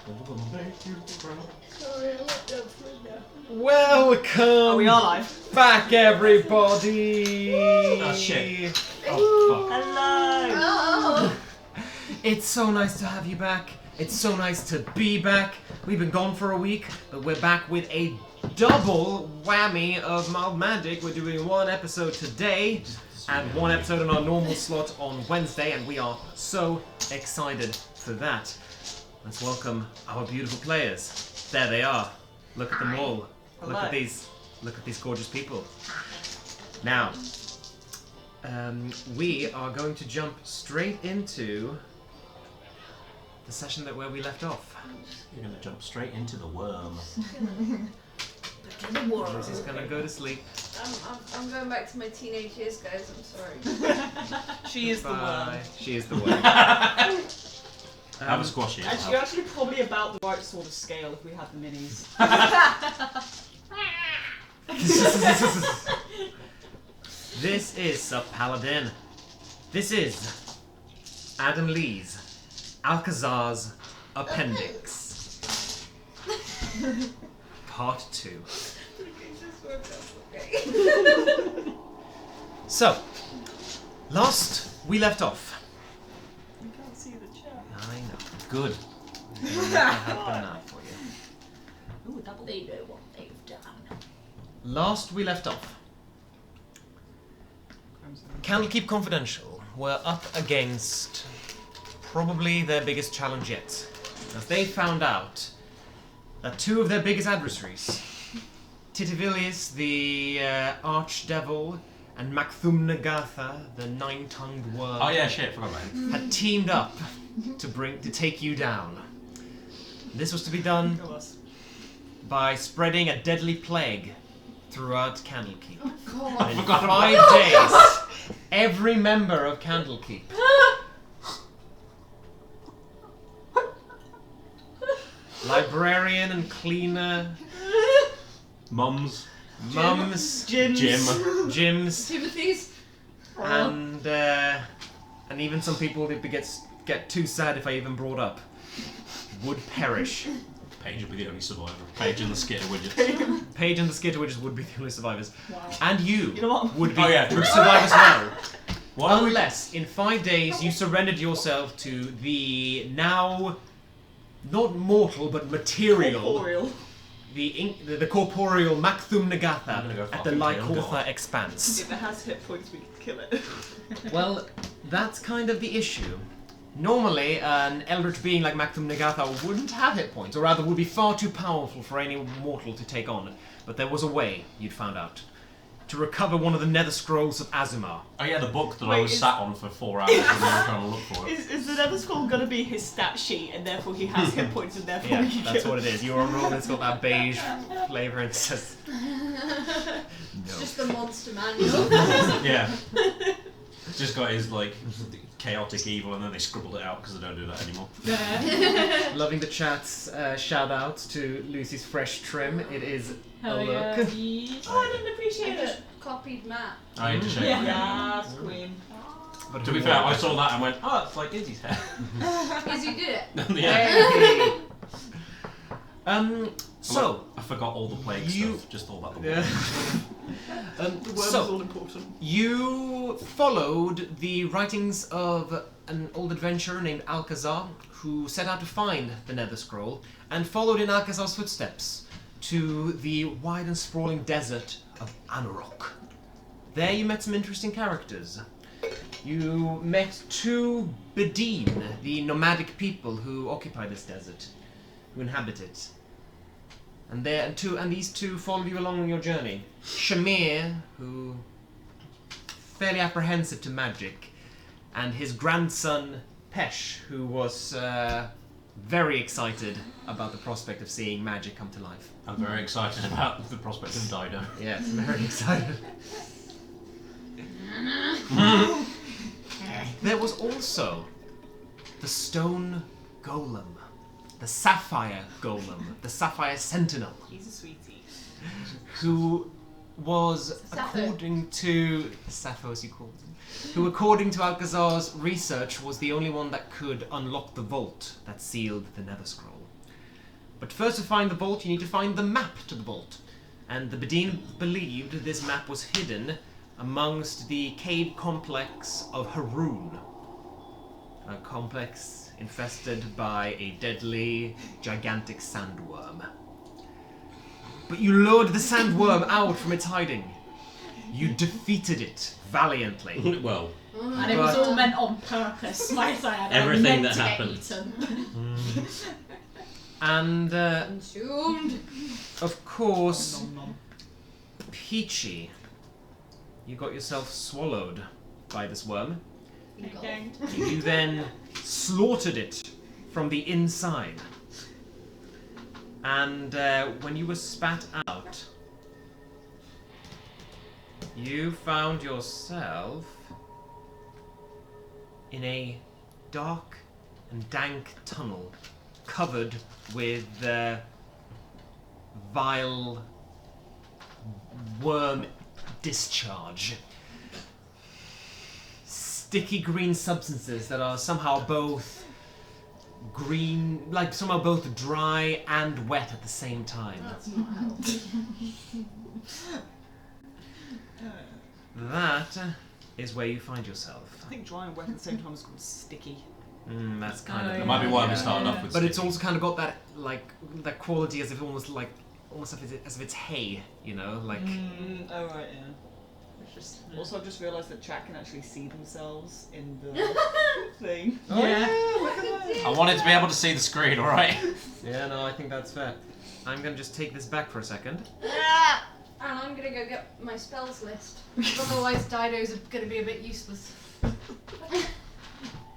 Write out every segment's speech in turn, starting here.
Sorry, I went down for it now. Welcome We are live. back, everybody! Oh, shit. Oh, fuck. Hello! Oh. It's so nice to have you back. It's so nice to be back. We've been gone for a week, but we're back with a double whammy of mild magic. We're doing one episode today and one episode on our normal slot on Wednesday, and we are so excited for that. Let's welcome our beautiful players. There they are. Look at them all. Look at these gorgeous people. Now, we are going to jump straight into the session where we left off. You're going to jump straight into the worm. Lucy's going to go to sleep. I'm going back to my teenage years, guys. I'm sorry. She is the worm. She is the worm. Have a squashy. And you're actually probably about the right sort of scale if we had the minis. This is Sub Paladin. This is Adam Lee's Alkazaar's Appendix. Part 2. So, last we left off. You can't see the chat. I know. Good. I have done that for you. Ooh, double. They know what they've done. Last we left off, Candlekeep Confidential were up against probably their biggest challenge yet, as they found out that two of their biggest adversaries, Titivilius the Archdevil and Macthumnagatha the Nine-Tongued Worm, Oh yeah, shit, forgot about it. had teamed up to take you down. This was to be done Go us. by spreading a deadly plague throughout Candlekeep. God. And in forgot 5 days, every member of Candlekeep librarian and cleaner, Mums. mums, Jim. gyms, Timothy's. and even some people that get too sad if I even brought up would perish. Paige will be the only survivor. Paige and the skitter widgets. Paige and the Skitterwitches would be the only survivors, Wow. and you You know what? would be Oh, yeah, would true. survive as well. Why are we... Unless, in 5 days, you surrendered yourself to the now not mortal but material, Corporeal. the corporeal Macthumnagatha I'm gonna go at the fucking kill Lycortha God. Expanse. If it has hit points, we can kill it. Well, that's kind of the issue. Normally, an eldritch being like Macthumnagatha wouldn't have hit points, or rather would be far too powerful for any mortal to take on. But there was a way, you'd found out, to recover one of the Nether Scrolls of Azumar. Oh yeah, the book that I Wait, was is- sat on for 4 hours and we were trying to look for it. Is the Nether Scroll going to be his stat sheet and therefore he has hit points and therefore Yeah, we can that's kill what it is. You're on roll and it's got that beige flavour and it says Just the monster manual. Yeah. Just got his, like, chaotic evil and then they scribbled it out because they don't do that anymore. Loving the chat's shout out to Lucy's fresh trim. It is a look. Oh, I didn't appreciate I it. just copied Matt. I hate to shake Yeah. my head. Yes, queen. But To be fair, I saw that and went, oh, it's like Izzy's hair. Izzy did it. Yeah. Hey. So, I forgot all the plague You- stuff, just thought about the yeah. The worm is So, all important. you followed the writings of an old adventurer named Alkazaar, who set out to find the Nether Scroll, and followed in Alkazaar's footsteps to the wide and sprawling desert of Anarok. There you met some interesting characters. You met two Bedeen, the nomadic people who occupy this desert, who inhabit it. And these two followed you along on your journey. Shamir, who fairly apprehensive to magic, and his grandson Pesh, who was very excited about the prospect of seeing magic come to life. I'm very excited about the prospect of Dido. Yes, very excited. There was also the stone golem, the sapphire golem, the sapphire sentinel, He's a sweetie. who was, Sappho. according to Sappho as you called him, who according to Alkazaar's research was the only one that could unlock the vault that sealed the Nether Scroll. But first to find the vault, you need to find the map to the vault. And the Bedin believed this map was hidden amongst the cave complex of Haroon. A complex infested by a deadly, gigantic sandworm. But you lured the sandworm out from its hiding. You defeated it valiantly. Well, And it was all meant on purpose, might I add. Everything meant that to happened. Get eaten. And, Consumed. of course, Nom, nom. Peachy, you got yourself swallowed by this worm. Okay. You then slaughtered it from the inside. And when you were spat out, you found yourself in a dark and dank tunnel covered with vile worm discharge. Sticky green substances that are somehow both green, like somehow both dry and wet at the same time. That's not healthy. That is where you find yourself. I think dry and wet at the same time is called sticky. That's kind Oh, of. yeah. that might be why we yeah. started off with. But it's sticky. also kind of got that that quality as if almost as if it's hay, you know, like. Oh right, yeah. It's just, also, I've just realised that chat can actually see themselves in the thing. Oh, yeah. look at that. I wanted to be able to see the screen, alright? Yeah, no, I think that's fair. I'm gonna just take this back for a second. And I'm gonna go get my spells list. Otherwise, Dido's gonna be a bit useless.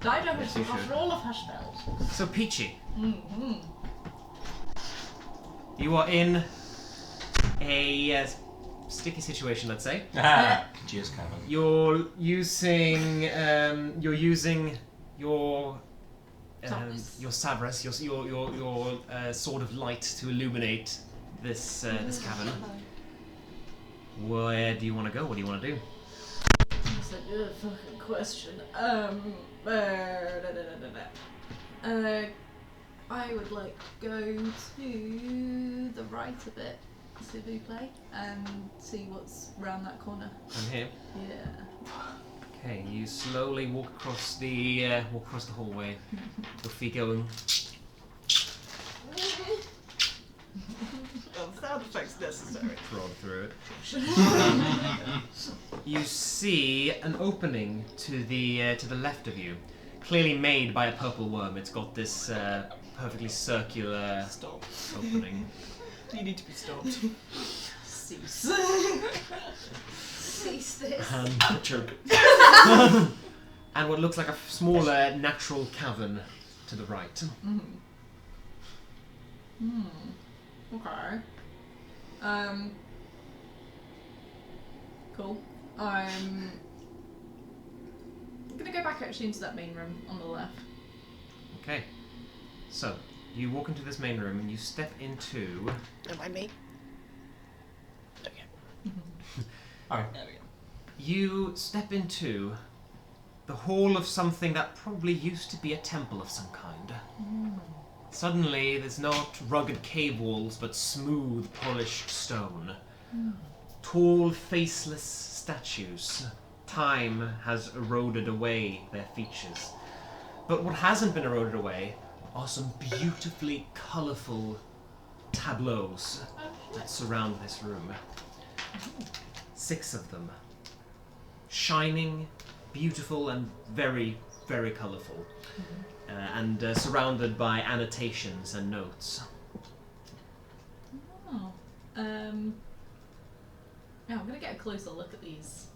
Dido Yes, has you forgotten should. all of her spells. So Peachy, Mm-hmm. you are in a sticky situation, let's say. Cheers, Kevin. You're using your Savras. your Savras, your sword of light to illuminate this cavern. Where do you want to go? What do you want to do? That's a good fucking question. I would like to go to the right a bit, s'il vous plaît, and see what's round that corner. I'm here. Yeah. Okay, you slowly walk across the hallway. Your feet going. Sound effects necessary. Prod through it. You see an opening to the left of you, clearly made by a purple worm. It's got this perfectly circular Stop. opening. You need to be stopped. Cease. Cease this. Choke. And what looks like a smaller natural cavern to the right. Okay. Cool. I'm gonna go back actually into that main room on the left. Okay. So, you walk into this main room and you step into... Am I me? Okay. Alright. There we go. You step into the hall of something that probably used to be a temple of some kind. Suddenly, there's not rugged cave walls, but smooth, polished stone. Tall, faceless statues. Time has eroded away their features. But what hasn't been eroded away are some beautifully colourful tableaus that surround this room. 6 of them. Shining, beautiful, and very, very colourful. And surrounded by annotations and notes. Oh. Yeah, I'm gonna get a closer look at these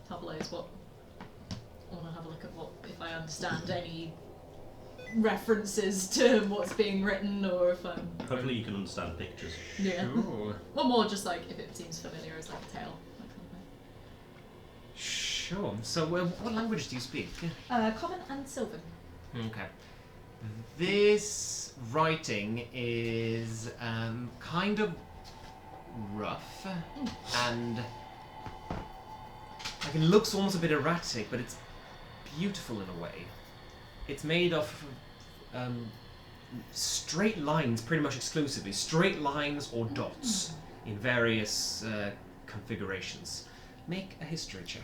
tableaus. I want to have a look at what, if I understand any references to what's being written, or if I'm. Hopefully you can understand pictures. Yeah. Ooh. Well, more just like if it seems familiar as like a tale. That kind Sure. So, what language do you speak? of thing. Common and Sylvan. Okay. This writing is kind of rough and like it looks almost a bit erratic, but it's beautiful in a way. It's made of straight lines, pretty much exclusively. Straight lines or dots in various configurations. Make a history check.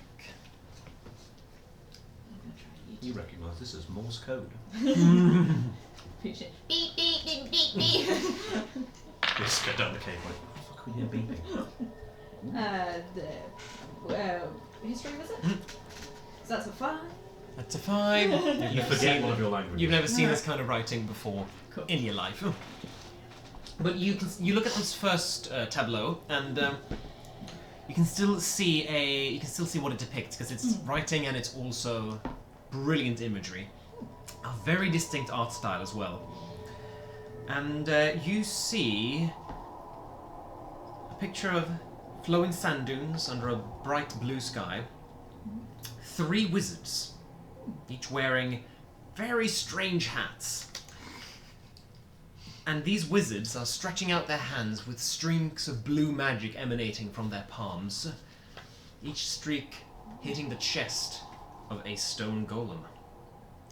You recognise this as Morse code. Beep, beep, beep, beep, beep. Just go down the cave like, what the fuck are we here beeping? History was it? So that's a 5. That's a 5. You forget one of your languages. You've never seen this kind of writing before Cool. in your life. But you look at this first tableau, and you can still see what it depicts, because it's writing and it's also brilliant imagery. A very distinct art style as well. And you see a picture of flowing sand dunes under a bright blue sky. 3 wizards, each wearing very strange hats. And these wizards are stretching out their hands with streaks of blue magic emanating from their palms, each streak hitting the chest of a stone golem.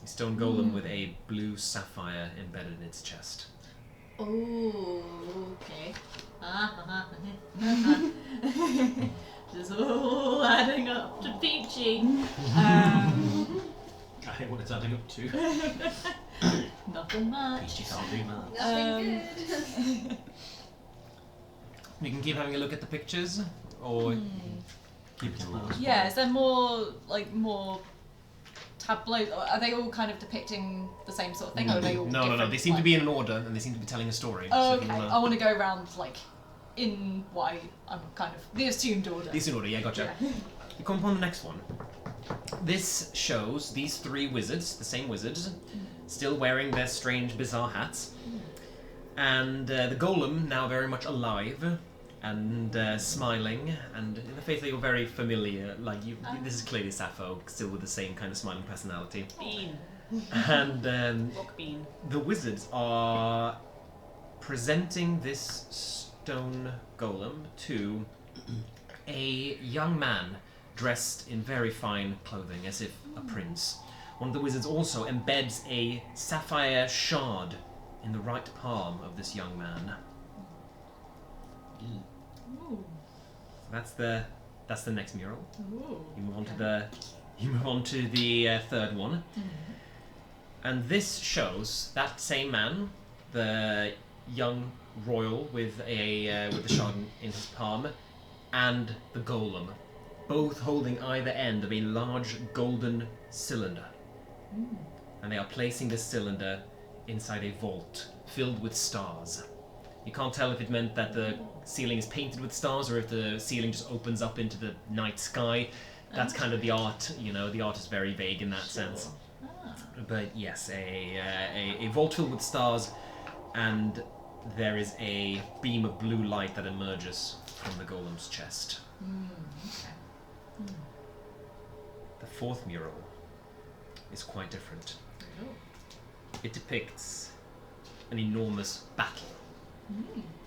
A stone golem with a blue sapphire embedded in its chest. Oh, okay. This is all adding up to peachy. I hate what it's adding up to. Nothing much. You can't do that. Nothing good. You can keep having a look at the pictures, or Keep it alive. Yeah, is there more tableaus? Are they all kind of depicting the same sort of thing? Or are they all no. different, They seem to like- be in an order, and they seem to be telling a story. Oh, So if okay. you I want to go around like in what I'm kind of the assumed order. These in order, yeah, gotcha. Yeah. You come upon the next one. This shows these 3 wizards, the same wizards, still wearing their strange, bizarre hats. And the golem, now very much alive and smiling, and in the face that you're very familiar, like this is clearly Sappho, still with the same kind of smiling personality. Bean. And Rock bean. the wizards are presenting this stone golem to a young man dressed in very fine clothing, as if a prince. One of the wizards also embeds a sapphire shard in the right palm of this young man. Ooh. That's the next mural. Ooh. You move on to the third one, and this shows that same man, the young royal with the shard in his palm, and the golem, both holding either end of a large golden cylinder, and they are placing this cylinder inside a vault filled with stars. You can't tell if it meant that the ceiling is painted with stars or if the ceiling just opens up into the night sky. That's kind of the art, the art is very vague in that sense. Ah. But yes, a vault filled with stars, and there is a beam of blue light that emerges from the golem's chest. Okay. The 4th mural is quite different. It depicts an enormous battle.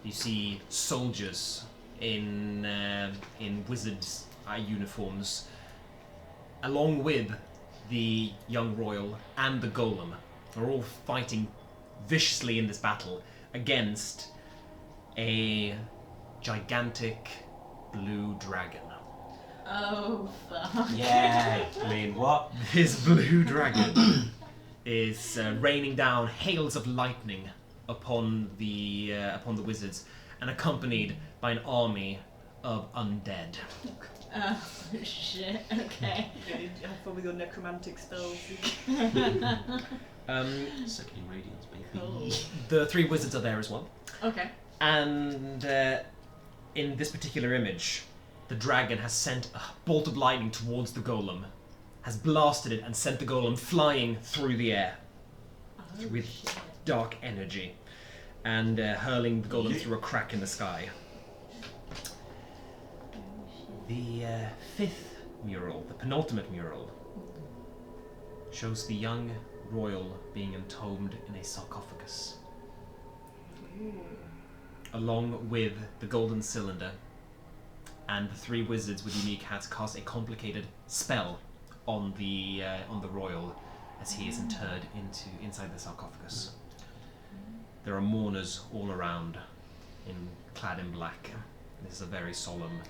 You see soldiers in wizards' uniforms, along with the young royal and the golem, are all fighting viciously in this battle against a gigantic blue dragon. Oh fuck. Yeah. I mean, what? This blue dragon is raining down hails of lightning upon the wizards, and accompanied by an army of undead. Oh shit. Okay. Yeah, you have fun with your necromantic spells. Second radiance, baby. Cool. The 3 wizards are there as well, Okay. and in this particular image, the dragon has sent a bolt of lightning towards the golem, has blasted it and sent the golem flying through the air Oh, with shit. dark energy, and hurling the golem through a crack in the sky. The 5th mural, the penultimate mural, shows the young royal being entombed in a sarcophagus, along with the golden cylinder, and the 3 wizards with unique hats cast a complicated spell on the royal as he is interred inside the sarcophagus. There are mourners all around, clad in black. This is a very solemn,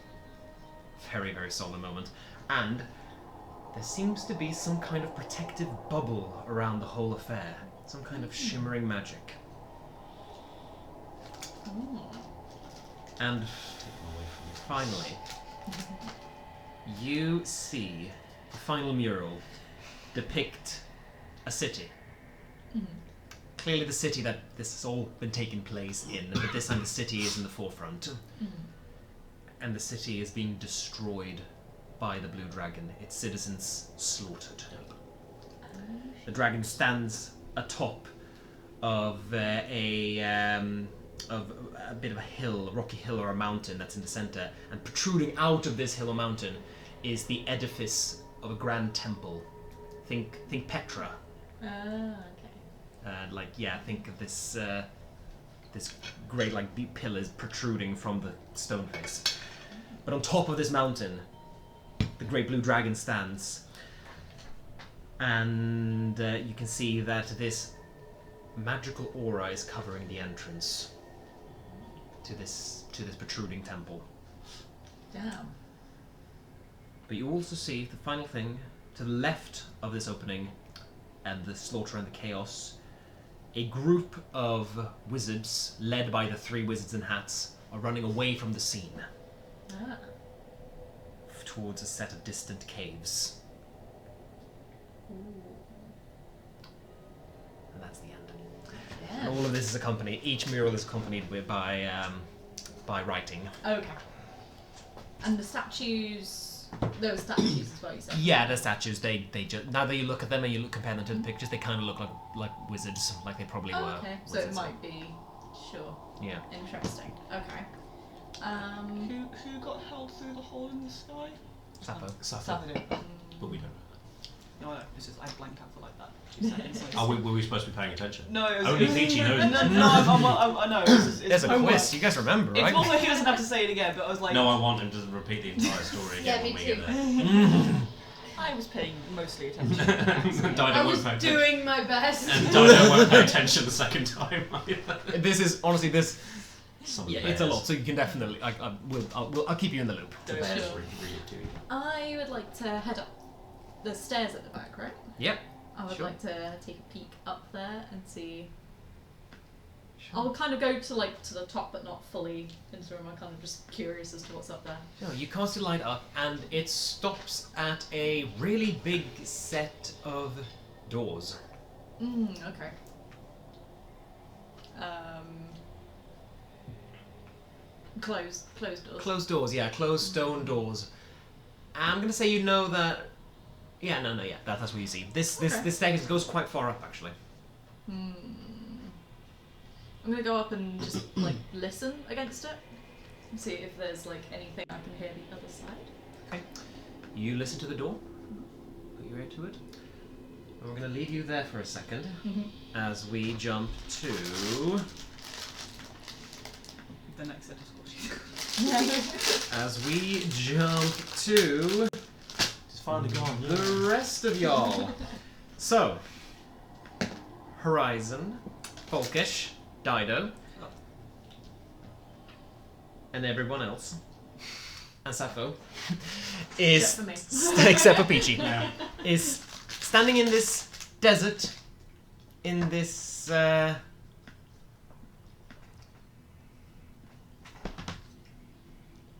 very, very solemn moment. And there seems to be some kind of protective bubble around the whole affair. Some kind of shimmering magic. And finally, you see the final mural depict a city. Clearly the city that this has all been taking place in, but this time the city is in the forefront. And the city is being destroyed by the blue dragon, its citizens slaughtered. The dragon stands atop of a bit of a hill, a rocky hill or a mountain that's in the center, and protruding out of this hill or mountain is the edifice of a grand temple. Think Petra. Okay. Think of this this great deep pillars protruding from the stone face. But on top of this mountain, the great blue dragon stands, and you can see that this magical aura is covering the entrance to this protruding temple. Damn. But you also see the final thing to the left of this opening, and the slaughter and the chaos. A group of wizards, led by the 3 wizards in hats, are running away from the scene towards a set of distant caves. And that's the end. And all of this is accompanied. Each mural is accompanied by writing. Okay. And the statues. Those statues as well, you said? Yeah, the statues. They just, now that you look at them and you compare them to the pictures, they kind of look like wizards, like they probably were. Okay, so wizards. it might be. Sure. Yeah. Interesting. Okay. Who got held through the hole in the sky? Sappho. Saturday. But we don't. No, I know. It's just I blanked out for like that 2 seconds. So Were we supposed to be paying attention? no, it was, Only Peachy knows. I know. It's There's a homework. quiz. You guys remember, It's right? more like he doesn't have to say it again, but I was like, No, I want him to repeat the entire story Yeah, again when me we too. get there. I was paying mostly attention. Dido I won't was pay attention. doing my best. And Dido won't pay attention the second time either. This is honestly this. Some Yeah, bears. it's a lot. So you can definitely. I'll keep you in the loop. The bears Sure. really do. I would like to head up the stairs at the back, right? Yep. I would Sure. like to take a peek up there and see. I'll kind of go to the top, but not fully into the room. I'm kind of just curious as to what's up there. So you cast your light up, and it stops at a really big set of doors. Okay. Closed doors. Closed doors, yeah, closed stone doors. I'm gonna say you know that. Yeah, no, yeah, that's what you see. This staircase goes quite far up, actually. I'm gonna go up and just listen against it and see if there's anything I can hear the other side. Okay. You listen to the door. Put your ear to it. And we're gonna leave you there for a second as we jump to The next set of squashies. as we jump to It's finally gone. the rest of y'all. So, Horizon, Folkish, Dido, and everyone else, and Sappho, is Except for me. except for Peachy, Yeah. is standing in this desert, in this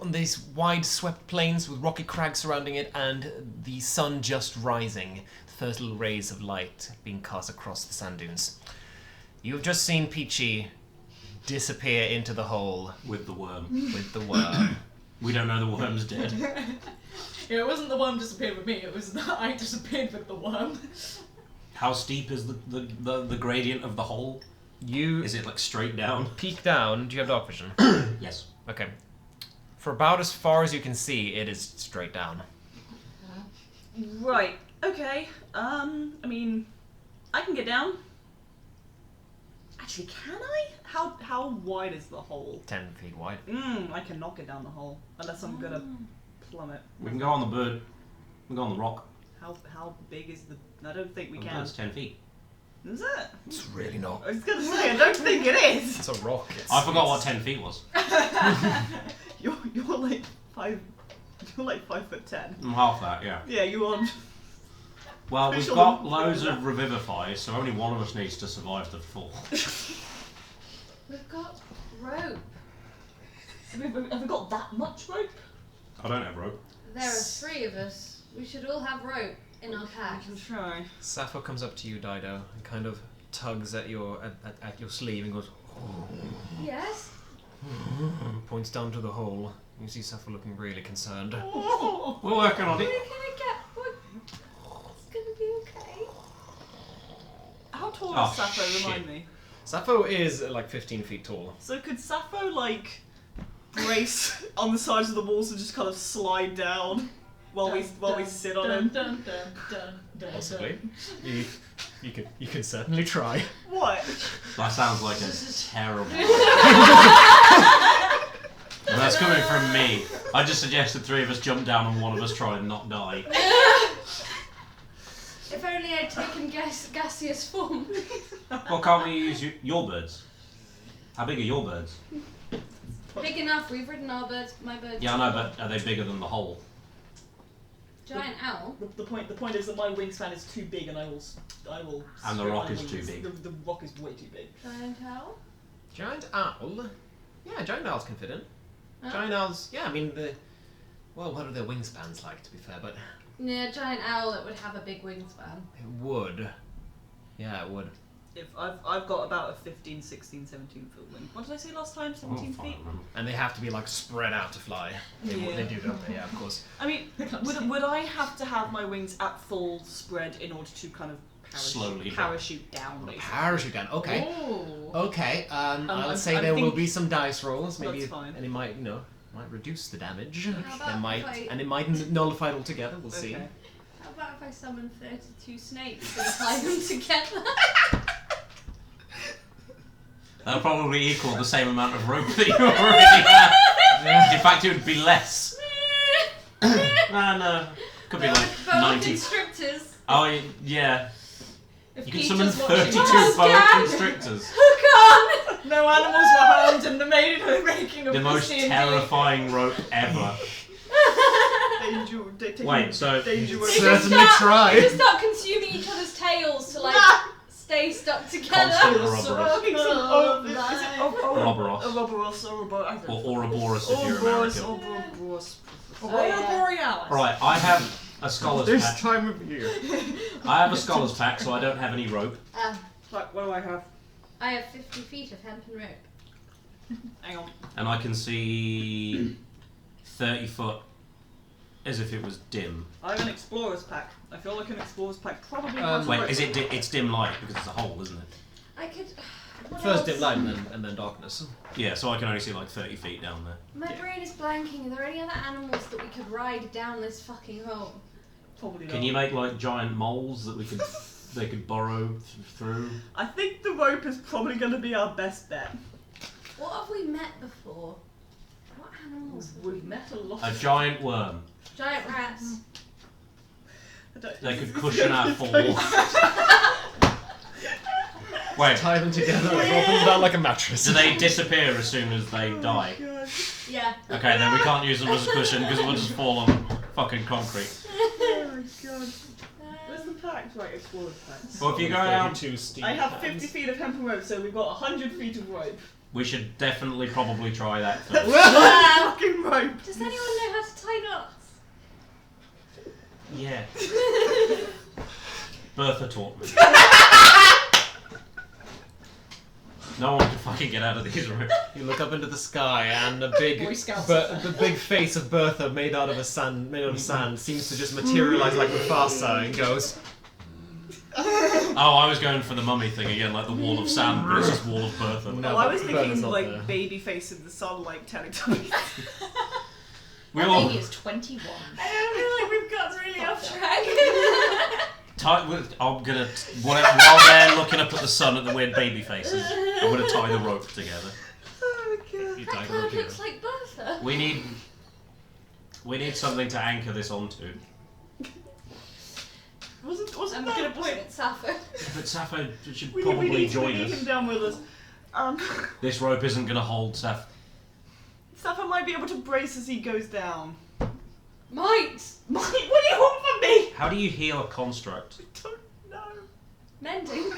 on these wide swept plains with rocky crags surrounding it, and the sun just rising, the first little rays of light being cast across the sand dunes. You've just seen Peachy disappear into the hole With the worm. with the worm. We don't know the worm's dead. Yeah, it wasn't the worm disappeared with me, it was that I disappeared with the worm. How steep is the gradient of the hole? You Is it straight down? peek down. Do you have dark vision? Yes. Okay. For about as far as you can see, it is straight down. Right. Okay. I mean, I can get down. Actually, can I? How wide is the hole? 10 feet wide. I can knock it down the hole unless I'm gonna plummet. We can go on the bird. We can go on the rock. How big is the? I don't think we Oh, can. It's 10 feet. Is it? It's really not. I was gonna say, I don't think it is. It's a rock. I forgot what 10 feet was. You're like 5. You're like 5'10". I'm half that, yeah. Yeah, you are. Well, Pretty we've sure got we're- loads of revivify, so only one of us needs to survive the fall. We've got rope. Have we got that much rope? I don't have rope. There are 3 of us. We should all have rope in our I pack. can try. Sappho comes up to you, Dido, and kind of tugs at your sleeve and goes, Yes? points down to the hole. You see Sappho looking really concerned. We're working on We're it. gonna get. It's gonna be okay. How tall Oh, is Sappho? shit. Remind me. Sappho is like 15 feet tall. So could Sappho like brace on the sides of the walls and just kind of slide down while we sit on him? Dun, dun, dun, dun, Possibly. You can certainly try. What? That sounds like a terrible And that's coming from me. I just suggested 3 of us jump down and one of us try and not die. If only I'd taken gaseous form. Well, can't we use your birds? How big are your birds? Big enough. We've ridden our birds. My birds. Yeah, I know, but are they bigger than the hole? Giant owl. The point is that my wingspan is too big, and I will. And the spread rock my is too wings. big. The rock is way too big. Giant owl. Giant owl? Yeah, giant owls can fit in. Oh. Giant owls, yeah, I mean, what are their wingspans like, to be fair, but Yeah, giant owl that would have a big wingspan. it would. Yeah, it would. If I've got about a 15, 16, 17 foot wing. What did I say last time? 17 feet. And they have to be, like, spread out to fly. They Yeah. do, don't they? Yeah, of course. I mean, would I have to have my wings at full spread in order to kind of Slowly down. parachute down, basically? Parachute down, okay. Ooh. Okay, I'm- say I'm there will think- be some dice rolls, maybe, That's fine. and it might, might reduce the damage. How about if It might nullify it altogether, we'll see. Okay. How about if I summon 32 snakes and tie them together? That'll probably equal the same amount of rope that you already have. In fact, it would be less. No. Could be like Boa 90. constrictors. Oh, yeah. If You can Peter's summon watching- 32 Oh, boa God. constrictors. Hook on! No animals were harmed in the making of The most D&D. terrifying rope ever. Wait, so- dangerous. Certainly We try. just start consuming each other's tails to like stay stuck together. Constant Ouroboros. Is it Ouroboros. Ouroboros, Ouroboros. Or Ouroboros if you're Ouroboros, American. Ouroboros. Aurora Borealis. Right, I have a scholar's pack. time of year. I have a scholar's pack, so I don't have any rope. What do I have? I have 50 feet of hempen rope. Hang on. And I can see 30 foot as if it was dim. I have an explorer's pack. I feel like an explorer's pack probably has Wait, rope. is it it's dim light because it's a hole, isn't it? I could. What First else? dim light and then darkness. Yeah, so I can only see like 30 feet down there. My brain is blanking. Are there any other animals that we could ride down this fucking hole? Probably Can not. you make like giant moles that they could burrow through? I think the rope is probably going to be our best bet. What have we met before? What animals? have we We've met a lot A of giant worm. Giant rats. They could cushion our fall. Wait, Tie them together and roll them down like a mattress. do they disappear as soon as they die? God. Yeah. Okay, then we can't use them as a cushion because we'll just fall on fucking concrete. Oh my god. Where's the pack? Right, explorer's pack. Well, if you go out, I have 50 feet of hempen rope, so we've got 100 feet of rope. we should definitely probably try that first. Fucking rope! Does anyone know how to tie knots? Yeah. Bertha taught me. No one can fucking get out of these rooms. You look up into the sky, and the Boy Scouts. the big face of Bertha, made out of sand, seems to just materialize like Mufasa and goes. Oh, I was going for the mummy thing again, like the wall of sand, but it's just wall of Bertha. No, Oh, I was Bertha's thinking not like there. baby face in the sunlight Teletubbies. We That all lady is 21. I feel like we've got really off track. I'm gonna while they're looking up at the sun at the weird baby faces, I'm gonna tie the rope together. Oh god. You That die kind of here. looks like Bertha. We need something to anchor this onto. Wasn't I'm that- gonna point at Sappho. But Sappho should We probably need join him us. down with us. This rope isn't going to hold Sappho. Sappho might be able to brace as he goes down. Might! What do you want from me? How do you heal a construct? I don't know. Mending.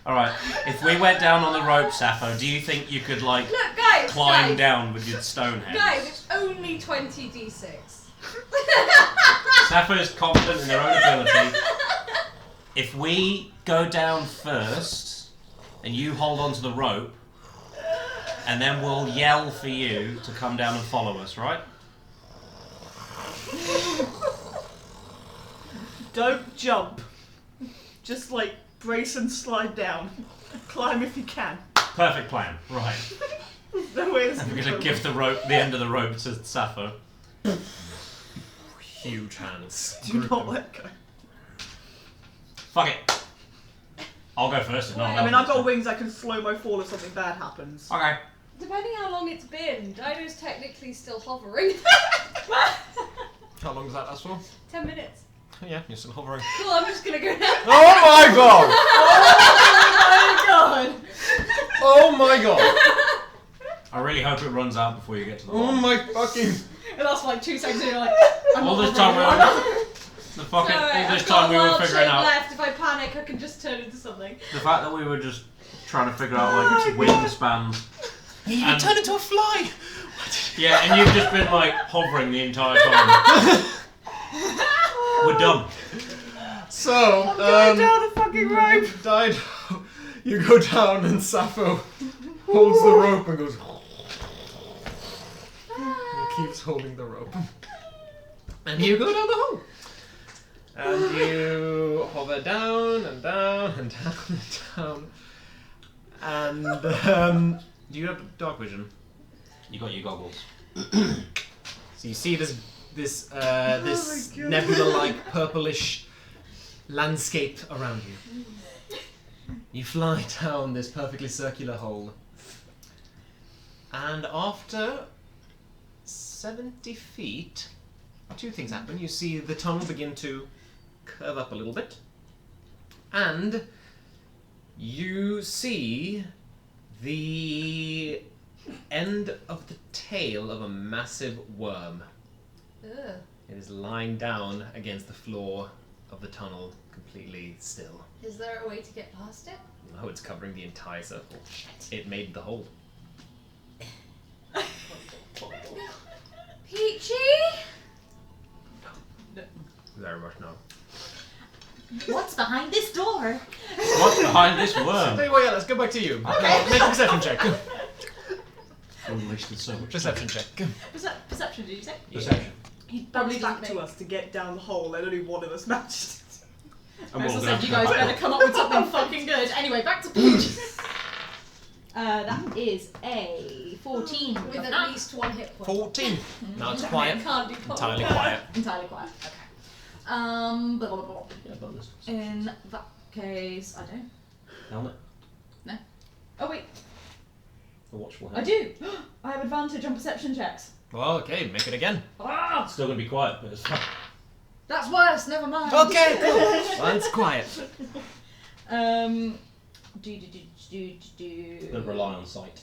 Alright, if we went down on the rope, Sappho, do you think you could, like, Look, guys! climb guys, down with your stone head? Guys, it's only 20d6. Sappho is confident in their own ability. If we go down first, and you hold onto the rope, and then we'll yell for you to come down and follow us, right? Don't jump. Just like brace and slide down. Climb if you can. Perfect plan, right. No way this I'm is going to give the end of the rope to Sappho. Huge hands. Do Group not them. let go. Fuck it. I'll go first and no one I mean, else I've got wants wings. I can slow my fall if something bad happens. to. Okay. Depending how long it's been, Dido's technically still hovering. How long does that last for? 10 minutes. Oh, yeah, you're still hovering. Cool, I'm just gonna go now. Oh my god! Oh my god! Oh my god! I really hope it runs out before you get to the Oh bottom. my fucking... It lasts for like 2 seconds and you're like, I'm All not this time we hovering. were, the fucking, Alright, all this I've got time we a were wild figuring shape out, left. If I panic, I can just turn into something. the fact that we were just trying to figure out like wingspans. You And- turn into a fly! Yeah, and you've just been like hovering the entire time. We're done. So, Going down the fucking rope. Dido, you go down and Sappho holds the rope and goes... and keeps holding the rope. And you go down the hole. And you hover down and down and down and down. And do you have dark vision? You got your goggles. So you see this nebula-like purplish landscape around you. You fly down this perfectly circular hole. And after 70 feet, two things happen. You see the tunnel begin to curve up a little bit. And you see the end of the tail of a massive worm. Ugh. It is lying down against the floor of the tunnel, completely still. Is there a way to get past it? No, it's covering the entire circle. It made the hole. Peachy? Very much no. What's behind this door? What's behind this worm? Tell you what, yeah, let's go back to you. Okay. Make a perception check. Unleashed so much. Perception check. Perception, did you say? Perception. He Probably probably back doesn't to make... us to get down the hole, and only one of us matched. And I we're all also gonna said you have guys to better come up with something fucking good. Anyway, back to Peach. That is a 14. With Got at that. least one hit point. 14. Now it's It quiet. can't be possible. Entirely quiet. Entirely quiet. Okay. Blah, blah, blah. Yeah, bonus. In that case, I don't. Helmet. Oh wait, A watchful I helmet. do. I have advantage on perception checks. Well, okay, make it again. Ah, Still gonna be quiet, but it's fine. that's worse. Never mind. Okay, cool. Well, it's quiet. Do. Don't rely on sight.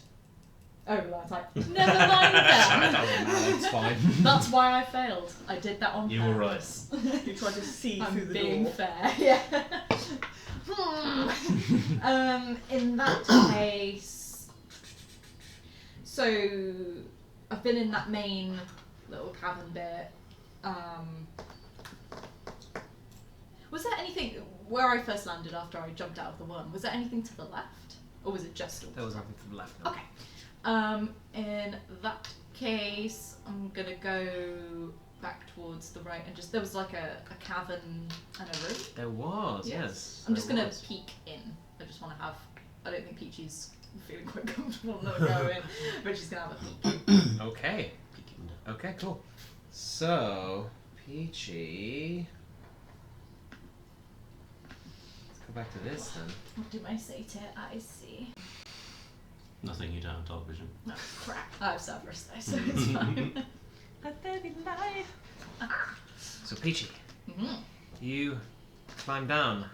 Oh, rely on sight. Never mind then. It's fine. That's why I failed. I did that on You were right. purpose. You tried to see I'm through the being door. fair. Yeah. In that case, so I've been in that main little cavern bit. Was there anything where I first landed after I jumped out of the worm? Was there anything to the left, or was it just all? There was nothing to the left. No. Okay. In that case, I'm gonna go back towards the right and just there was like a cavern and a room. There was, Yeah. yes. I'm just there gonna was. peek in. I just want to have. I don't think Peachy's feeling quite comfortable not go in, but she's gonna have a peek. Okay. Okay, cool. So, Peachy. Let's go back to this then. What do I say to it? I see. Nothing, you don't have dark vision. Oh, crap. I have Cerberus though, so it's fine. Let there be light. So Peachy, Mhm. you climb down.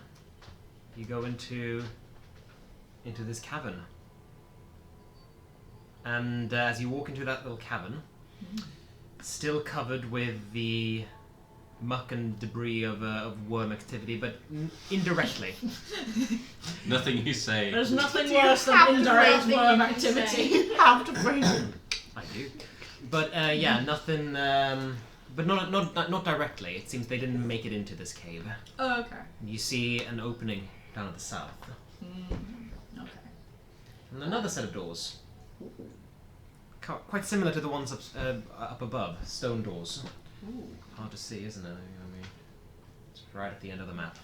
You go into this cavern. And as you walk into that little cavern, still covered with the muck and debris of worm activity, but indirectly. Nothing you say. There's nothing Do you worse have than to indirect break worm it, you can activity. You have to break it. I do. But yeah, nothing. But not directly. It seems they didn't make it into this cave. Oh, okay. You see an opening down at the south, Okay. and another set of doors. Quite similar to the ones up above, stone doors. Ooh. Hard to see, isn't it? I mean, it's right at the end of the map.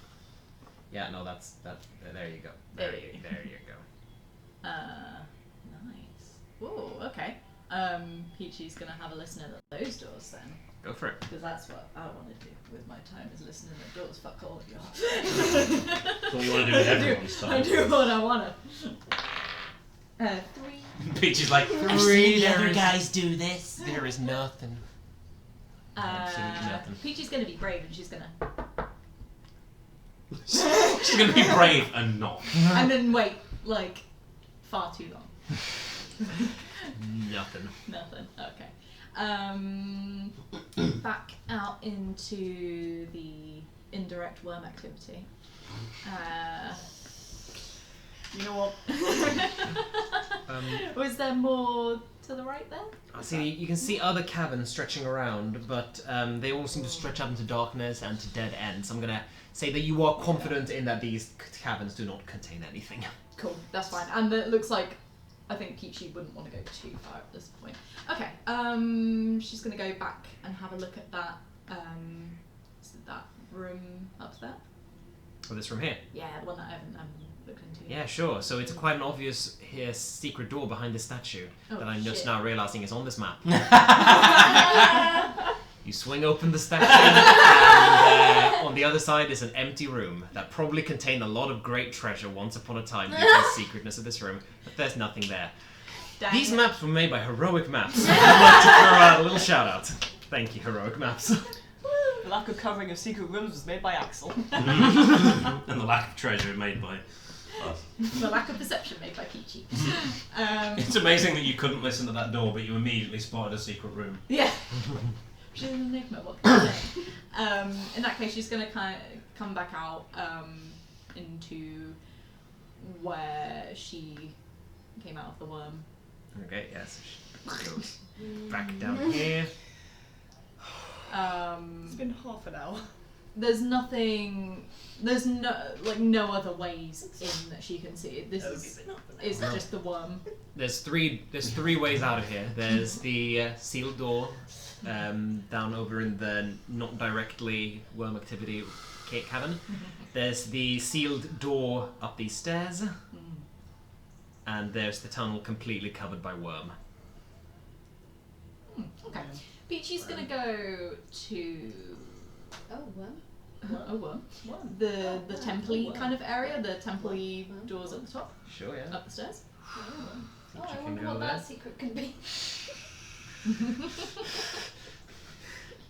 Yeah, no, that's that. There you go. There you go. Nice. Ooh, okay. Peachy's gonna have a listen at those doors then, Go for it. because that's what I want to do with my time is listening at doors. Fuck all of y'all. That's what you want to do with everyone's time. I do what I wanna. 3. Peach is like, I've I've seen seen the the other other guys guys do this. There is nothing. Absolutely nothing. Peachy's gonna be brave and she's gonna She's going to be brave and not. and then wait like far too long. Nothing. Nothing. Okay. Back out into the indirect worm activity. You know what? Was there more to the right there? I see. You can see other caverns stretching around, but they all seem to stretch out into darkness and to dead ends. I'm gonna say that you are confident in that these caverns do not contain anything. Cool, that's fine. And it looks like I think Peachy wouldn't want to go too far at this point. Okay, she's gonna go back and have a look at that. Is it that room up there? Oh, this from here. Yeah, the one that I haven't looked into. Yeah, sure. So it's quite an obvious here secret door behind this statue Oh, that I'm just shit. now realizing is on this map. You swing open the statue, and on the other side is an empty room that probably contained a lot of great treasure once upon a time due to the secretness of this room, but there's nothing there. Dang These it. maps were made by Heroic Maps. I'd like to throw out a little shout out. Thank you, Heroic Maps. The lack of covering of secret rooms was made by Axel. And the lack of treasure made by us. The lack of perception made by Peachy. It's amazing that you couldn't listen to that door, but you immediately spotted a secret room. Yeah. She's an enigma, what can I say? In that case, she's going to kind of come back out into where she came out of the worm. Okay, yes. She goes back down here. It's been half an hour. There's no other ways in that she can see. This is just the worm. There's three ways out of here. There's the sealed door down over in the not directly worm activity cavern. There's the sealed door up these stairs. And there's the tunnel completely covered by worm. Okay. Peachy's gonna go to Oh, well. a worm. The temple-y kind of area, the temple-y doors at the top, Sure, yeah. up the stairs. Oh, you I can wonder go what there? that secret can be.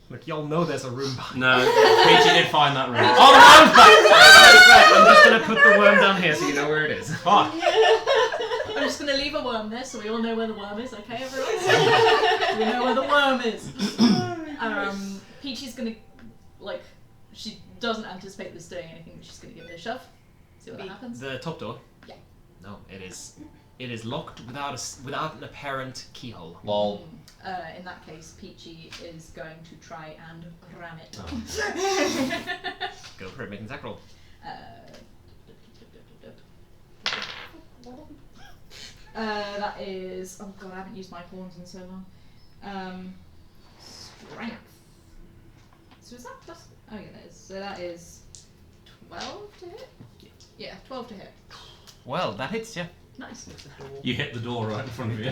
Look, y'all know there's a room behind. No, Peachy did find that room. Oh, the worm's back! I'm just gonna put the worm down here so you know where it is. Fuck! I'm just gonna leave a worm there so we all know where the worm is, okay everyone? We know where the worm is. Peachy's gonna, she doesn't anticipate this doing anything, but she's gonna give it a shove. See what happens. The top door? Yeah. No, it is locked without an apparent keyhole. Lol. In that case, Peachy is going to try and ram it. Go for it, make an attack roll. That is. Oh god, I haven't used my pawns in so long. Strength. So is that plus? Oh yeah, that is. So that is 12 to hit. Yeah, 12 to hit. Well, that hits you. Nice. You hit the door right in front of you.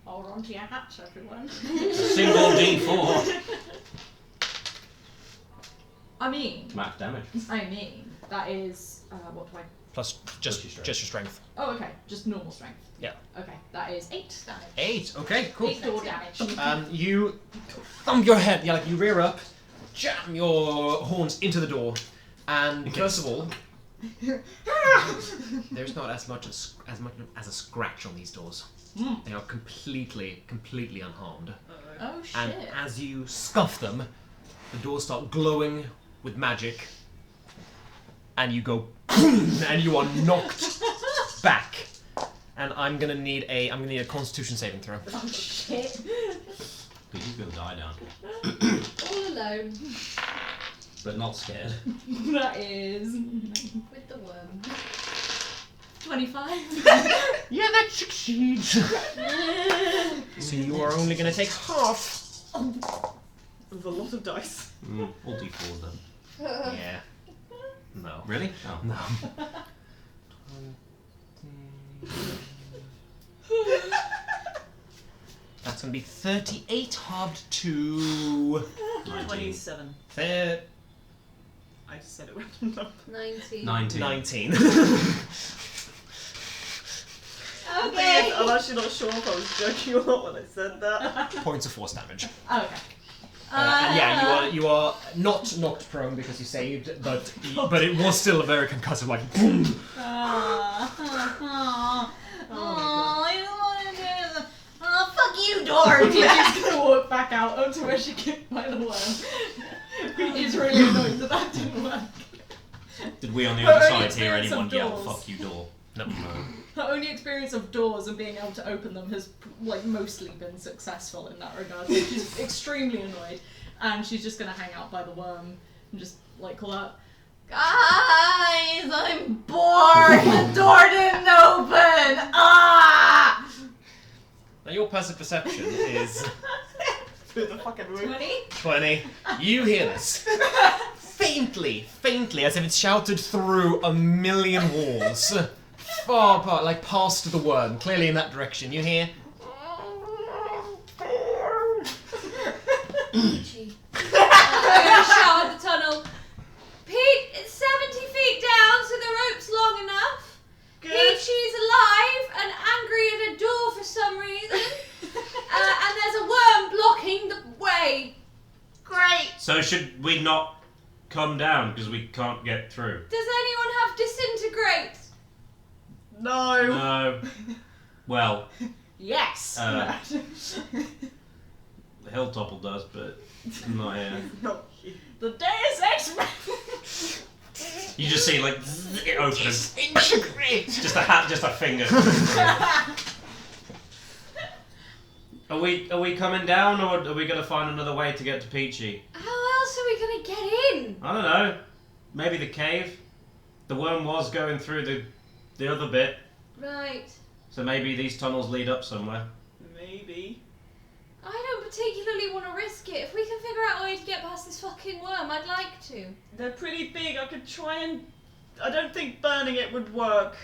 Hold on to your hats, everyone. Single D4. I mean, Max damage. that is. What do I Plus just your strength. Oh, okay. Just normal strength. Yeah. Okay, that is 8 damage. 8. Okay, cool. 8 door damage. You thump your head. Yeah, like you rear up, jam your horns into the door, and first of all, there's not as much as a scratch on these doors. They are completely unharmed. Oh shit. And as you scuff them, the doors start glowing with magic, and you go boom, and you are knocked back. And I'm gonna need a Constitution saving throw. Oh shit. But you're gonna die down. All alone But not scared. That is with the worm. 25. Yeah, that succeeds. So you are only gonna take half. With a lot of dice. All D4 then. Yeah. No. Really? Oh. No. That's gonna be 38 halved to 27. thir- I just said it random number. 19. 19. Okay. I'm actually not sure if I was joking or not when I said that. Points of force damage. Okay. And yeah, you are not knocked prone because you saved, but it was still a very concussive, like boom. I don't want to do this. Fuck you, door! She's gonna walk back out up to where she kicked by the worm. He's really annoyed that didn't work. Did we on the Her other only side hear experience anyone of yell, doors. fuck you, door? No. Her only experience of doors and being able to open them has like mostly been successful in that regard. So she's extremely annoyed, and she's just gonna hang out by the worm and just like call out, "Guys, I'm bored. The door didn't open. Ah!" Now your passive perception is Through the fucking roof. 20. 20. You hear this faintly, as if it's shouted through a million walls, far apart, like past the worm, clearly in that direction. You hear. Peachy. I'm gonna shout at the tunnel. Pete, it's 70 feet down, so the rope's long enough. Good. Peachy's alive and angry at a door for some reason. And there's a worm blocking the way. Great. So should we not come down because we can't get through? Does anyone have disintegrate? No. No. Well, Yes. the Hilltopple does, but not here. Not you. The Deus Ex. You just see like it opens. Integrate! Just a finger. Are we coming down, or are we gonna find another way to get to Peachy? How else are we gonna get in? I don't know. Maybe the cave. The worm was going through the other bit, Right. so maybe these tunnels lead up somewhere. Maybe. I don't particularly want to risk it. If we can figure out a way to get past this fucking worm, I'd like to. They're pretty big. I could try and. I don't think burning it would work.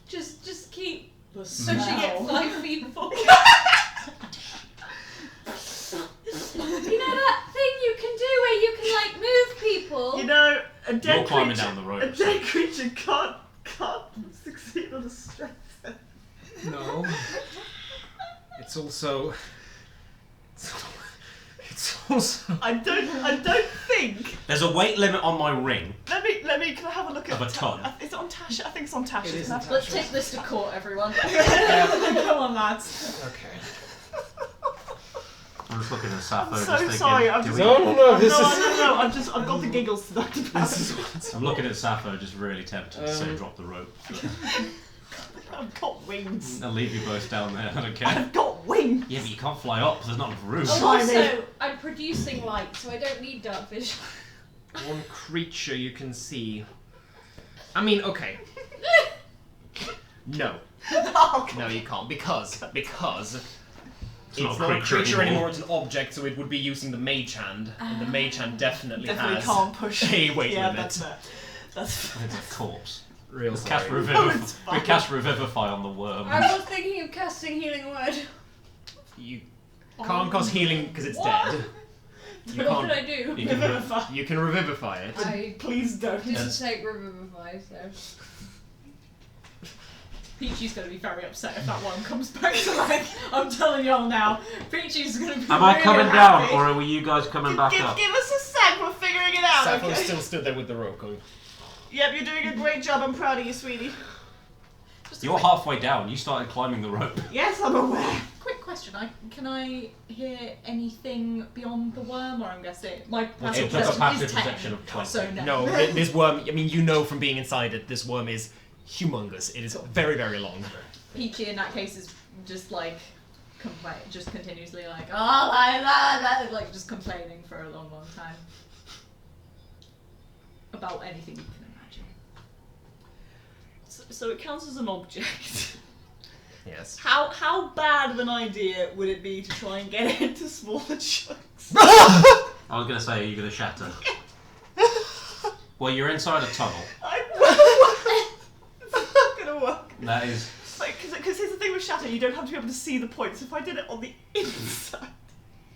Just keep The pushing it smell. 5 feet forward. You know that thing you can do where you can like move people? You know, a dead You're climbing creature. down the rope, A dead creature can't succeed on a strength. No. It's also. It's also. I don't think. There's a weight limit on my ring. Let me. Can I have a look at Of a ton. Is it on Tasha? I think it's on Tasha. It is Can I on have- Let's take this to court, everyone. Come on, lads. Okay. I'm just looking at Sappho. I'm just so thinking, sorry. I'm do just. we- No, this is. No. I've got the giggles tonight about it. I'm looking at Sappho, just really tempted to say Um, drop the rope. I've got wings. I'll leave you both down there. I don't care. I've got wings. Yeah, but you can't fly up. There's not enough room. Oh, Tiny. also, I'm producing light, so I don't need dark vision. One creature you can see. I mean, okay. No. No, you can't. Because it's not a not a creature creature anymore. anymore, it's an object, so it would be using the mage hand. And the mage hand definitely has can't push. a weight Yeah, limit. that's it. That's. It's a corpse. Real We cast, sorry. it's fine. we cast Revivify on the worm. I was thinking of casting Healing Word. You can't cast healing because it's What? dead. You What could can't. I do? You can You can revivify it. Please don't. Didn't take Revivify, so. Peachy's going to be very upset if that one comes back to life. I'm telling y'all now. Peachy's going to be Am I really coming happy. down, or were you guys coming back up? Give us a sec, we're figuring it out, Sappho okay? still stood there with the rope going. Yep, you're doing a great job, I'm proud of you, sweetie. You're halfway down. You started climbing the rope. Yes, I'm aware. Quick question, can I hear anything beyond the worm, or I'm guessing my What's passive your perception passive is 10, perception of 20? so no. No, this worm, I mean, you know from being inside it, this worm is humongous. It is very, very long. Peachy in that case is just like just continuously like like just complaining for a long time about anything you can imagine. So it counts as an object. Yes. How bad of an idea would it be to try and get it into smaller chunks? I was gonna say, are you gonna shatter? Well, you're inside a tunnel. It's not gonna work. That is. Like, because here's the thing with shatter, you don't have to be able to see the points. If I did it on the inside,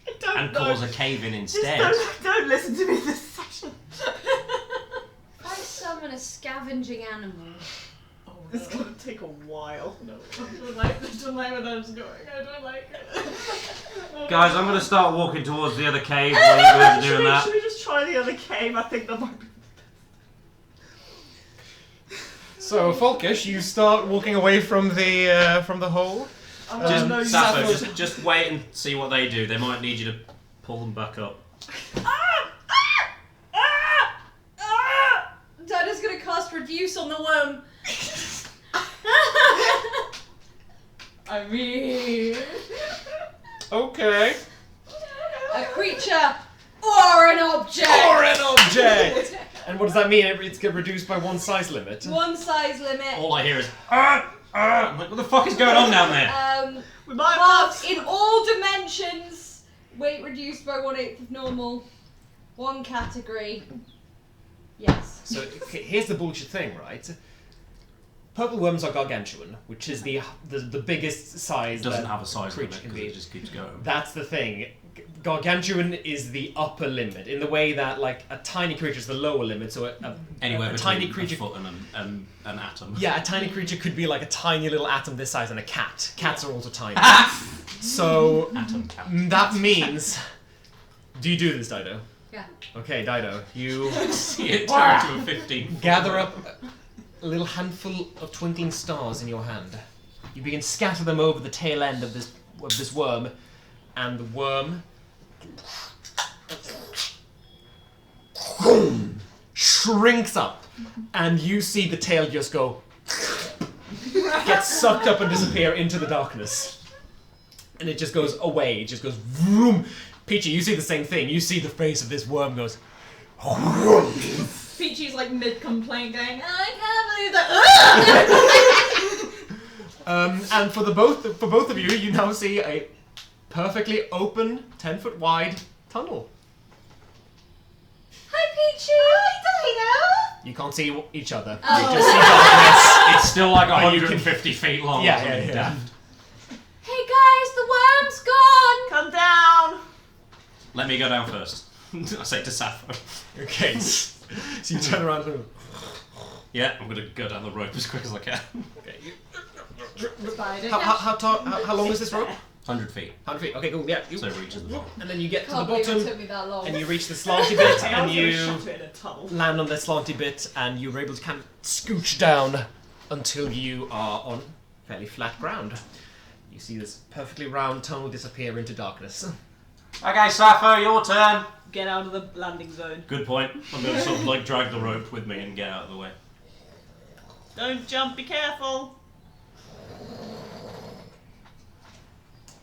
I don't And know. cause a cave in Just instead. don't listen to me this session. If I summon a scavenging animal. Oh It's gonna take a while. no. I don't like where that's going. I don't like it. Guys, I'm gonna start walking towards the other cave while you guys are doing that. Should we just try the other cave? I think that might be. So, Folkish, you start walking away from the hole. Oh, no, you Sappho, have just wait and see what they do. They might need you to pull them back up. Dinah's gonna cast Reduce on the worm. I mean, Okay. A creature or an object. Or an object! And what does that mean? It's get reduced by one size limit. One size limit. All I hear is I'm like, what the fuck is going on down there? We might Half have in all dimensions. Weight reduced by 1/8 of normal. One category. Yes. So, okay, here's the bullshit thing, right? Purple worms are gargantuan, which is the biggest size. It doesn't that have a size creature limit can because be. it just keeps going. That's the thing. Gargantuan is the upper limit, in the way that, like, a tiny creature is the lower limit. So Anywhere a between tiny creature. a foot and an atom. Yeah, a tiny creature could be like a tiny little atom this size, and a cat. Cats are also tiny. So Atom cat. that means. Do you do this, Dido? Yeah. Okay, Dido, you See it turn to a 15. gather up a little handful of twinkling stars in your hand. You begin to scatter them over the tail end of this worm, and the worm shrinks up, and you see the tail just go get sucked up and disappear into the darkness. And it just goes away. It just goes vroom. Peachy, you see the same thing. You see the face of this worm goes. Peachy's like mid-complaint going, I can't believe that. And for both of you, you now see a perfectly open, 10-foot wide tunnel. Hi, Peachy. Hi, You can't see each other. Oh. You just see darkness. It's still like Oh, you 150 feet long. or Yeah, something yeah. daft. Hey guys, the worm's gone. come down. Let me go down first. I say to Sappho. Okay. So you turn around and Yeah, I'm gonna go down the rope as quick as I can. okay. Spider. How long is this rope? 100 feet. 100 feet. Okay, cool. Yeah. So it reaches the bottom. And then you get to the Can't believe it bottom, took me that long. and you reach the slanty bit, I and was gonna you shatter it in a tunnel. land on the slanty bit, and you're able to kind of scooch down until you are on fairly flat ground. You see this perfectly round tunnel disappear into darkness. Okay, Sappho, your turn. Get out of the landing zone. Good point. I'm gonna sort of like drag the rope with me and get out of the way. Don't jump, be careful.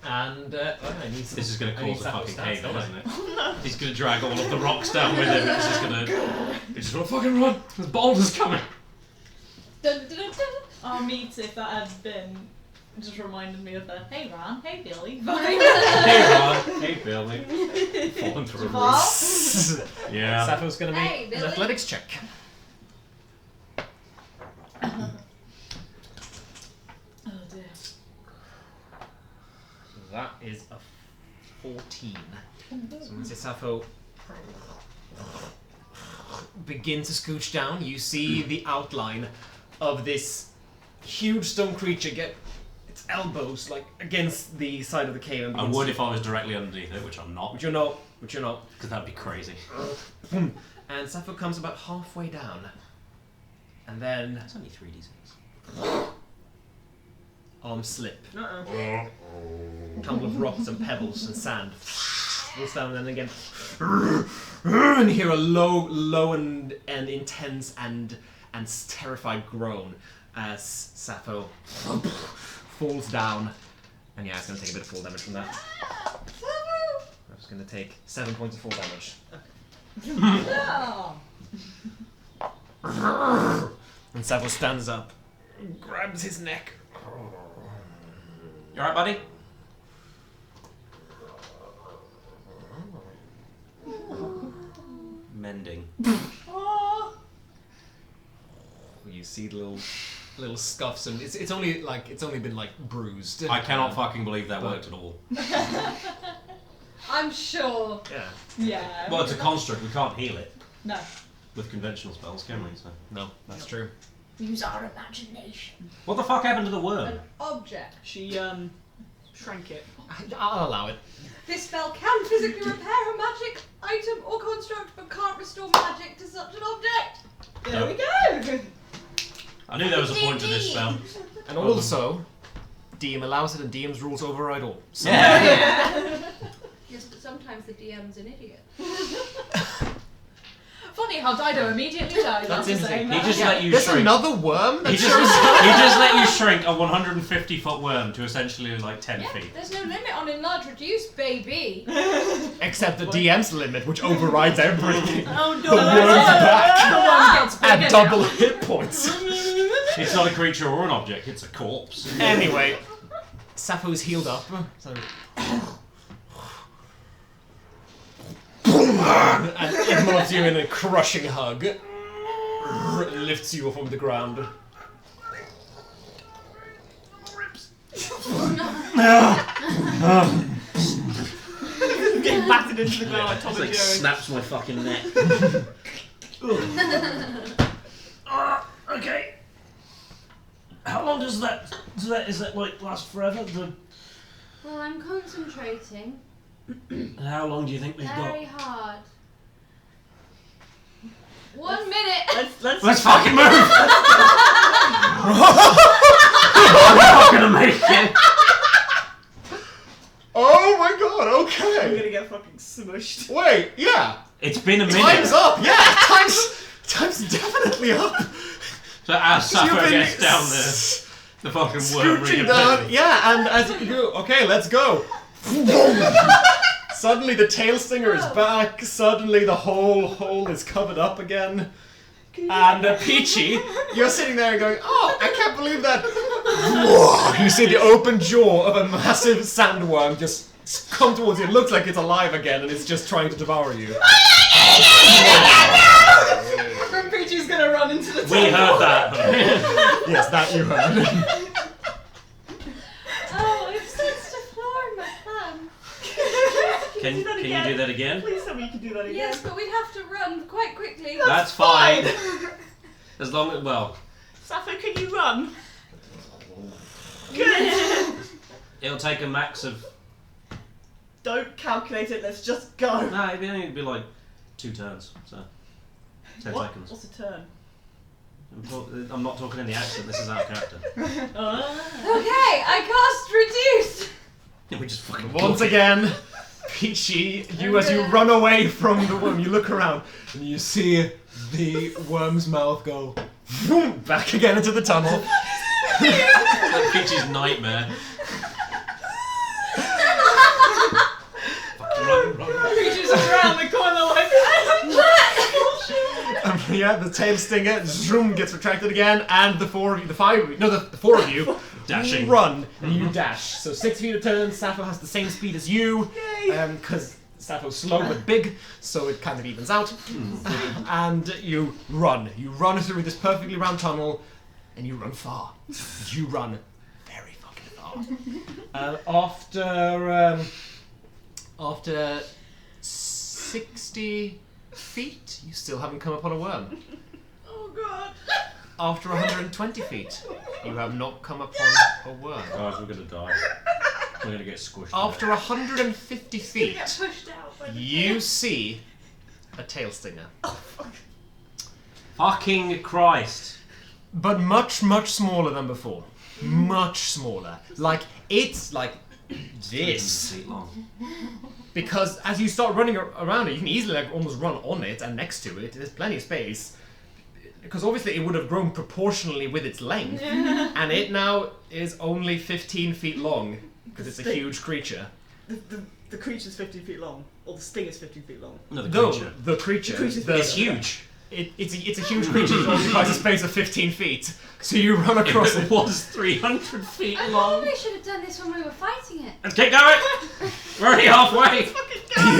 And I need some, This is gonna I need cause a Sappho fucking stats, cave, don't I? isn't it? He's gonna drag all of the rocks down with him. It's just gonna. He's just gonna fucking run. The boulder's coming. Dun, dun, dun, dun. Our meet, if that had been, just reminded me of the hey Ron, hey Billy. Hey, Ron. Hey, Billy. Falling through a roof. Yeah. Sappho's going to make Hey, an Billy. athletics check. Oh dear. That is a 14. So once Sappho begin to scooch down, you see the outline of this huge stone creature get its elbows like against the side of the cave. And I would if I was directly underneath it, which I'm not. Which you're not. Because that'd be crazy. And Sappho comes about halfway down. And then That's only 3d6. arm slip. Uh-oh. Tumble of rocks and pebbles and sand. Falls down and then again. And you hear a low and intense and terrified groan as Sappho falls down. And yeah, it's going to take a bit of fall damage from that. I'm just going to take 7 points of fall damage. And Sappho stands up, grabs his neck. You alright, buddy? Mending. You see little scuffs, and it's only been like bruised. I cannot fucking believe that worked at all. I'm sure. Yeah. Yeah. Well, it's a construct, we can't heal it No. with conventional spells, can we? So. No, that's true. Use our imagination. What the fuck happened to the worm? An object. She shrank it. I'll allow it. This spell can physically repair a magic item or construct, but can't restore magic to such an object. There we go. I knew there was a point to this spell. And also, DM allows it, and DM's rules override all. So Yeah. Yes, but sometimes the DM's an idiot. Funny how Dido immediately died That's after interesting. saying He that. just let you There's shrink. another worm. He just let you shrink a 150-foot worm to essentially like 10 Yeah, feet. there's no limit on enlarge reduce, baby. Except the DM's limit, which overrides everything. Oh no. The worm's back The worm gets bigger at double hit points. It's not a creature or an object, it's a corpse. Anyway, Sappho's healed up. So. And envelopes you in a crushing hug. Lifts you from the ground. Getting battered into the ground like Tom It's and like Jerry. snaps my fucking neck. Okay. How long does that like last forever? Well, I'm concentrating. And how long do you think we've Very hard. 1 minute. Let's fucking move! I'm not gonna make it. Oh my god, I'm okay. gonna get fucking smushed. Wait, yeah. It's been a minute. Time's up, yeah. Time's definitely up. So as Sappho You've been gets down the fucking worm Scooching down, yeah, and as you go, okay, let's go. Suddenly the tail stinger is back. Suddenly the whole hole is covered up again. And Peachy, you're sitting there going, oh, I can't believe that. You see the open jaw of a massive sandworm just come towards you. It looks like it's alive again, and it's just trying to devour you. Peachy's gonna run into the We heard that. Yes, that you heard. Oh, I've sensed a flaw in my plan. Can you do that again? Please tell me you can do that again. Yes, but we'd have to run quite quickly. That's fine. As long as, well, Sappho, can you run? Good. it'll take a max of, Don't calculate it, let's just go. no, it'd only be like 2 turns, so 10 What? seconds. What's a turn? I'm not talking in the accent, this is our character. Okay, I cast reduce. We just fucking Once again, Peachy, as you run away from the worm, you look around and you see the worm's mouth go vroom, back again into the tunnel. like Peachy's nightmare. Fucking run. Peachy's around the corner like Yeah, the tail stinger zoom gets retracted again, and the four of you, the four of you Dashing. run and you dash. So 6 feet a turn. Sappho has the same speed as you, because Sappho's slow but big, so it kind of evens out. And you run. You run through this perfectly round tunnel, and you run far. You run very fucking far. After 60 feet, you still haven't come upon a worm. Oh god. After 120 feet, You have not come upon a worm. Guys, we're gonna die. We're gonna get squished. After 150 You feet, get pushed out by the you see a tail stinger. Fucking Christ. But much, much smaller than before. Much smaller. Like, it's like this. 300 feet long. Because as you start running around it, you can easily like almost run on it and next to it. There's plenty of space. Because obviously it would have grown proportionally with its length. And it now is only 15 feet long. Because it's a huge creature. The creature's 15 feet long, or the sting is 15 feet long. No, the No, creature. the creature. The creature's It's huge. It's a huge creature. It occupies a space of 15 feet. So you run across It it. was 300 feet I long. probably should have done this when we were fighting it. And keep going! We're already halfway!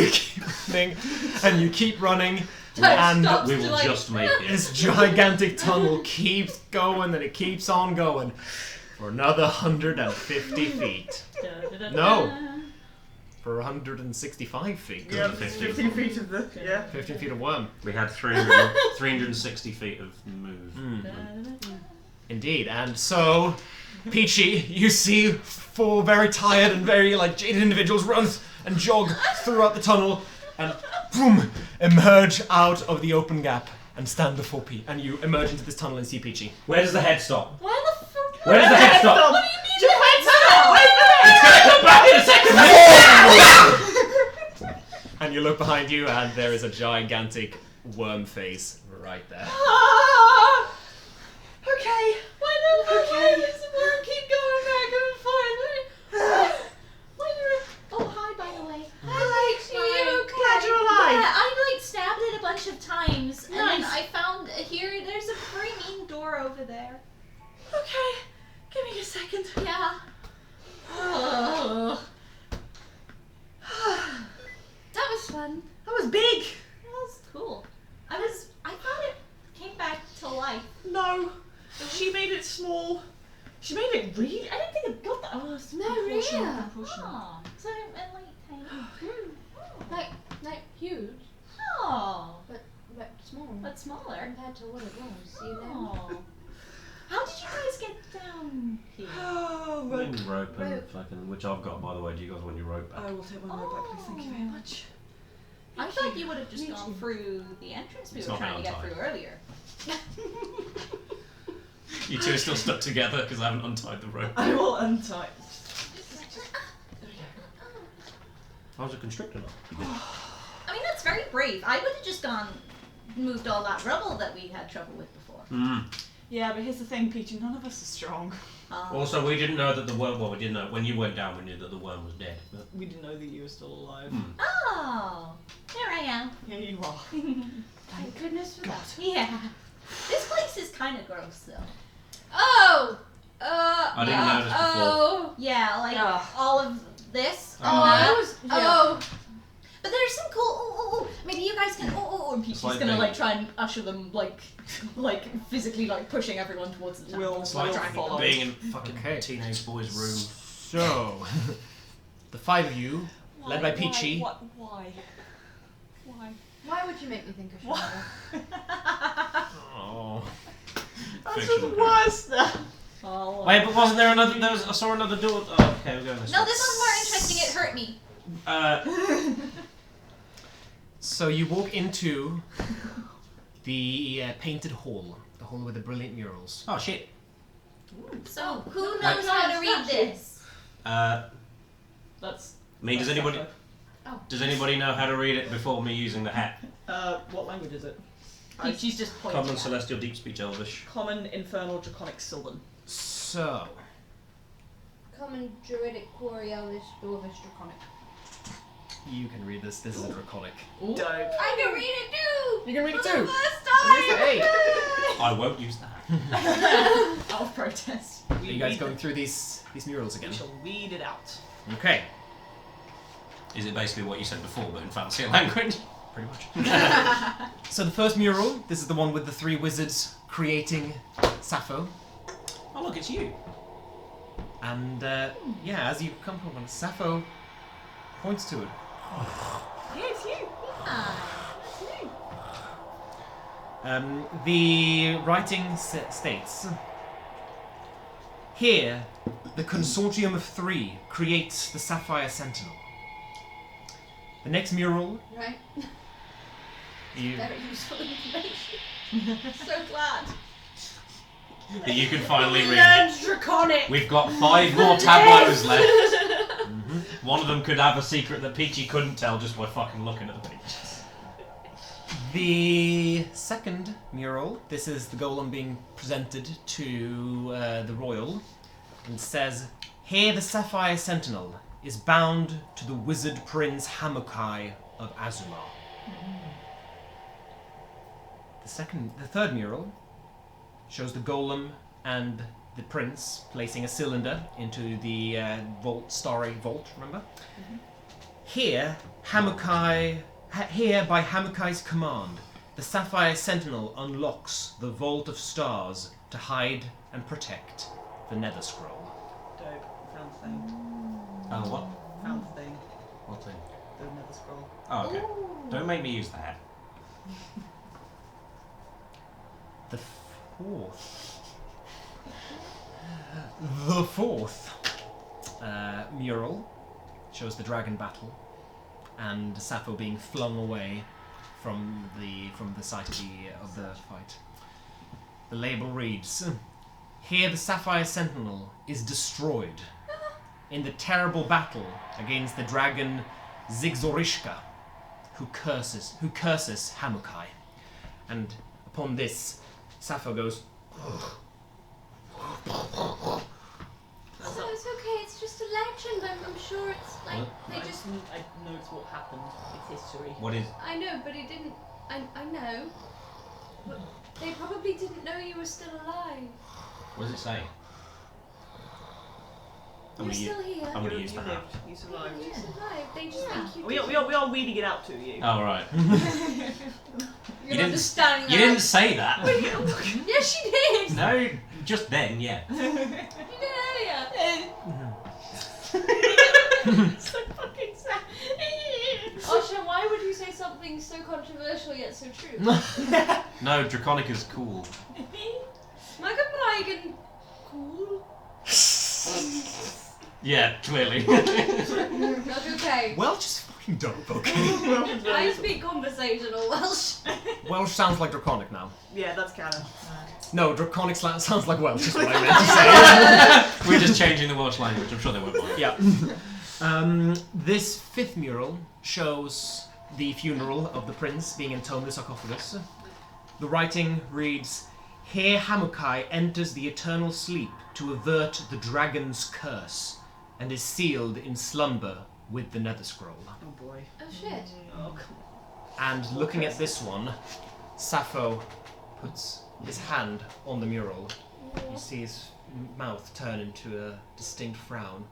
You keep running, and you keep running, Don't and stop. We will Like- just make it. this gigantic tunnel keeps going, and it keeps on going for another 150 feet. No. For 165 feet. Yeah, 50. 15 feet of the. Yeah. 15 feet of worm. We had 360 feet of move. Indeed. And so, Peachy, you see 4 very tired and very like jaded individuals run and jog throughout the tunnel and boom, emerge out of the open gap and stand before Peachy. And you emerge into this tunnel and see Peachy. Where does the head stop? Why the fuck? Where does the head stop? What do you mean? Your head's not! It's gonna come back in a second! And you look behind you and there is a gigantic worm face right there. Ah! Okay. Why does the worm keep going back and forth? Oh, hi, by the way. Hi, You okay? glad you're alive. Yeah, I like stabbed it a bunch of times, and then Nice. I found here. There's a very mean door over there. Okay. Give me a second. Yeah. Oh. That was fun. That was big. That was cool. I thought it came back to life. No. She made it small. She made it really. I didn't think it got that. Oh, it's No, proportional, really? proportional. Oh. So like tiny. Like huge, Oh, but small. but smaller. Compared to what it was, you know. Oh. How did you guys get down here? Oh, Rope rope. rope and Rope. fucking, which I've got by the way. Do you guys want your rope back? I will take my rope back, please. Thank you very much. I Thank thought you. you would have just Thank gone you. through the entrance we It's were not trying to get untied. through earlier. You two are still stuck together because I haven't untied the rope. I will untie. How's a constrictor not? I mean, that's very brave. I would have just moved all that rubble that we had trouble with before. Yeah, but here's the thing, Peachy. None of us are strong. Also, we didn't know that the worm. Well, we didn't know when you went down. We knew that the worm was dead. But We didn't know that you were still alive. Oh, there I am. Yeah, you are. Thank goodness for that. Yeah. This place is kind of gross, though. Oh! I didn't notice before. Oh! Yeah, like Ugh. all of this. Oh. and that. I was. Oh! But there's some cool. Maybe you guys can. And Peachy's like gonna being- like try and usher them like physically like pushing everyone towards the temple. We'll It's like follow. being in fucking Okay. teenage boy's room. So, the 5 of you, led by Peachy. Why? Why would you make me think of What? Rhianna? Oh. That's Fictional the worst. Oh. Wait, but wasn't there another? I saw another door. Oh, okay, we're going this No, way. this one's more interesting. It hurt me. So you walk into the painted hall, the hall with the brilliant murals. Oh shit. So who knows how to read this? That's. I mean, does anybody? Oh. Does anybody know how to read it before me using the hat? What language is it? Peachy's just pointing. Common, at it. Celestial, Deep Speech, Elvish. Common, Infernal, Draconic, Sylvan. So, Common, Druidic, Quarry, Elvish, Dwarvish, Draconic. you can read this. This is Draconic. Dope. I can read it too! You can read it For too. the first time! Hey. I won't use that. Out of protest. Are you guys going through these murals We again? shall read it out. Okay, Is it basically what you said before, but in fancier language? pretty much. So the first mural, this is the one with the 3 wizards creating Sappho. Oh look, it's you. And yeah, as you come upon Sappho points to it. Yeah, it's you. The writing states, Here, the consortium of 3 creates the Sapphire Sentinel. The next mural, Right. you Very useful information. So glad. That you can finally read. Learned Draconic. We've got 5 more tableaus left. One of them could have a secret that Peachy couldn't tell just by fucking looking at the pictures. The second mural, this is the golem being presented to the royal, and says, "Here the Sapphire Sentinel is bound to the wizard prince Hamukai of Azumar." The third mural shows the golem and the prince placing a cylinder into the starry vault, remember? Here, Here, by Hamukai's command, the Sapphire Sentinel unlocks the Vault of Stars to hide and protect the Nether Scroll. Dope. Found the thing. Oh, what? Found the thing. What thing? The Nether Scroll. Oh, okay. Don't make me use that. The fourth mural shows the dragon battle and Sappho being flung away from the site of the fight. The label reads, "Here the Sapphire Sentinel is destroyed in the terrible battle against the dragon Zigzorishka, who curses Hamukai." And upon this, Sappho goes, So it's okay, it's just a legend. I'm sure it's like they just. I know it's what happened. It's history. What is? I know, but it didn't. I know. But they probably didn't know you were still alive. What does it say? You're still here. I'm gonna use You that. lived. You survived. You survived. They just think you. We are reading it out to you. Oh right. You're didn't- understanding You that. didn't say that. Yes, you did. No, just then, yeah. You did earlier. So fucking sad. Osha, why would you say something so controversial yet so true? No, Draconic is cool. Magabragen. Cool. Yeah, clearly. Not okay. Welsh is fucking dope, okay? I speak conversational Welsh. Welsh sounds like Draconic now. Yeah, that's canon. No, Draconic sounds like Welsh, is what I meant to say. We're just changing the Welsh language. I'm sure they won't mind. Yeah. This fifth mural shows the funeral of the prince being entombed in a sarcophagus. The writing reads, "Here Hamukai enters the eternal sleep to avert the dragon's curse, and is sealed in slumber with the Nether Scroll." Oh boy. Oh shit. Oh come And looking at this one, Sappho puts his hand on the mural. You see his mouth turn into a distinct frown.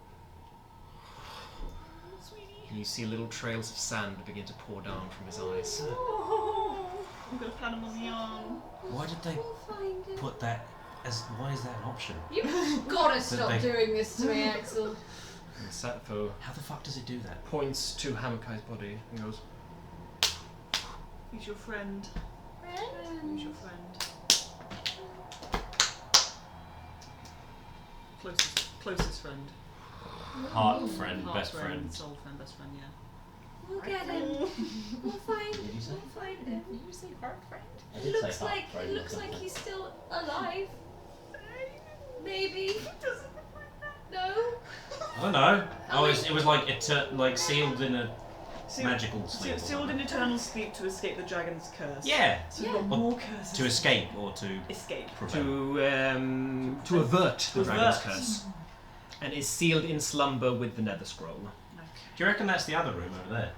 And you see little trails of sand begin to pour down from his eyes. on. I'm gonna pat him on the arm. Why did they We'll find it. put that as? Why is that an option? You've gotta stop they- doing this to me, Axel. And Sappho How the fuck does it do that? points to Hamukai's body and goes, He's your friend. Who's your friend? Closest friend. Heart friend, Heart best friend. Soul friend, best friend, yeah. We'll get him. We'll find. Did you say? We'll find him. Did you say heart friend? It looks like he's still alive. Maybe. No. I don't know. Oh, it was like sealed in a magical sleep. or Sealed something. in eternal sleep to escape the dragon's curse. Yeah. So we've got Yeah. more curses. To escape or to Escape. prevent. to avert the dragon's avert. curse, and is sealed in slumber with the Nether Scroll. Do you reckon that's the other room over there?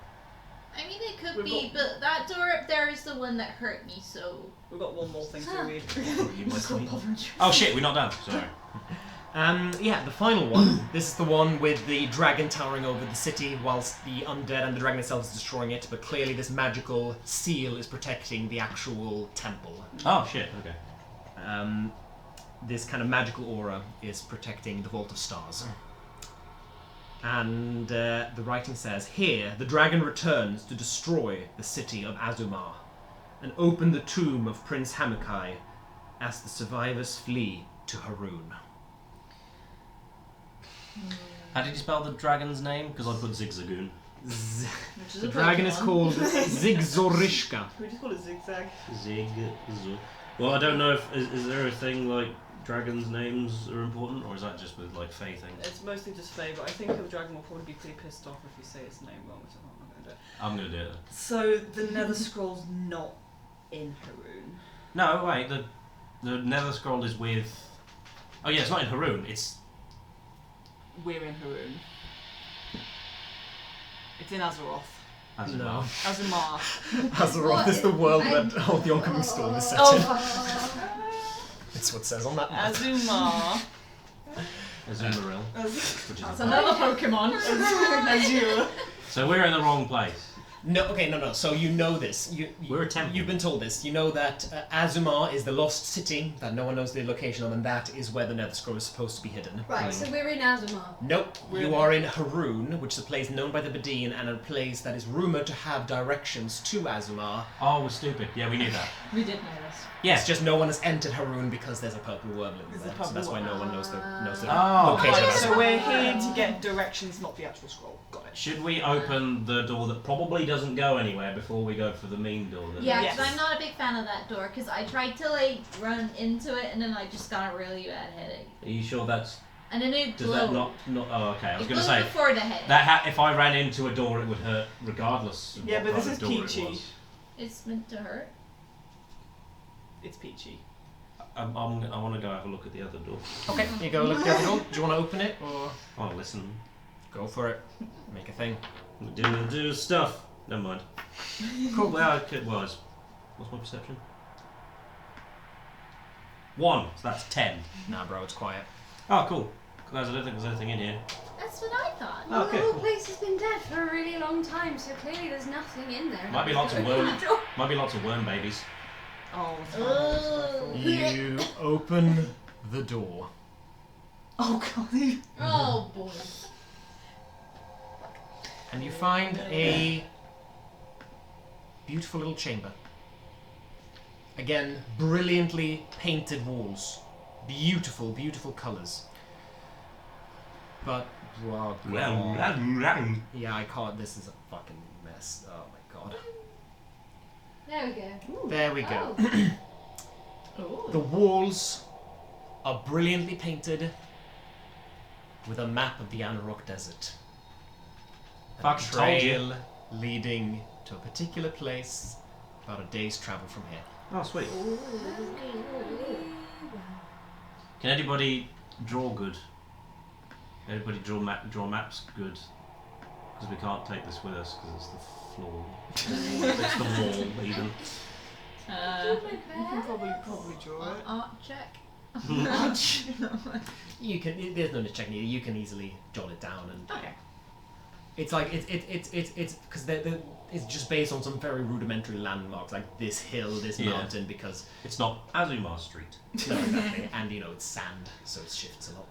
I mean, it could We've be, but that door up there is the one that hurt me, so. We've got one more thing to read. You might be- Oh shit, we're not done. Sorry. Yeah, the final one. This is the one with the dragon towering over the city whilst the undead and the dragon itself is destroying it, but clearly this magical seal is protecting the actual temple. Oh shit. Okay. This kind of magical aura is protecting the Vault of Stars. And the writing says, "Here, the dragon returns to destroy the city of Azumar and open the tomb of Prince Hamukai as the survivors flee to Haroon." How did you spell the dragon's name? Because I put Zigzagoon. Which is The a dragon is Pokemon. called Zigzorishka. We just call it Zigzag. Well, I don't know if is there a thing like dragons' names are important, or is that just with like Fae thing? It's mostly just Fae, but I think the dragon will probably be pretty pissed off if you say its name wrong, so I'm not going to do it. I'm gonna do it. So the Nether Scroll's not in Haroon. No, wait. The Nether Scroll is with. Oh yeah, it's not in Haroon. It's We're in Haroon. It's in Azeroth. No. Azumar. Azeroth is the world that the oncoming storm is set in. That's what it says on that map. Azumar. Azumarill, which is That's a another Pokemon. Azure. So we're in the wrong place. No. So you know this. We're a temple. You've been told this. You know that Azumar is the lost city that no one knows the location of, and that is where the Nether Scroll is supposed to be hidden. Right, so we're in Azumar. Nope. We're You in- are in Haroon, which is a place known by the Badeen, and a place that is rumored to have directions to Azumar. Oh, we're stupid. Yeah, we knew that. We did know this. It's just no one has entered Haroon because there's a purple worm living There's a there. So purple that's why no worm. one knows the Oh. location of Right, so Azumar. we're here to get directions, not the actual scroll. Got it. Should we open the door that probably doesn't go anywhere before we go for the mean door? That Yeah, Yes. because I'm not a big fan of that door, because I tried to like run into it and then I just got a really bad headache. Are you sure that's? And then it Does blew. that not? Oh, okay. I was It gonna blew say before the headache. that if I ran into a door, it would hurt regardless. Of Yeah, what but this kind is of door peachy. It was. It's meant to hurt. It's peachy. I want to go have a look at the other door. Okay, you go look at the other door. Do you want to open it or I want to listen. go for it? Make a thing. Do stuff. Never mind. Cool. Well, it was. What's my perception? 1. So that's 10. Nah, bro, it's quiet. Oh, cool. Guys, I don't think there's anything in here. That's what I thought. Oh, okay, The whole cool. place has been dead for a really long time, so clearly there's nothing in there. Might be lots of worm. Might be lots of worm babies. Oh, it's Ugh. You open the door. Oh god. Oh boy. And you find a beautiful little chamber. Again, brilliantly painted walls. Beautiful, beautiful colours. But, oh god. Yeah, I can't. This is a fucking mess. Oh my god. There we go. There we go. Oh. The walls are brilliantly painted with a map of the Anarok Desert. And a Fucking told you. trail leading to a particular place about a day's travel from here. Oh, sweet. Can anybody draw good? Can anybody draw maps good? Because we can't take this with us because it's the floor. It's the wall, even. You can probably draw it. Art check. You can. There's no checking it. You can easily jot it down, and Okay. it's like it's because it's just based on some very rudimentary landmarks, like this hill, this Yeah. mountain, because It's not Azumar Street. no, exactly, and it's sand, so it shifts a lot.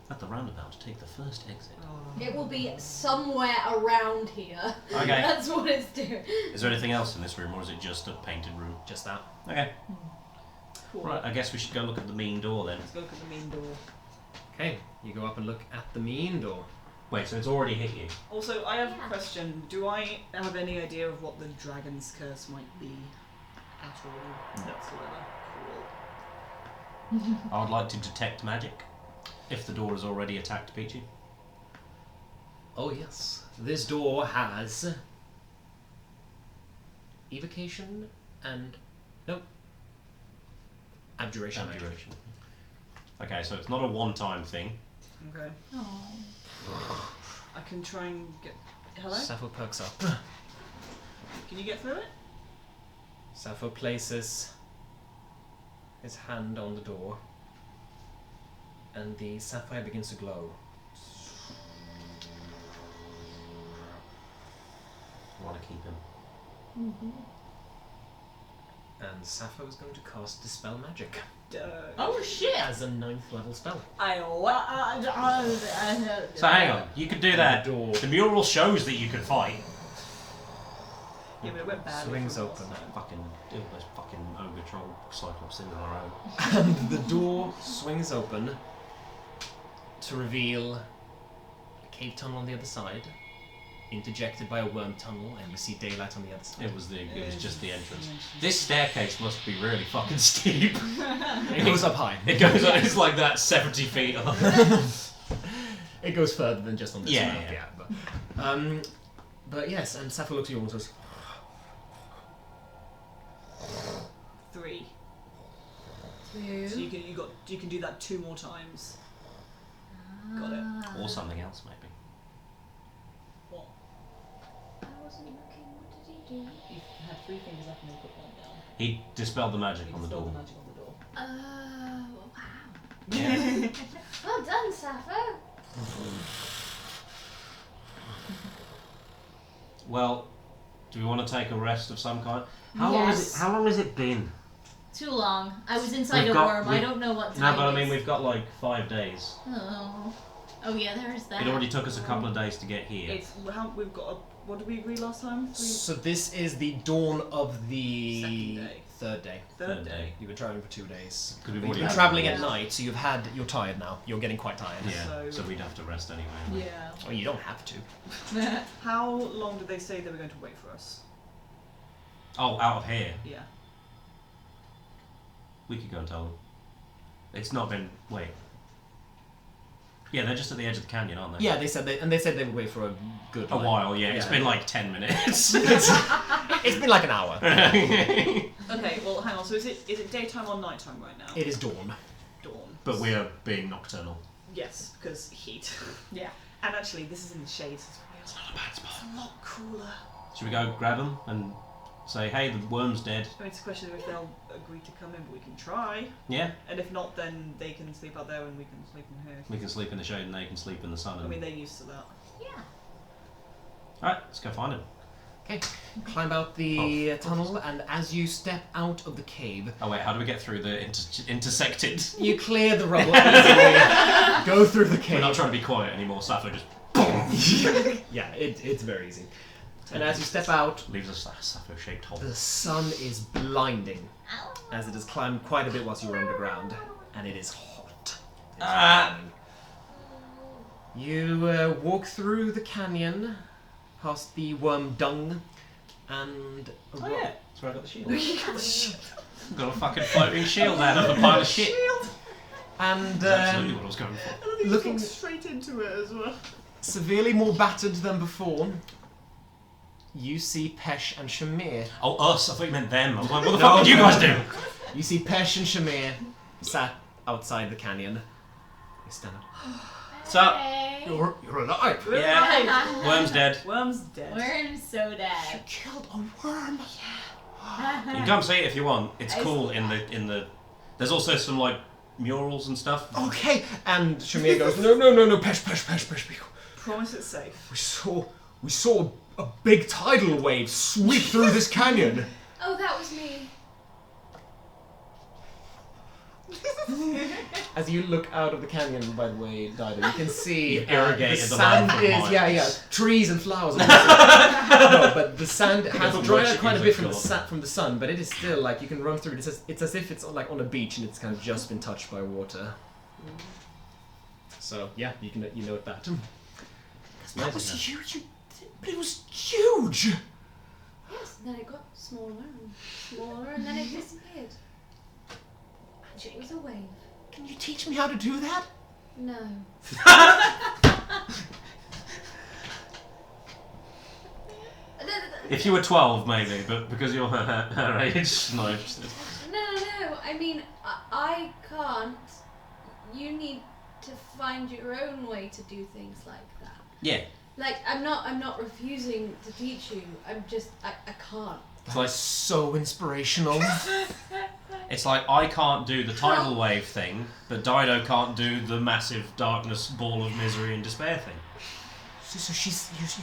At the roundabout, take the first exit. It will be somewhere around here. Okay. That's what it's doing. Is there anything else in this room, or is it just a painted room? Just that. Okay. Cool. Right, I guess we should go look at the mean door then. Let's go look at the main door. Okay, you go up and look at the mean door. Wait, so it's already hit you? Also, I have Yeah. a question. Do I have any idea of what the dragon's curse might be at all? No. Whatsoever? Cool. I would like to detect magic. If the door has already attacked Peachy. Oh yes, this door has evocation and abjuration. magic. Abjuration. Okay, so it's not a one-time thing. Okay. Oh. I can try and get. Hello? Sappho perks up. Can you get through it? Sappho places his hand on the door, and the sapphire begins to glow. I want to keep him. And Sappho is going to cast Dispel Magic Oh shit! as a 9th level spell. So hang on, you could do that. The door The mural shows that you can fight. Yeah, but it went badly. swings for open, us. Those fucking ogre troll cyclops in our own. and the door swings open to reveal cave tunnel on the other side, interjected by a worm tunnel, and you see daylight on the other side. It was just the entrance. This staircase must be really fucking steep. It goes up high. It goes on, it's like that 70 feet up. It goes further than just on this Yeah, map, yeah. But yes, and Sappho looks at you and says, 3. 2. So you can do that 2 more times. Got it. Or something else, maybe. What? I wasn't looking. What did he do? You had 3 fingers up and then put 1 down. He dispelled the magic You on the dispelled door. the magic on the door. Wow. Yeah. Well done, Sappho. Well, do we want to take a rest of some kind? How Yes. long has it been? Too long. I was inside We've a got- worm. I we've- don't know what No, time but I it mean, is. we've got like 5 days. Oh. Oh yeah, there is that. It already took us a couple of days to get here. It's how we've got. What did we agree last time? so this is the dawn of the Second day. third day. Third day. You've been traveling for 2 days. Because we've You've already been had traveling one. at night, so you're tired now. You're getting quite tired. Yeah, so So- we'd have to rest anyway. Yeah. Well, you don't have to. How long did they say they were going to wait for us? Oh, out of here. Yeah. We could go and tell them. It's not been. Wait. Yeah, they're just at the edge of the canyon, aren't they? Yeah, they said they would wait for a good A while, yeah. It's been like 10 minutes. It's been like an hour. Okay. Well, hang on. So is it daytime or nighttime right now? It is dawn. Dawn. But we are being nocturnal. Yes, because heat. Yeah. And actually, this is in the shade. So It's not a bad spot. it's a lot cooler. Should we go grab them and say, hey, the worm's dead? I mean, it's a question of if they'll agree to come in, but we can try. Yeah? And if not, then they can sleep out there and we can sleep in here. We can sleep in the shade and they can sleep in the sun. I And... mean, they're used to that. Yeah. Alright, let's go find him. Okay, climb out the tunnel, and as you step out of the cave, Oh wait, how do we get through the intersected? you clear the rubble easily, go through the We're cave. not trying to be quiet anymore, Sappho just Yeah, it's very easy. And as you step out, leaves us a Sappho-shaped hole. the sun is blinding, as it has climbed quite a bit whilst you were underground, and it is hot. It's burning. You walk through the canyon, past the worm dung, and Oh yeah, that's where I got the shield. Got a fucking floating shield out of a pile of shit. and That's absolutely what I was going for. looking straight into it as well. severely more battered than before, you see Pesh and Shamir. Oh, us? I thought you meant them. I was like, what the fuck did you guys do? You see Pesh and Shamir sat outside the canyon. They stand up. What's up? Hey. You're alive! Yeah. Worm's dead. Worm's dead. Worm's so You dead. killed a worm! You can come see it if you want. It's cool in the. There's also some like murals and stuff. Okay! And Shamir goes, no, Pesh. Promise it's safe. We saw a big tidal wave sweep through this canyon. Oh, that was me. As you look out of the canyon, by the way, Dido, you can see You've irrigated the the sand land for is miles. trees and flowers. No, but the sand has Because dried of out quite a what bit she is, from the sun, but it is still like you can run through it. It's as if it's like on a beach and it's kind of just been touched by water. So yeah, you note that. That was huge, but it was huge. Yes, and then it got smaller and smaller, and then it disappeared. It was a wave. Can you teach me how to do that? No. If you were 12, maybe, but because you're her age, no. No. I mean, I can't. You need to find your own way to do things like that. Yeah. Like, I'm not refusing to teach you. I'm just, I can't. It's like So inspirational. It's like I can't do the tidal wave thing, but Dido can't do the massive darkness, ball of misery and despair thing. So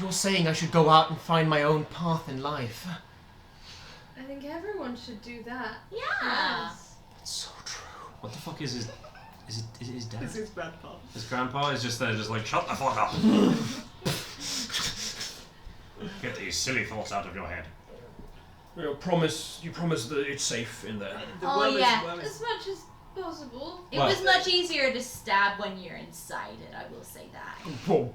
you're saying I should go out and find my own path in life? I think everyone should do that. Yeah. Yes. That's so true. What the fuck is his? Is it his dad? This is grandpa. His grandpa is just there, just like shut the fuck up. Get these silly thoughts out of your head. You promise that it's safe in there. The Oh, worm yeah. Worm As much as possible. It Well- was much easier to stab when you're inside it, I will say that. Oh,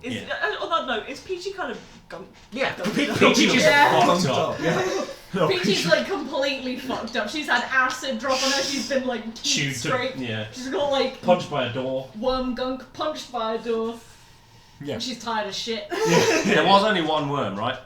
On that note, is Peachy kind of gunk? Yeah, Peachy just fucked up. Yeah. Peachy's like completely fucked up. She's had acid drop on her. She's been like Chewed teeth straight. yeah. She's got like Punched by a door. worm gunk punched by a door. Yeah. And she's tired of shit. There was only one worm, right?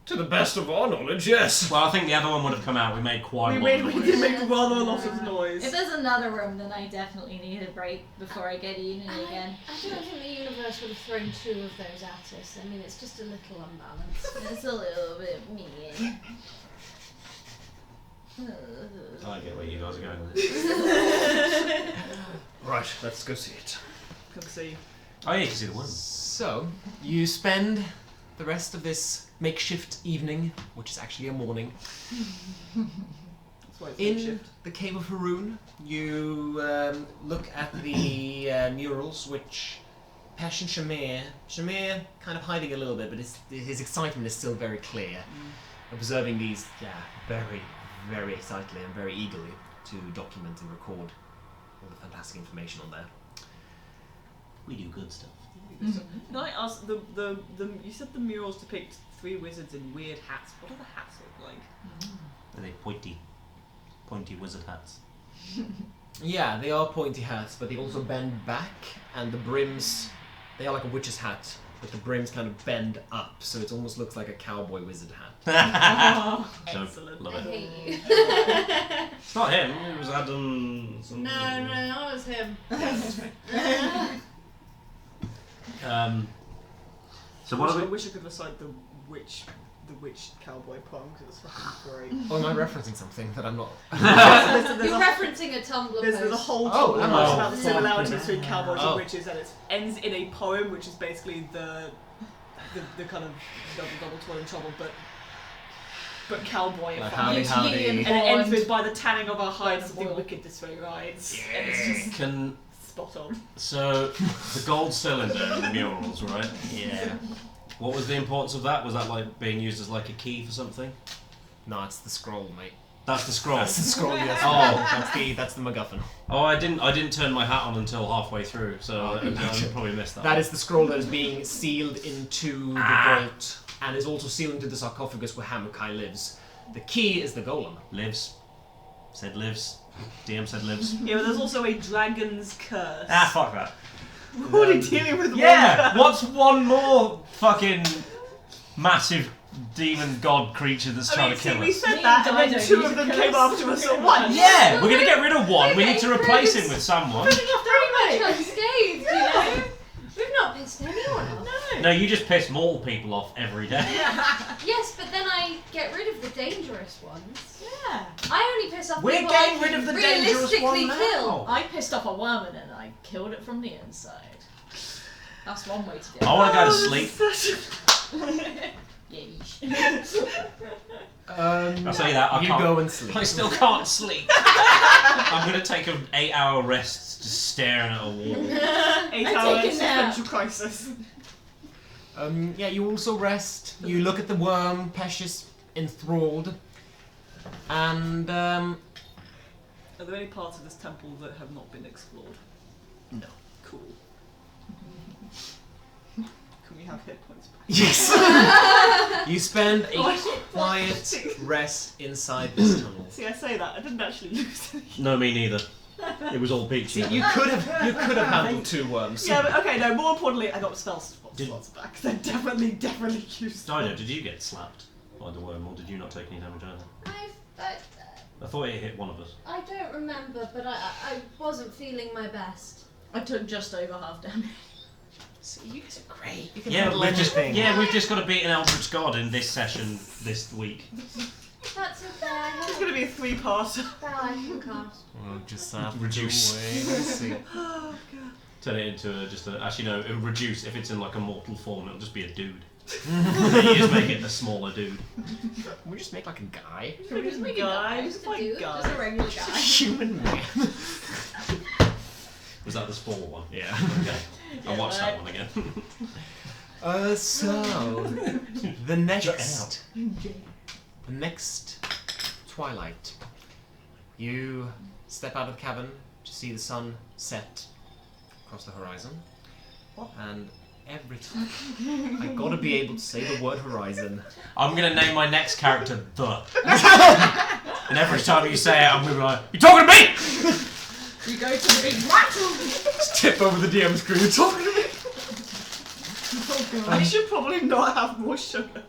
To the best of our knowledge, yes. Well, I think the other one would have come out. We made quite a lot of We noise. did make rather a lot of noise. If there's another room, then I definitely need a break before I get eaten again. I don't think the universe would have thrown 2 of those at us. I mean, it's just a little unbalanced. It's a little bit mean. I get where you guys are going with this. Right, let's go see it. Come see. Oh yeah, you can see the worm. So, you spend the rest of this makeshift evening, which is actually a morning, That's why it's in makeshift. the cave of Haroon. You look at the murals, which Passion Shamir kind of hiding a little bit, but his excitement is still very clear. Observing these, very, very excitedly and very eagerly to document and record all the fantastic information on there. We do good stuff. Can I ask, you said the murals depict 3 wizards in weird hats. What do the hats look like? Are they pointy wizard hats? Yeah, they are pointy hats, but they also bend back, and the brims, they are like a witch's hat, but the brims kind of bend up, so it almost looks like a cowboy wizard hat. So, Excellent. love I it. hate you. It's not him. It was Adam. No, it was him. So what I are we? wish I could recite the witch cowboy poem because it's fucking great. Oh, am I referencing something that I'm not? You're referencing a Tumblr There's a post. whole Oh, Tumblr am post I? about the similarities between cowboys Oh. and witches, and it ends in a poem, which is basically the kind of double toil and trouble, but cowboy. Like, effect. howdy. And it ends with by the tanning of our hides, the wicked this way rides. And it's just Can spot on. so the gold cylinder and the murals, right? Yeah. What was the importance of that? Was that like being used as like a key for something? No, it's the scroll, mate. That's the scroll. That's the scroll. Yes. Oh. that's the MacGuffin. Oh, I didn't turn my hat on until halfway through, so I probably missed that. That is the scroll that is being sealed into the vault, and is also sealed into the sarcophagus where Hamukai lives. The key is the golem. Lives. Said lives. DM said lives. Yeah, but there's also a dragon's curse. Fuck that. What are you dealing with? Yeah, what's one more fucking massive demon god creature that's trying to kill we us? said Me that, and and then Dido 2 need of to them kill came us. after us at once. Yeah, we're gonna get rid of one. We need to replace him with someone. Pretty much unscathed, you know? We've not pissed anyone off. No, you just piss more people off every day. Yes, but then I get rid of the dangerous ones. Yeah. I only piss off We're people getting I rid can of the dangerous realistically one kill. now. I pissed off a worm and then I killed it from the inside. That's one way to do it. I want to go to sleep. I'll say that. I You can't. go and sleep. I still can't sleep. I'm gonna take an 8-hour rest just staring at a wall. 8 I'm hours taking that. existential crisis. Yeah, you also rest. You look at the worm, Peshis enthralled, and Are there any parts of this temple that have not been explored? no. Cool. Can we have hit points? Yes. You spend a Oh, quiet rest inside this tunnel. See, I say that. I didn't actually lose any. No, me neither. It was all peachy. See, you could have handled 2 worms. Yeah, but okay, no, more importantly, I got spell Did- slots back. They're definitely used. Dido, did you get slapped by the worm, or did you not take any damage either? I thought it hit one of us. I don't remember, but I wasn't feeling my best. I took just over half damage. See, you guys are great. You can Yeah, handle we've just anything. got to beat an Eldritch God in this session this week. That's okay. It's going to be a 3-parter. That I can cast. We'll just have to Reduce. wait and see. Oh, God. Turn it into actually no, it'll reduce if it's in like a mortal form. It'll just be a dude. You just make it a smaller dude. Can we just make like a guy? Can we just make a guy? Just like Dude, guy. just a regular guy. Human man. Was that the spore one? Yeah. Okay. I'll watch that one again. So the next twilight, you step out of the cabin to see the sun set across the horizon. And every time I gotta be able to say the word horizon. I'm gonna name my next character The. And every time you say it, I'm gonna be like, "You talking to me?" You go to the big rattle. Just tip over the DM screen. You're talking to me. I should probably not have more sugar.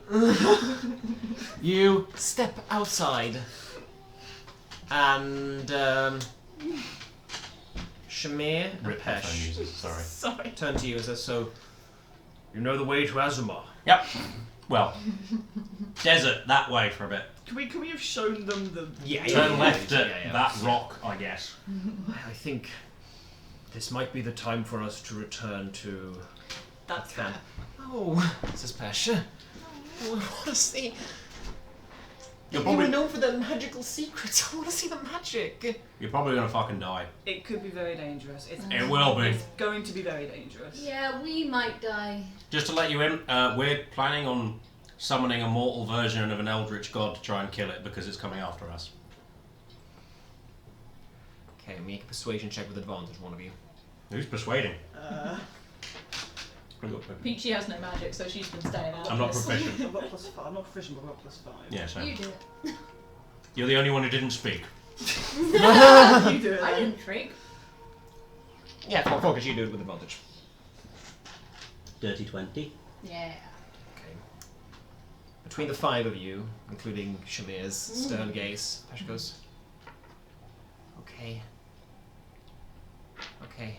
You step outside, and Shamir and Rip phone Pesh users, sorry. Sorry. turn to you and says, "So, you know the way to Azumar?" Yep. Well, desert that way for a bit. Can we have shown them the... Turn left at yeah. that rock, I guess. I think this might be the time for us to return to That's Fan. Oh, says Pesh. I want to see. You're You were probably known for their magical secrets. I want to see the magic. you're probably gonna fucking die. It could be very dangerous. It will be. It's going to be very dangerous. Yeah, we might die. Just to let you in, we're planning on summoning a mortal version of an eldritch god to try and kill it because it's coming after us. Okay, make a persuasion check with advantage, one of you. Who's persuading? Peachy has no magic, so she's been staying out. I'm not of this. proficient. I've got +5. I'm not proficient, but I've got +5. Yeah, so You do it. you're the only one who didn't speak. You do it. I then. didn't freak. Yeah, focus, you do it with advantage. Dirty 20. Yeah. Okay. Between the five of you, including Shamir's stern gaze, Pesh goes, "Okay. Okay.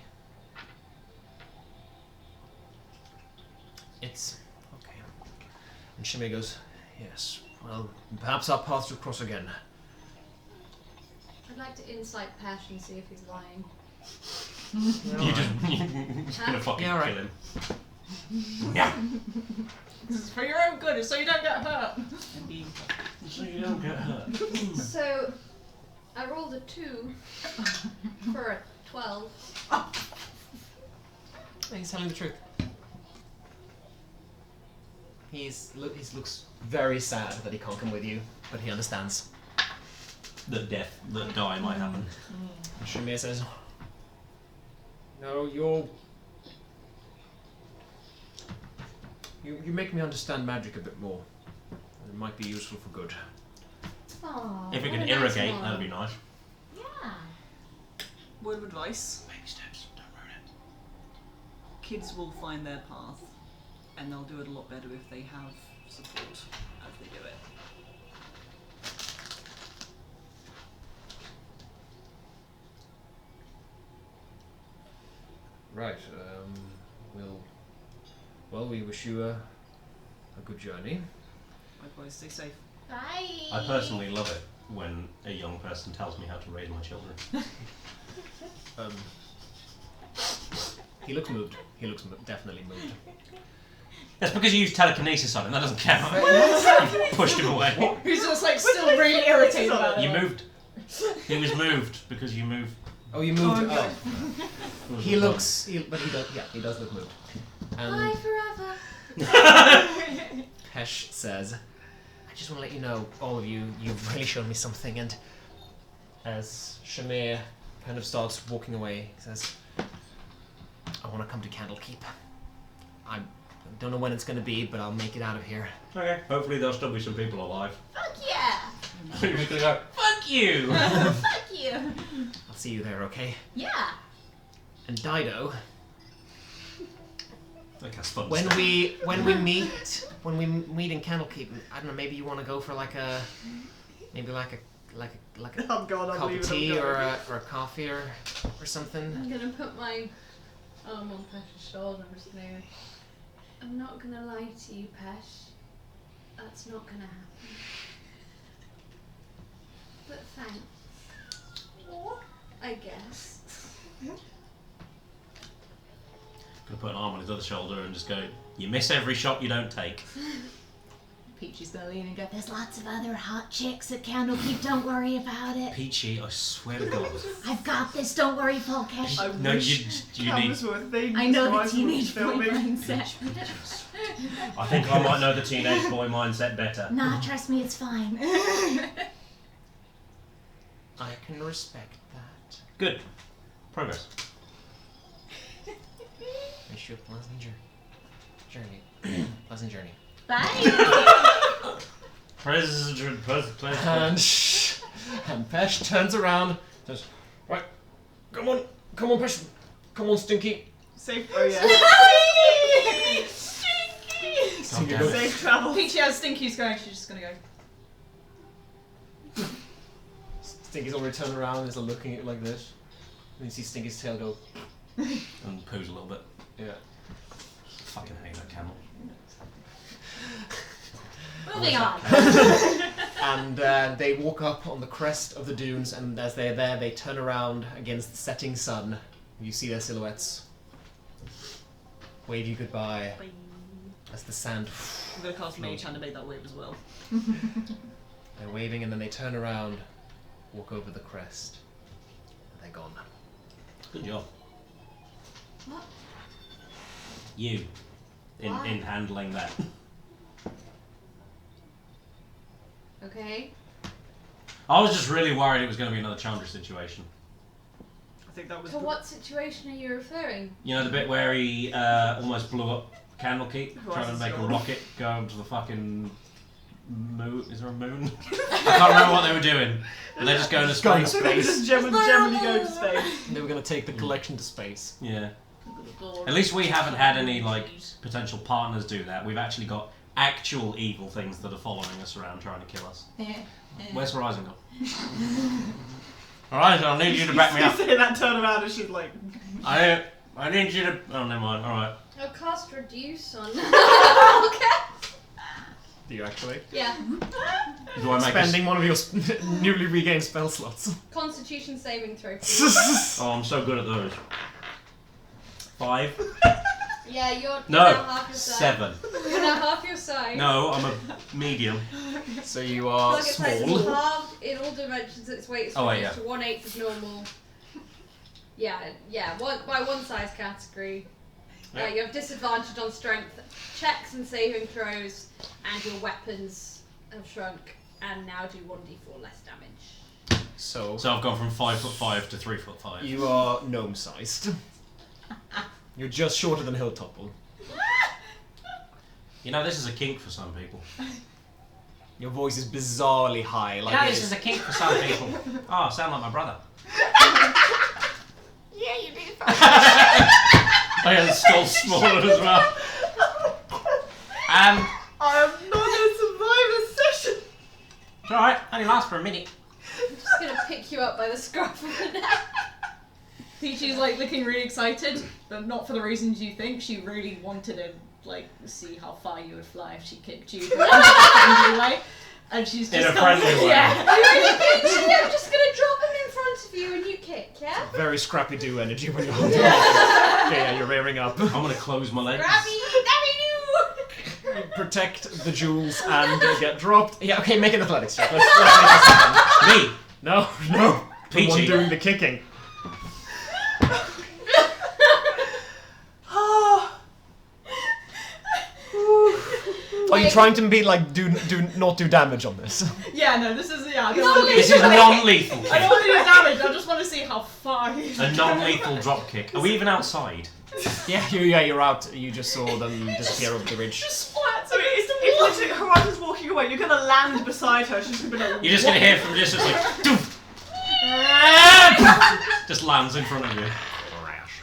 It's okay." And Shamir goes, "Yes. Well, perhaps our paths will cross again." I'd like to insight Pesh and see if he's lying. You're just gonna fucking Yeah, alright. kill him. Yeah. This is for your own good, so you don't get hurt. Indeed. So you don't get hurt. So, I rolled a 2 for a 12. He's telling the truth. He looks very sad that he can't come with you, but he understands. That die might happen. And Shamir says, "No, you make me understand magic a bit more. It might be useful for good." Aww, If it what can a nice irrigate, one. that'd be nice. Yeah. Word of advice. Baby steps, don't ruin it. Kids will find their path, and they'll do it a lot better if they have support as they do it. Right. We wish you a good journey. Likewise, stay safe. Bye. I personally love it when a young person tells me how to raise my children. He looks moved. He looks definitely moved. That's because you used telekinesis on him, that doesn't count. You pushed him away. He's just like still really irritated about it. You moved. He was moved because you moved. Oh, you moved. Oh, okay. Oh. He looks. But he does. Yeah, he does look moved. And Bye forever. Pesh says, "I just want to let you know, all of you, you've really shown me something." And as Shamir kind of starts walking away, he says, "I want to come to Candlekeep. I don't know when it's going to be, but I'll make it out of here." Okay. Hopefully there'll still be some people alive. Fuck yeah. You're just gonna go, fuck you! Fuck you. I'll see you there, okay? Yeah. And Dido, Like that's fun when stuff. we meet in Candlekeep, I don't know, maybe you want to go for like a Oh god, I cup believe of it. I'm tea going. or a coffee or something. I'm gonna put my arm on Pesh's shoulder and just gonna go, I'm not gonna lie to you, Pesh. That's not gonna happen. But thanks. I guess. Gonna put an arm on his other shoulder and just go, you miss every shot you don't take. Peachy's gonna lean and go, There's lots of other hot chicks at Candlekeep, don't worry about it. Peachy, I swear to God. I've got this, don't worry, Volkesh. I No, wish you need. cameras were a thing. I know the Guys were teenage boy filming. mindset. I think I might know the teenage boy mindset better. Nah, trust me, it's fine. I can respect that. Good. Progress. And wish you a pleasant journey. Pleasant journey. Bye. President. And Pesh turns around, says, right, come on, Pesh, come on, Stinky. Safe. Oh yeah. Stinky damn it. Safe travel. Peachy has Stinky's going, she's just gonna go. Stinky's already turned around and is looking at it like this. And you see Stinky's tail go, And poos a little bit. yeah. Fucking hate that camel. Moving on. And they walk up on the crest of the dunes, and as they're there, they turn around against the setting sun. You see their silhouettes. Wave you goodbye as the sand. I'm gonna cast Mage Hand to make that wave as well. They're waving, and then they turn around, walk over the crest, and they're gone. Good job. What? You. In Why? handling that. Okay. I was just really worried it was going to be another Chandra situation. I think that was. To what situation are you referring? You know the bit where he almost blew up Candlekeep, Who trying to else make is a yours? rocket go up to the fucking moon. Is there a moon? I can't remember what they were doing. But they're just going to Going to space. space. Just generally go to space. They were going to take the collection to space. Yeah. At least we haven't had any like potential partners do that. We've actually got actual evil things that are following us around trying to kill us. Where's Horizon gone? Alright, I need you to back me You up. say that, turn around, and she's like. I need you to. Oh, never mind. Alright. I'll cast Reduce on. Okay. Do you actually? Yeah. Do I make Spending one of your newly regained spell slots. Constitution saving throw. Please. Oh, I'm so good at those. 5. Yeah, you're No. now half your size. 7. You're now half your size. No, I'm a medium. So you are Look, it's like small. halved in all dimensions. Its weight is Oh, wait, reduced to 1/8 of normal. Yeah. By one size category. Yep. You have disadvantage on strength checks and saving throws, and your weapons have shrunk and now do 1d4 less damage. So So I've gone from 5'5" to 3'5". you are gnome-sized. You're just shorter than Hilltopple. You know, this is a kink for some people. Your voice is bizarrely high. Like You know, it this is a kink for some people. Oh, I sound like my brother. Yeah, you do. I had a skull smaller as well. I am not going to survive this session! It's alright, only lasts for a minute. I'm just gonna pick you up by the scruff of the neck. Peachy's like looking really excited, but not for the reasons you think. She really wanted to like see how far you would fly if she kicked you. But in a friendly way. And she's just In a kind of- friendly way. Yeah. I'm just gonna drop him in front of you and you kick, yeah? very Scrappy-Doo energy when you're holding yeah, you're rearing up. I'm gonna close my legs. Grabby! Protect the jewels and get dropped. Yeah, okay, make an athletics check. Let's make this happen. Me! No. The one Peachy. doing the kicking. Are you trying to be like not do damage on this? Yeah, no, this is I don't No, want to This is non-lethal I don't kick. want to do damage. I just want to see how far you. A non-lethal drop kick. Are we even outside? You're out. You just saw them disappear over the ridge. Just flat. So if literally Horizon's walking away, you're gonna land beside her, she's gonna be like. You're just gonna hear from a distance like doof. Just lands in front of you. Crash.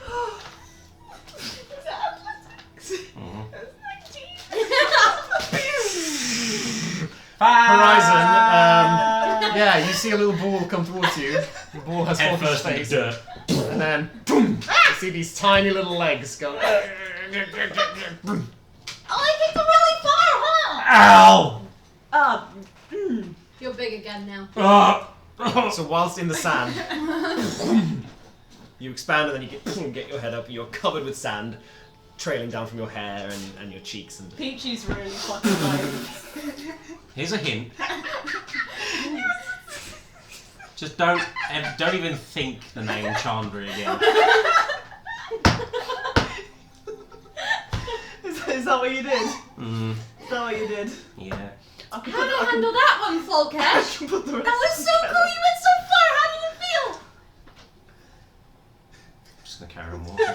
Horizon, yeah, you see a little ball come towards you. The ball has Head Falcon's first in the face, dirt. and then boom! You see these tiny little legs go. Oh, I kicked him really far, huh? Ow! You're big again now. So whilst in the sand, you expand and then you get your head up. You're covered with sand, trailing down from your hair and your cheeks and. Peachy's really fucking like. Here's a hint. Just don't even think the name Chandra again. Is that what you did? Mm, Is that what you did? yeah. I can How do you I can- handle that one, I Folkesh? can put the rest That was so together. cool, you went so far, how did it feel? I'm just gonna carry on walking.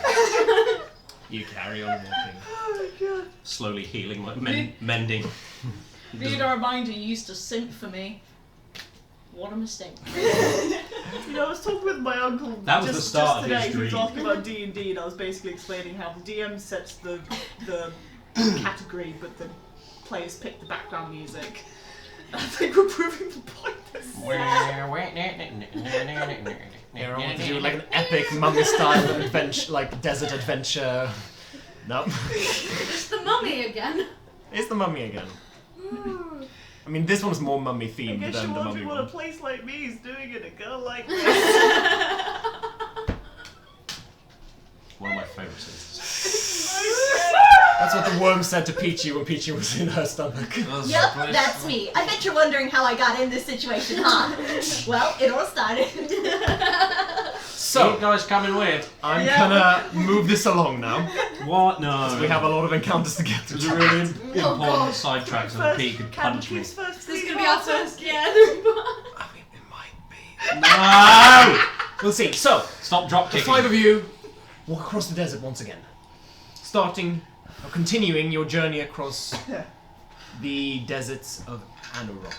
You carry carry on walking. Oh my god. Slowly healing, like mending. Need a reminder, you used to simp for me. What a mistake. You know, I was talking with my uncle That was just, the start just of his today. He was dream. talking about D&D, and I was basically explaining how the DM sets the category, but the players pick the background music. I think we're proving the point. Here, I want to do like an epic mummy-style adventure, like desert adventure. Nope. It's the mummy again. It's the mummy again. I mean, this one's more mummy I themed guess than you're the mummy wondering what a one. place like me is doing in a girl like this. One of my favourite scenes. That's what the worm said to Peachy when Peachy was in her stomach. Yep, that's me. I bet you're wondering how I got in this situation, huh? Well, it all started. So, You guys coming with? I'm gonna move this along now. What? No. We have a lot of encounters to get There's to. a really Oh, important God. sidetrack so that Pete could punch me. Candlekeep's first This is three gonna be our parts. first. Yeah. I mean, it might be. No! We'll see. So, Stop drop the kicking. 5 of you walk across the desert once again. Continuing your journey across the deserts of Anurok.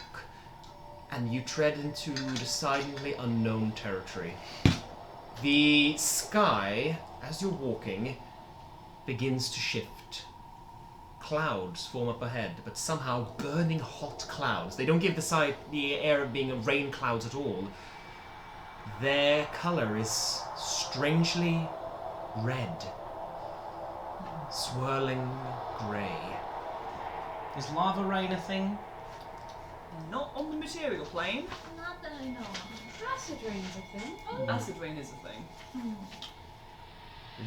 And you tread into decidedly unknown territory. The sky, as you're walking, begins to shift. Clouds form up ahead, but somehow burning hot clouds. They don't give the air of being rain clouds at all. Their colour is strangely red. Swirling grey. Is lava rain a thing? Not on the material plane. Not that I know of. Acid rain is a thing. Acid rain is a thing.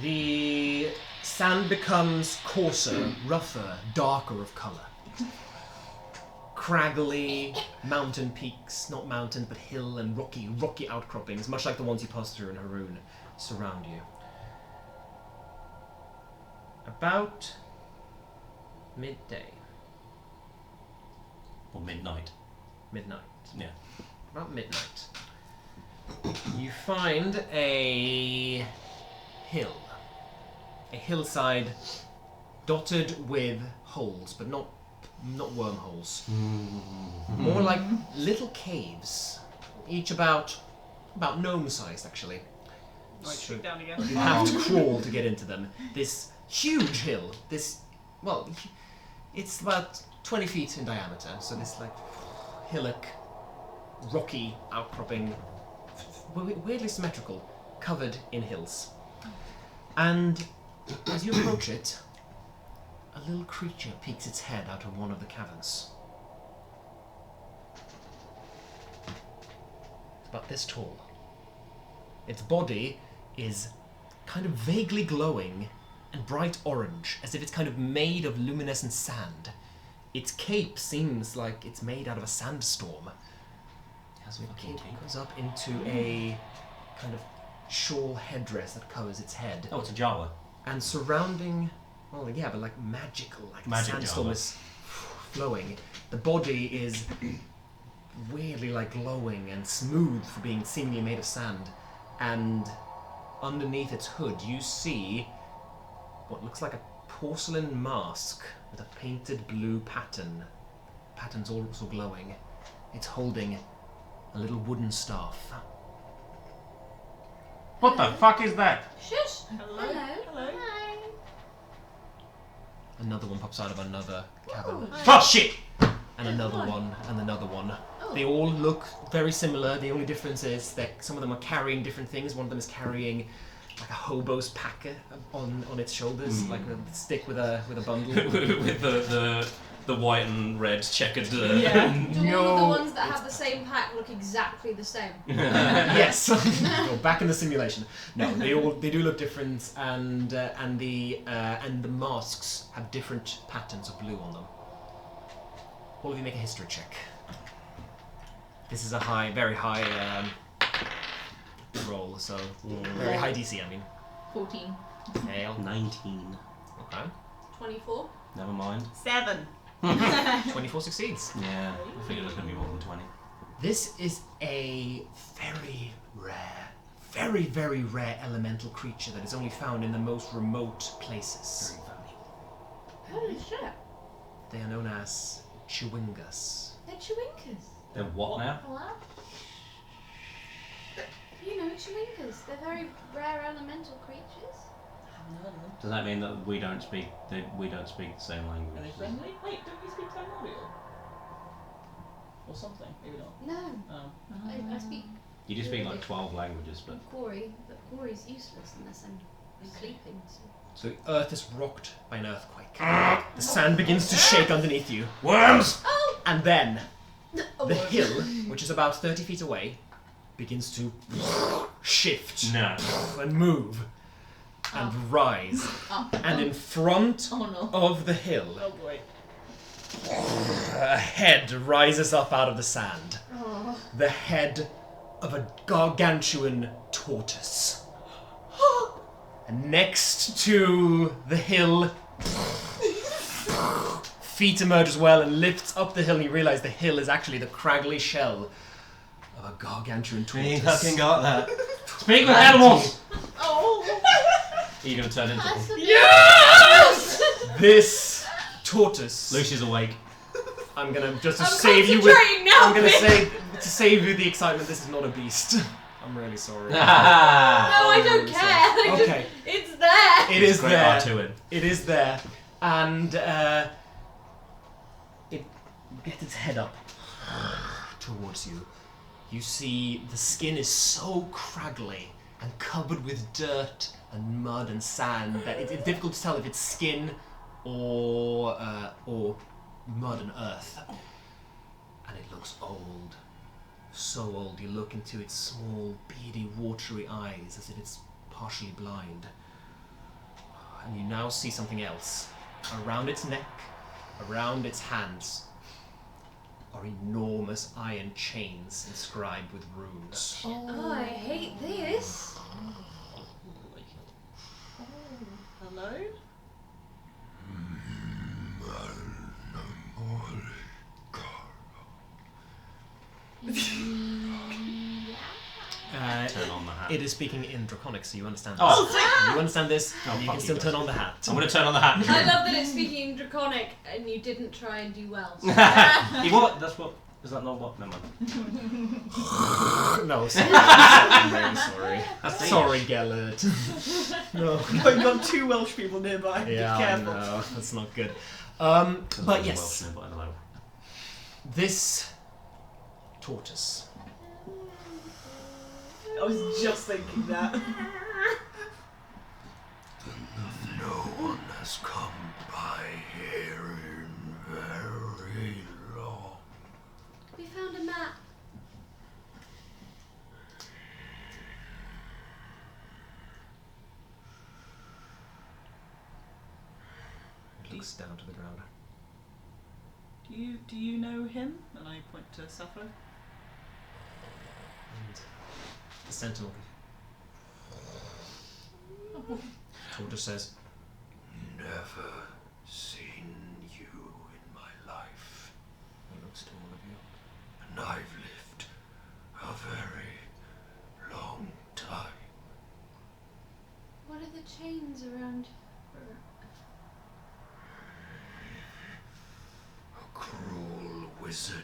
The sand becomes coarser, rougher, darker of colour. Craggly mountain peaks, not mountains, but hill and rocky outcroppings, much like the ones you passed through in Haroon, surround you. About midday. Or midnight. Midnight. Yeah. About midnight. You find a hill. A hillside dotted with holes, but not wormholes. More like little caves. Each about gnome-sized, actually. Right, So shoot down again. you have to crawl to get into them. This huge hill, it's about 20 feet in diameter, so this like hillock, rocky outcropping, weirdly symmetrical, covered in hills. And as you approach it, a little creature peeks its head out of one of the caverns. It's about this tall. Its body is kind of vaguely glowing and bright orange, as if it's kind of made of luminescent sand. Its cape seems like it's made out of a sandstorm. The cape goes up into a kind of shawl headdress that covers its head. Oh, it's a Jawa. And surrounding, well, yeah, but like magical, like Magic the sandstorm Jawa. is flowing. The body is weirdly like glowing and smooth for being seemingly made of sand. And underneath its hood, you see what looks like a porcelain mask with a painted blue pattern. The pattern's also glowing. It's holding a little wooden staff. What the fuck is that? Shush. Hello. Hello. Hi. Another one pops out of another cavern. Oh shit! And another one, and another one. Oh. They all look very similar. The only difference is that some of them are carrying different things. One of them is carrying like a hobo's pack on its shoulders, like a stick with a bundle. With the white and red checkered. Yeah. Do all of the ones that have the same pack look exactly the same? Yes. You're back in the simulation. No, they do look different, and the masks have different patterns of blue on them. All of you make a history check. This is a very high roll, so very high DC. I mean, 14. fail. 19. Okay. 24. Never mind. 7. 24 succeeds. Yeah, I figured it was going to be more than 20. This is a very rare, very, very rare elemental creature that is only found in the most remote places. Holy shit. They are known as chewingas. They're chewinkas. Then what now? What? You know, chewinkas. They're very rare elemental creatures. I haven't heard of them. Does that mean that we don't speak the same Are language? they friendly? Wait, don't you speak primordial? Or something? Maybe not. No, Oh. I speak You do speak like 12 languages, but Corey, but Corey's useless unless I'm sleeping. So. So the earth is rocked by an earthquake. The sand begins to shake underneath you. worms. Oh! And then Oh, the hill, which is about 30 feet away, begins to shift No. and move and rise. And in front Oh no. of the hill, Oh boy. a head rises up out of the sand. Oh. The head of a gargantuan tortoise. And next to the hill, feet emerge as well and lifts up the hill, and you realise the hill is actually the craggly shell of a gargantuan We tortoise. fucking got that. Speak with animals! Oh! Are you going to turn into That's them? a Yes! This tortoise. Lucy's awake. I'm gonna just to I'm save you with. concentrating now, I'm gonna Vic. say to save you the excitement. This is not a beast. I'm really sorry. No, I don't really care. sorry. I just- Okay. it's there. It is Great there. R2 in. It is there, and it gets its head up towards you. You see the skin is so craggly and covered with dirt and mud and sand that it's difficult to tell if it's skin or mud and earth. And it looks old. So old, you look into its small, beady, watery eyes as if it's partially blind. And you now see something else. Around its neck, around its hands, are enormous iron chains inscribed with runes. Oh, I hate this. Hello? Turn on the hat. It is speaking in Draconic, so you understand this. Oh. You understand this, Oh, you fuck can you still guys. turn on the hat. I'm going to turn on the hat. I love that it's speaking Draconic and you didn't try and do well. What? That's what? Is that not what? Never mind. No, sorry. I'm very sorry. That's Sorry, Gellert. No. You've got two Welsh people nearby. Yeah, Be I careful. know. That's not good. But yes, Welsh, but I don't know. this tortoise. I was just thinking that. No one has come by here in very long. We found a map. It looks down to the ground. Do you know him? And I point to Sappho. And the sentinel. Tortoise says, Never seen you in my life, he looks to all of you. and I've lived a very long time. What are the chains around her? A cruel wizard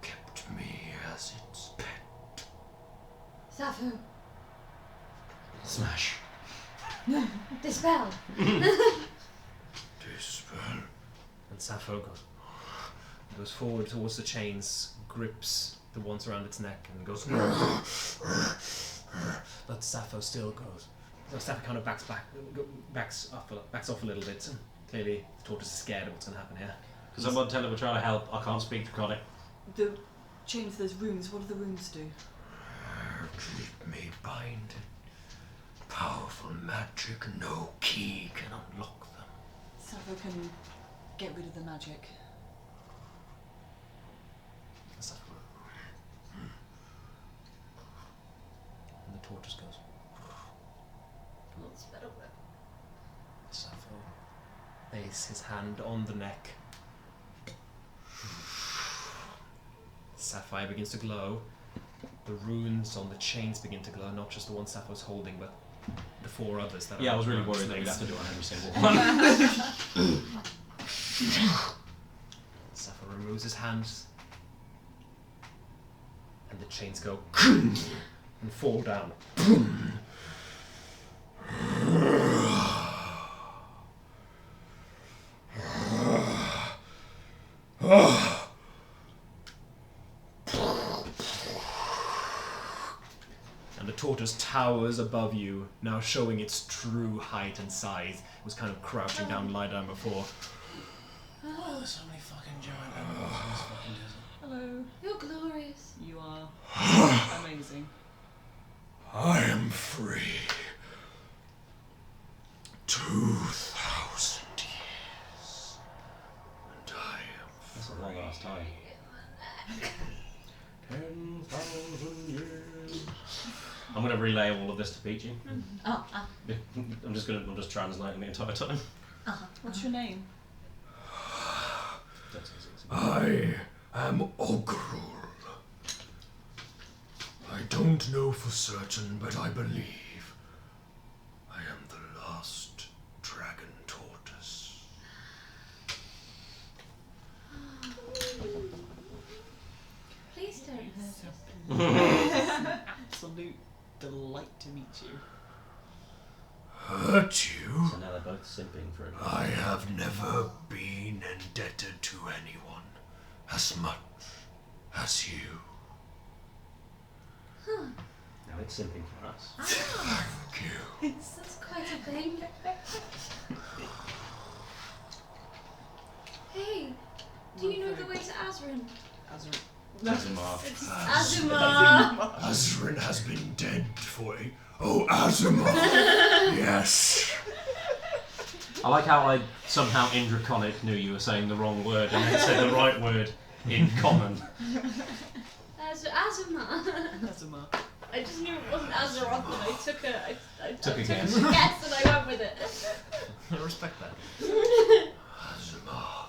kept me as its pet. Sappho, Smash. dispel. Dispel. And Sappho goes forward towards the chains, grips the ones around its neck, and goes. But Sappho still goes. So Sappho kind of backs off a little bit. Clearly, the tortoise is scared of what's going to happen here. Can someone tell her we're trying to help? I can't speak Draconic. The chains, those runes, what do the runes do? Keep me binded. Powerful magic, no key can unlock them. Sappho can get rid of the magic. Sappho. And the tortoise goes. Let's better work. Sappho lays his hand on the neck. Sapphire begins to glow. the runes on the chains begin to glow, not just the one Sappho's holding, but the 4 others that are. Yeah, I was really around his worried that we'd legs. have to do it on every single one. Sappho removes his hands, and the chains go and fall down. And the tortoise towers above you, now showing its true height and size. It was kind of crouching down, lie down before. Oh, there's so many fucking giant animals in this fucking desert. Hello. You're glorious. You are amazing. I am free. 2,000 years. And I am That's a long ass time. 10,000 years. I'm gonna relay all of this to Peachy. I'm just translating the entire time. What's your name? That's easy. I am Ogrul. I don't know for certain, but I believe I am the last dragon tortoise. Please don't hurt us. Absolute delight to meet you. Hurt you? So now they're both simping for it. I have never been indebted to anyone as much as you. Now it's simping for us. Thank you. That's quite a thing. Hey, do you know the way to Azrin? Azumar. It's Azumar. Azrin has been dead for a... Oh, Azumar! Yes. I like how I somehow in Draconic knew you were saying the wrong word and then said the right word in common. Azumar. Azuma. I just knew it wasn't Azeroth and I took a Took a guess. guess and I went with it. I respect that. Azumar,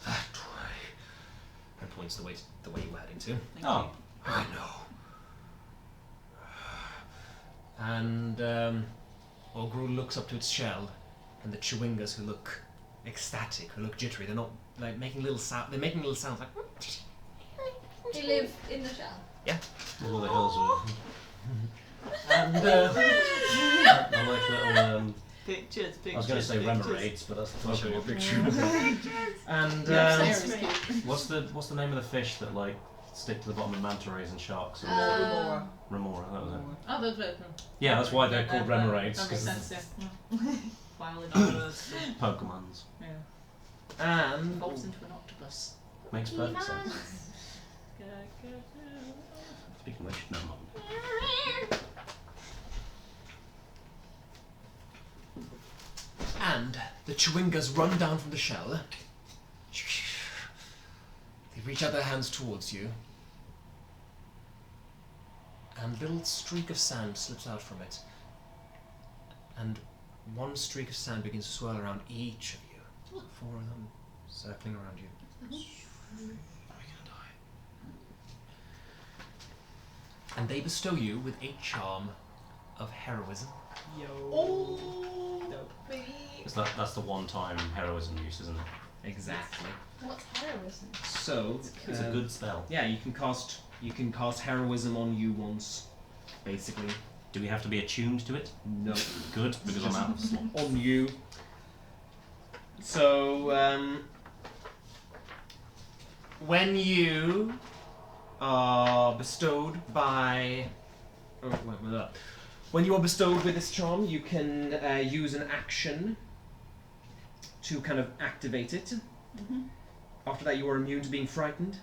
that way. And points the way you were heading to. Thank Oh. you. I know. And Ogrul looks up to its shell, and the Chewingas, who look ecstatic, who look jittery, they're not like making little sound. They're making little sounds like. They live in the shell. Yeah. All the hills are... And I like little... Pictures. I was going to say remorates, but that's the I'll show you a Pokemon. picture. And What's the name of the fish that like stick to the bottom of manta rays and sharks? And Remora. Remora, that was it. Oh, those are Yeah, that's why they're called remorates. That makes 'cause sense, yeah. Biodiversity. Pokemons. Yeah. and Evolves into an octopus. Makes perfect sense. Speaking of which, no more. And the Chewingas run down from the shell. They reach out their hands towards you. And a little streak of sand slips out from it. And one streak of sand begins to swirl around each of you. 4 of them circling around you. Are we gonna die? And they bestow you with a charm of heroism. Yo. Oh, Dope. That's the one-time heroism use, isn't it? Exactly. What's heroism? So It's a good spell. Yeah, you can cast heroism on you once, basically. Do we have to be attuned to it? No, Good, because I'm out of slot. on you. So when you are bestowed by, when you are bestowed with this charm, you can use an action to kind of activate it. After that, you are immune to being frightened.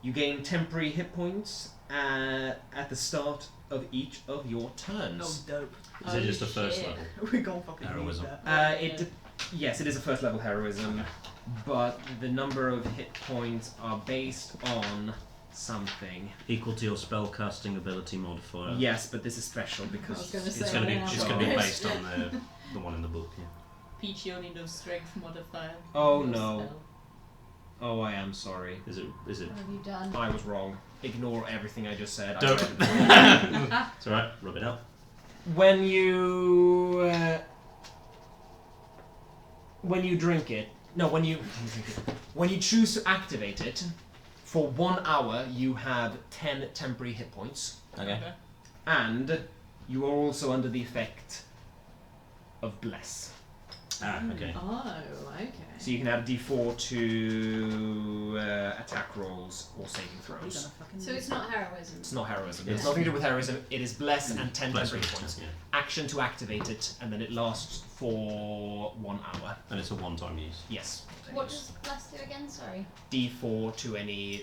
You gain temporary hit points at the start of each of your Oh, turns. dope. Is it just a first shit. level? We're gonna fucking Heroism. need that. Yes, it is a first level heroism, but the number of hit points are based on something. Equal to your spellcasting ability modifier. Yes, but this is special because I was gonna it's say, It's gonna be Yeah. it's gonna be based on the one in the book. Yeah. Peachy only knows strength modifier. Oh, No no. spell. Oh, I am sorry. Is it? What have you done? I was wrong. Ignore everything I just said. I Don't. read it. It's alright. Rub it out. When you drink it, when you choose to activate it, for 1 hour you have 10 temporary hit points, Okay. and you are also under the effect of bless. Ah. Okay. Oh, okay. So you can add d4 to attack rolls or saving throws. So it's not heroism. It's not heroism. Yes. It's nothing to do with heroism. It is bless and 10 Bless temporary hit me. points. Yeah. Action to activate it, and then it lasts for 1 hour. And it's a one-time use. Yes. What does bless do again? Sorry. D4 to any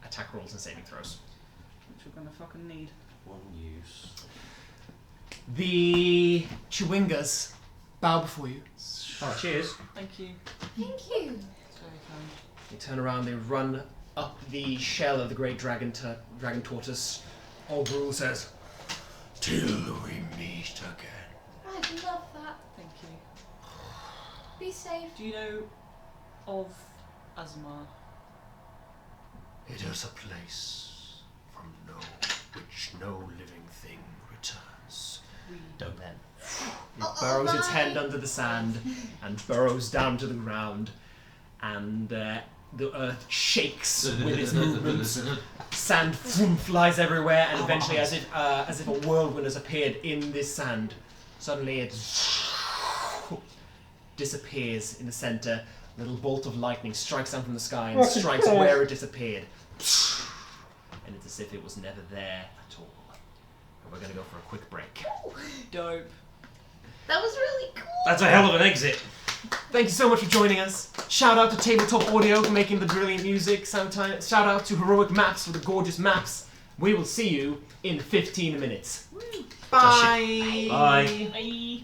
attack rolls and saving throws. Which we're gonna fucking need. One use. The Chewingas bow before you. Oh, cheers. Thank you. Thank you. It's very kind. They turn around, they run up the shell of the great dragon tortoise. Old Brule says, "Till we meet again." I'd love that. Thank you. Be safe. Do you know of Azamar? It is a place from which no living thing returns. We Don't. Then it burrows its head under the sand and burrows down to the ground, and the earth shakes with its movements. Sand flies everywhere, and eventually, as if a whirlwind has appeared in this sand, suddenly it disappears in the center. A little bolt of lightning strikes down from the sky and strikes where it disappeared, and it's as if it was never there at all. And we're going to go for a quick break. dope. That was really cool. That's a hell of an exit. Thank you so much for joining us. Shout out to Tabletop Audio for making the brilliant music. Shout out to Heroic Maps for the gorgeous maps. We will see you in 15 minutes. Bye. Bye. Bye.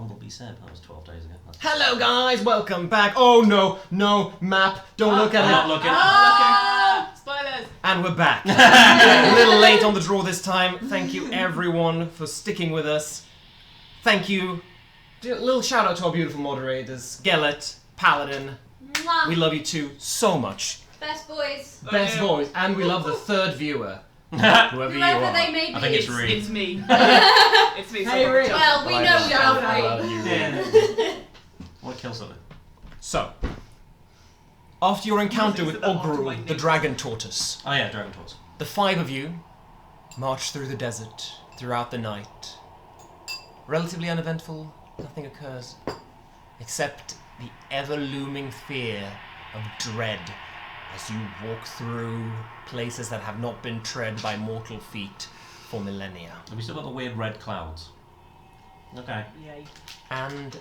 Bumblebee said that was 12 days ago. That's Hello, guys. Welcome back. Oh no, map. Don't look at I'm it. not looking. Ah! Spoilers! And we're back. A little late on the draw this time. Thank you, everyone, for sticking with us. Thank you. A little shout out to our beautiful moderators, Gellet, Paladin. Mwah. We love you two so much. Best boys. Best voice, and we love the third viewer, whoever you Whoever are. they may be. I think it's Rhianna. It's me. It's me. Hey, so Rhianna. Well, we know we are I love free. you. Yeah. I want to kill something. So, after your encounter with Is it that hard to Ogru, make the names? dragon tortoise, Oh yeah, Dragon Torch. the 5 of you march through the desert throughout the night. Relatively uneventful, nothing occurs, except the ever-looming fear of dread as you walk through places that have not been tread by mortal feet for millennia. Have we still got the weird red clouds? Okay. Yay. And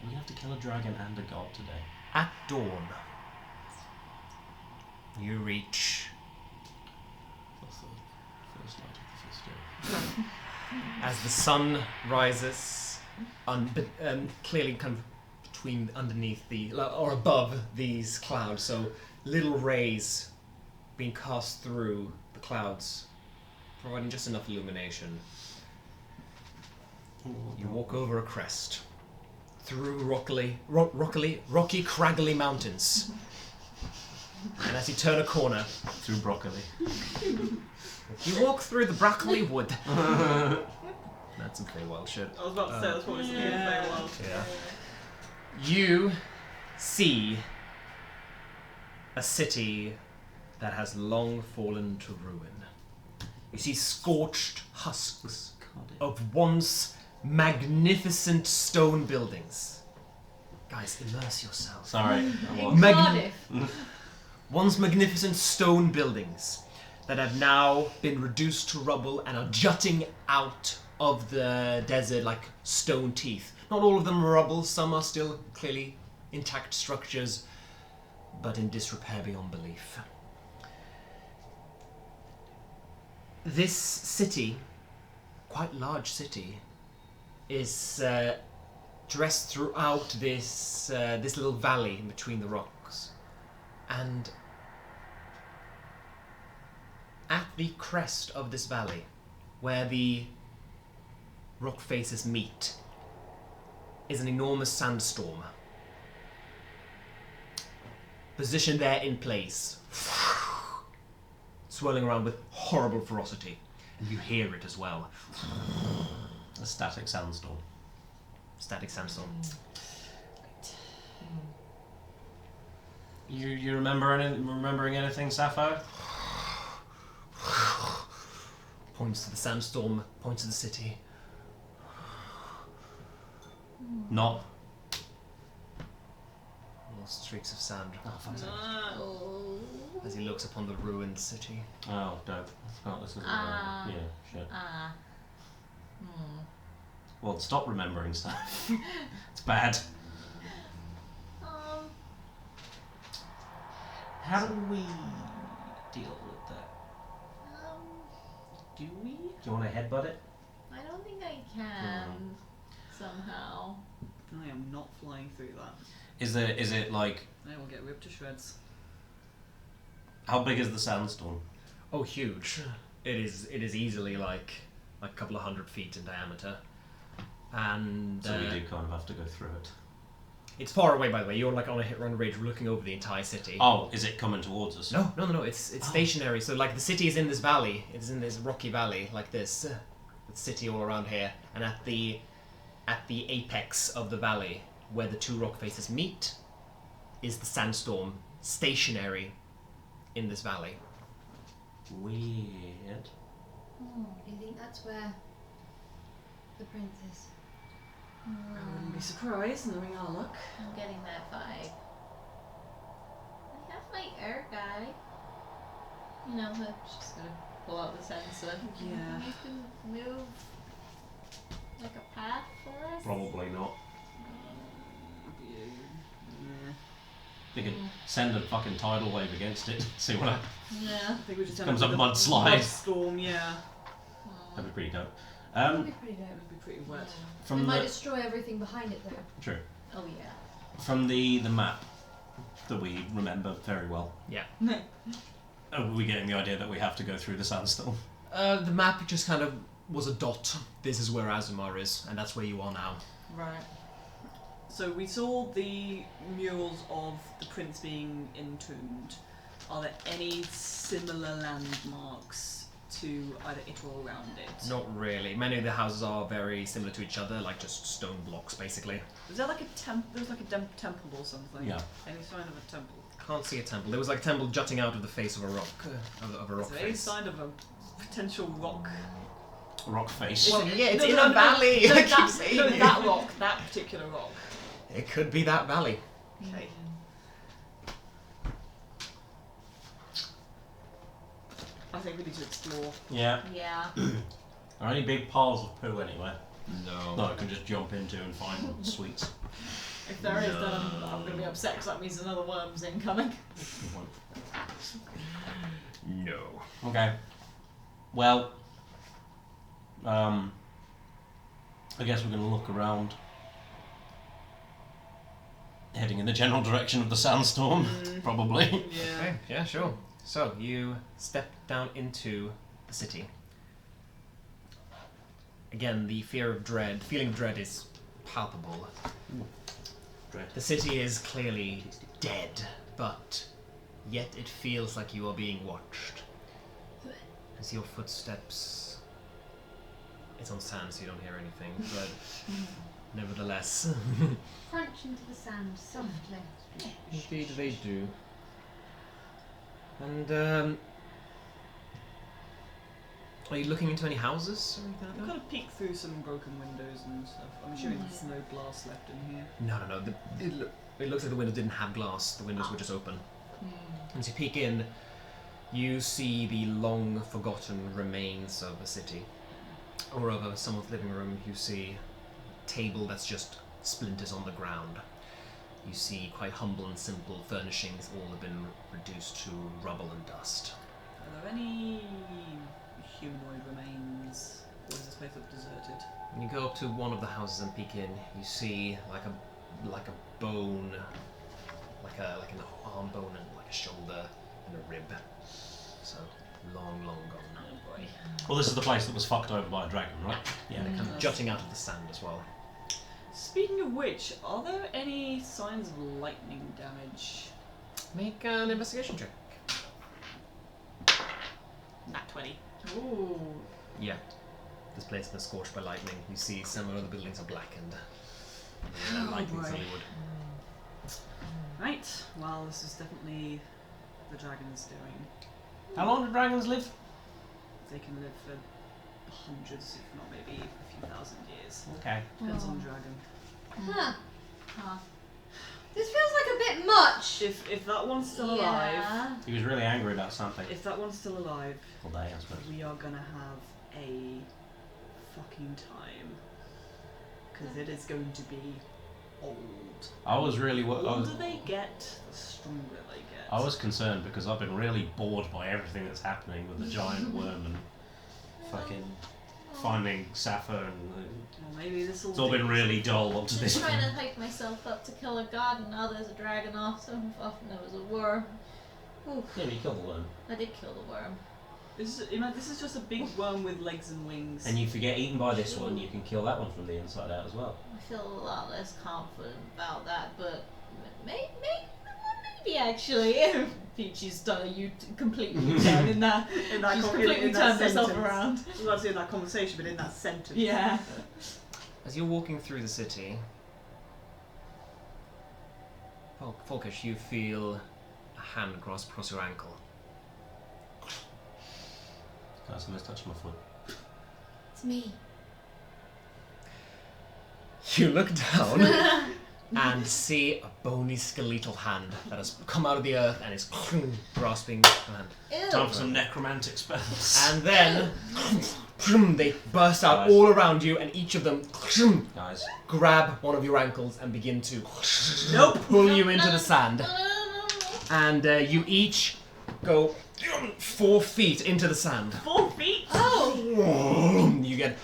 We have to kill a dragon and a god today. at dawn, you reach, That's the first night of the first day. as the sun rises, clearly kind of between, underneath or above these clouds, so little rays being cast through the clouds, providing just enough illumination. You walk over a crest, through rocky, craggly mountains, and as you turn a corner, Through broccoli. you walk through the broccoli wood. That's some Feywild shit. I was about to say that's probably something very well. Yeah. You see a city that has long fallen to ruin. You see scorched husks of once magnificent stone buildings. Guys, immerse yourselves. Sorry. I was. In Mag- Cardiff. Once magnificent stone buildings that have now been reduced to rubble and are jutting out of the desert like stone teeth. Not all of them are rubble, some are still clearly intact structures, but in disrepair beyond belief. This city, quite large city, is dressed throughout this little valley in between the rocks. And at the crest of this valley, where the rock faces meet, is an enormous sandstorm. Positioned there in place, swirling around with horrible ferocity. And you hear it as well. A static sandstorm. Static sandstorm. You remembering anything, Sappho? Points to the sandstorm, points to the city. Not. Little streaks of sand Oh, fuck's sake. Oh. as he looks upon the ruined city. Oh, dope. I forgot this was Ah. yeah, shit. Well, stop remembering stuff. It's bad. How do we deal with that? Do we? Do you want to headbutt it? I don't think I can somehow. I am not flying through that. Is it like, I will get ripped to shreds. how big is the sandstorm? Oh, huge. It is easily like a couple of 100 feet in diameter. And So we do kind of have to go through it. it's far away, by the way. You're like on a hit-run range looking over the entire city. Oh, is it coming towards us? No. It's stationary. So like the city is in this valley. It's in this rocky valley like this. With city all around here, and at the apex of the valley, where the two rock faces meet, is the sandstorm, stationary in this valley. Weird. Do you think that's where the prince is? I wouldn't be surprised knowing our luck. I'm getting that vibe. I have my air guy. You know, she's gonna pull out the sensor. Yeah. You can move like a path for us. Probably not. Yeah. We could send a fucking tidal wave against it. See what happens. Yeah. I think we just Comes end a up with mudslide. Storm, yeah. That'd be pretty dope. That'd be pretty dope. It'd be pretty wet. It From might the destroy everything behind it though. true. Oh yeah. From the map that we remember very well. Yeah. Are we getting the idea that we have to go through the sandstorm? The map just kind of was a dot. This is where Azumar is, and that's where you are now. Right. So we saw the murals of the prince being entombed. Are there any similar landmarks to either it or around it? Not really. Many of the houses are very similar to each other, like just stone blocks, basically. Is there like a temple temple or something? Yeah. Any sign of a temple? Can't see a temple. There was like a temple jutting out of the face of a rock, of a rock Is there any face. sign of a potential rock? Rock face. Well, yeah, it's No, in no, a no, valley. No, I keep that, saying no, it. that rock, that particular rock. It could be that valley. Okay. I think we need to explore. Yeah. Yeah. Are any big piles of poo anywhere? No. that I can just jump into and find sweets. If there is, then I'm going to be upset because that means another worm's incoming. No. Okay. Well, I guess we're going to look around, heading in the general direction of the sandstorm, probably. Yeah. Okay, yeah, sure. So, you step down into the city. Again, the feeling of dread is palpable. Dread. The city is clearly dead, but yet it feels like you are being watched. As your footsteps... It's on sand, so you don't hear anything, but nevertheless... Crunch into the sand softly. Indeed they do. And, are you looking into any houses or anything like I'm that? gonna peek through some broken windows and stuff. I'm assuming there's no glass left in here. No. It looks like the windows didn't have glass. The windows were just open. As you peek in, you see the long forgotten remains of a city. Or of someone's living room. You see a table that's just splinters on the ground. You see quite humble and simple furnishings. All have been reduced to rubble and dust. Are there any humanoid remains? Or does this place look deserted? When you go up to one of the houses and peek in, you see like a bone, like an arm bone and like a shoulder and a rib. So long gone. Oh boy. Well, this is the place that was fucked over by a dragon, right? Yeah, they're kind of jutting out of the sand as well. Speaking of which, are there any signs of lightning damage? Make an investigation check. Nat 20. Ooh. Yeah. This place has been scorched by lightning. You see some of the buildings are blackened. Oh, Lightning boy. Hollywood. Right, well, this is definitely the dragon's doing. How long do dragons live? They can live for hundreds, if not maybe a few thousand years. Okay. Depends on the dragon. Huh. This feels like a bit much. If that one's still alive, Yeah. He was really angry about something. if that one's still alive, All day, I suppose. we are gonna have a fucking time. Because it is going to be old. I was really The older they get, the stronger they get. I was concerned because I've been really bored by everything that's happening with the giant worm and fucking finding Sappho and Well, maybe this will. it's all been really dull up to I'm this trying point. to hype myself up to kill a god, and now there's a dragon off, so often there was a worm. Oof, Yeah, you killed the worm. I did kill the worm. This is just a big worm with legs and wings. And if you get eaten by this one, you can kill that one from the inside out as well. I feel a lot less confident about that, but maybe actually. Peachy's done a completely U-turn in that. in that She's con- completely in that turned herself sentence. around. I was about to say in that conversation, but in that sentence. Yeah. As you're walking through the city, Folkish, you feel a hand grasp across your ankle. Guys, somebody's touching my foot. It's me. You look down and see a bony skeletal hand that has come out of the earth and is grasping your hand. Ew. Time for some necromantic spells. And then they burst out Guys. all around you, and each of them Guys, grab one of your ankles and begin to Nope. pull you into the sand. No. And you each go 4 feet into the sand. 4 feet. Oh! You get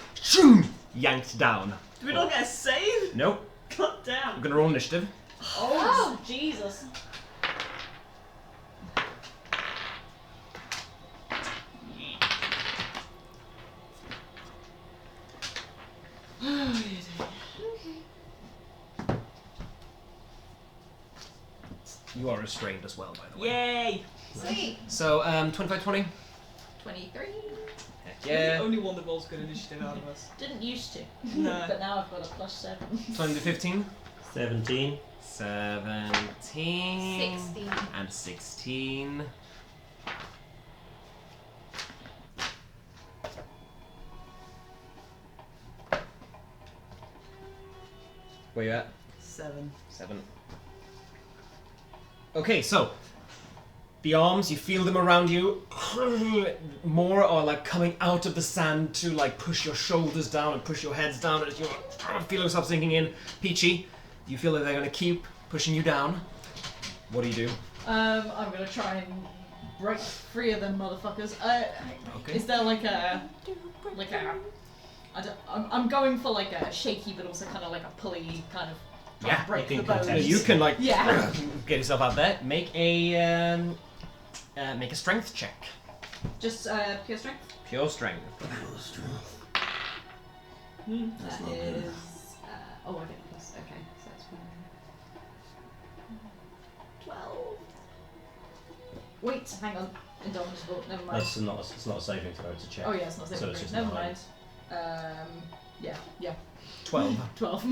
yanked down. Do we not get a save? Nope. God I'm damn. gonna roll initiative. Oh, Jesus. You are restrained as well, by the way. Yay! Sweet. So, 25-20. 23. Heck You're yeah. the only one that rolls good initiative out of us. Didn't used to. No. But now I've got a +7. 20-15. 17. 17. 16. And 16. Where you at? 7. 7. Okay, so the arms, you feel them around you. More are like coming out of the sand to like push your shoulders down and push your heads down as you feel yourself sinking in. Peachy, you feel that they're going to keep pushing you down. What do you do? I'm gonna try and break free of them motherfuckers. Okay. Is there like a I'm going for like a shaky but also kind of like a pulley kind of Yeah, break you the can bones. contest. You can like Yeah. get yourself out there. Make a strength check. Just pure strength. Pure strength. That is oh I get plus. Okay, so that's 12. Wait, hang on. Indomitable. Never mind. It's not a saving throw, it's a check. Oh yeah, it's not So saving it's throw. just Never 9. mind. Yeah. 12. 12.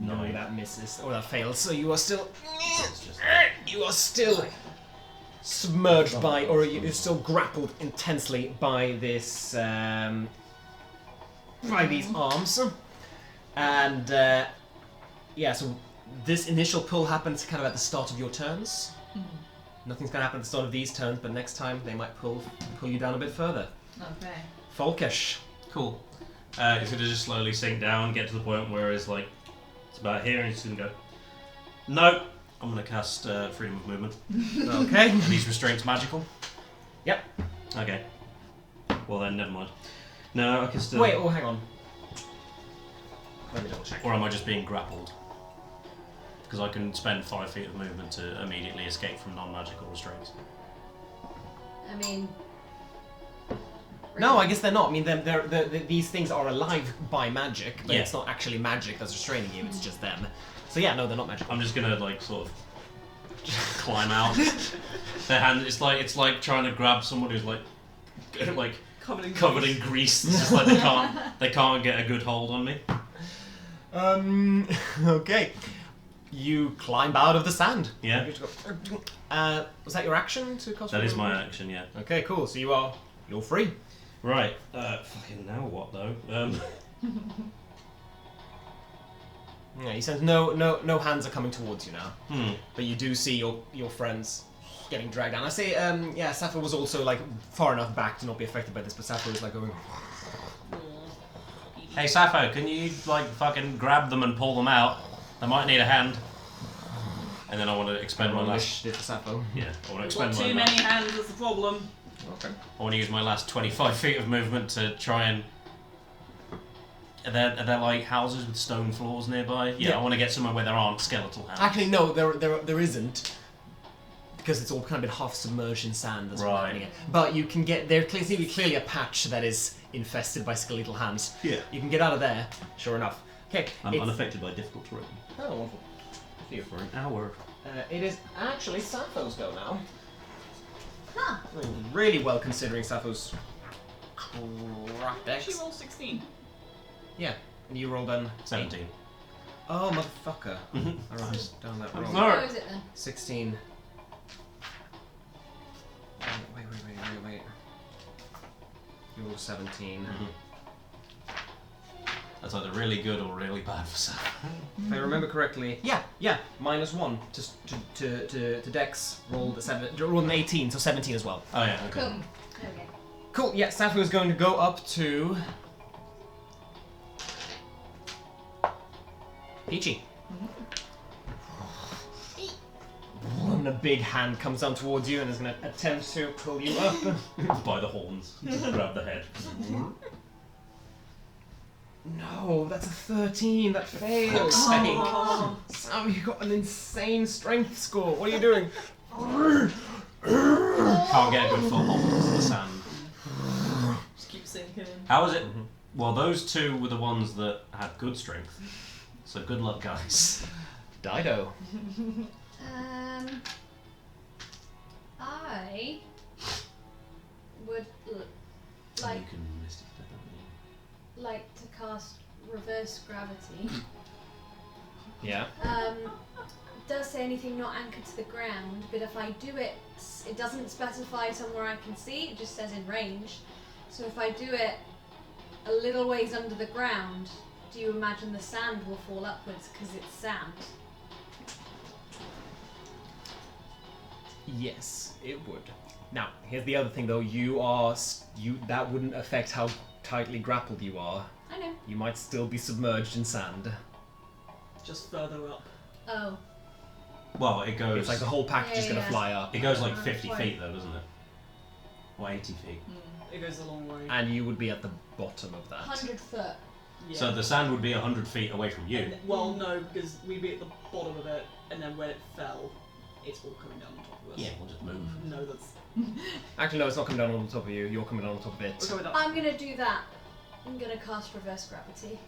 No, that misses or that fails. So you are still It's just submerged by, or you're still grappled intensely by this, by these arms, and yeah. So this initial pull happens kind of at the start of your turns. Nothing's gonna happen at the start of these turns, but next time they might pull you down a bit further. Okay. Folkish. cool. It's gonna just slowly sink down, get to the point where it's like it's about here, and it's gonna go. Nope. I'm gonna cast freedom of movement. Okay. Are these restraints magical? Yep. Okay. Well then, never mind. No, I can still. Wait. Oh, hang on. Let me double check. Or am I just being grappled? Because I can spend 5 feet of movement to immediately escape from non-magical restraints. I mean. No, I guess they're not. I mean, these things are alive by magic, but Yeah. it's not actually magic that's restraining you. It's just them. So yeah, no, they're not magical. I'm just gonna like sort of climb out. Their hand. It's like trying to grab someone who's like covered in grease. It's just like they can't get a good hold on me. Okay. You climb out of the sand. Yeah. Was that your action to cast? That is freedom? my action. Yeah. Okay, cool. So you're free. Right. Fucking now what though? Yeah, you sense no hands are coming towards you now, Hmm. but you do see your friends getting dragged down. I say, yeah, Sappho was also like far enough back to not be affected by this, but Sappho was like going. Hey Sappho, can you like fucking grab them and pull them out? They might need a hand. And then I want to expend my last. Initiative for Sappho. Yeah, I want to We've expend got my too last. many hands, that's the problem. Okay. I want to use my last 25 feet of movement to try and. Are there like houses with stone floors nearby? Yeah, Yeah. I want to get somewhere where there aren't skeletal houses. Actually, no, there isn't, because it's all kind of been half submerged in sand. That's what's Right. happening. But you can get there's clearly a patch that is infested by skeletal hands. Yeah. You can get out of there. Sure enough. Okay. I'm it's- unaffected by difficult terrain. Oh, wonderful. Here for an hour. It is actually Sappho's go now. Huh. Really well considering Sappho's crap dex. She rolled 16. Yeah. And you rolled an 17. Oh, motherfucker. Alright, down that roll. What is it then? 16. Wait. You rolled 17. That's either really good or really bad for Sappho. If I remember correctly, yeah, -1 to Dex. Rolled an 18, so 17 as well. Oh yeah, okay. Cool. Okay. Cool. Yeah, Sappho is going to go up to Peachy. And a big hand comes down towards you and is going to attempt to pull you up. By the horns. Just grab the head. No, that's a 13. That fails. Oh. Sam, you got an insane strength score. What are you doing? Can't get a good foothold into the sand. Just keep sinking. How is it? Well, those two were the ones that had good strength. So good luck, guys. Dido. I would like You can Misty Step, haven't you? like to cast reverse gravity. Yeah. Does say anything not anchored to the ground, but if I do it, it doesn't specify somewhere I can see. It just says in range. So if I do it a little ways under the ground, do you imagine the sand will fall upwards because it's sand? Yes, it would. Now, here's the other thing though. That wouldn't affect how tightly grappled you are. I know. You might still be submerged in sand. Just further up. Oh. Well, it goes. It's like the whole package is Yeah, going to yeah. fly up. It goes like Oh, 50 that's feet though, doesn't it? Or 80 feet. It goes a long way. And you would be at the bottom of that. 100 foot. Yeah. So the sand would be 100 feet away from you. And, well, no, because we'd be at the bottom of it, and then when it fell, it's all coming down on top of us. Yeah, we'll just move. No, that's. Actually, no, it's not coming down on top of you. You're coming down on top of We're it. coming down. I'm gonna do that. I'm gonna cast reverse gravity.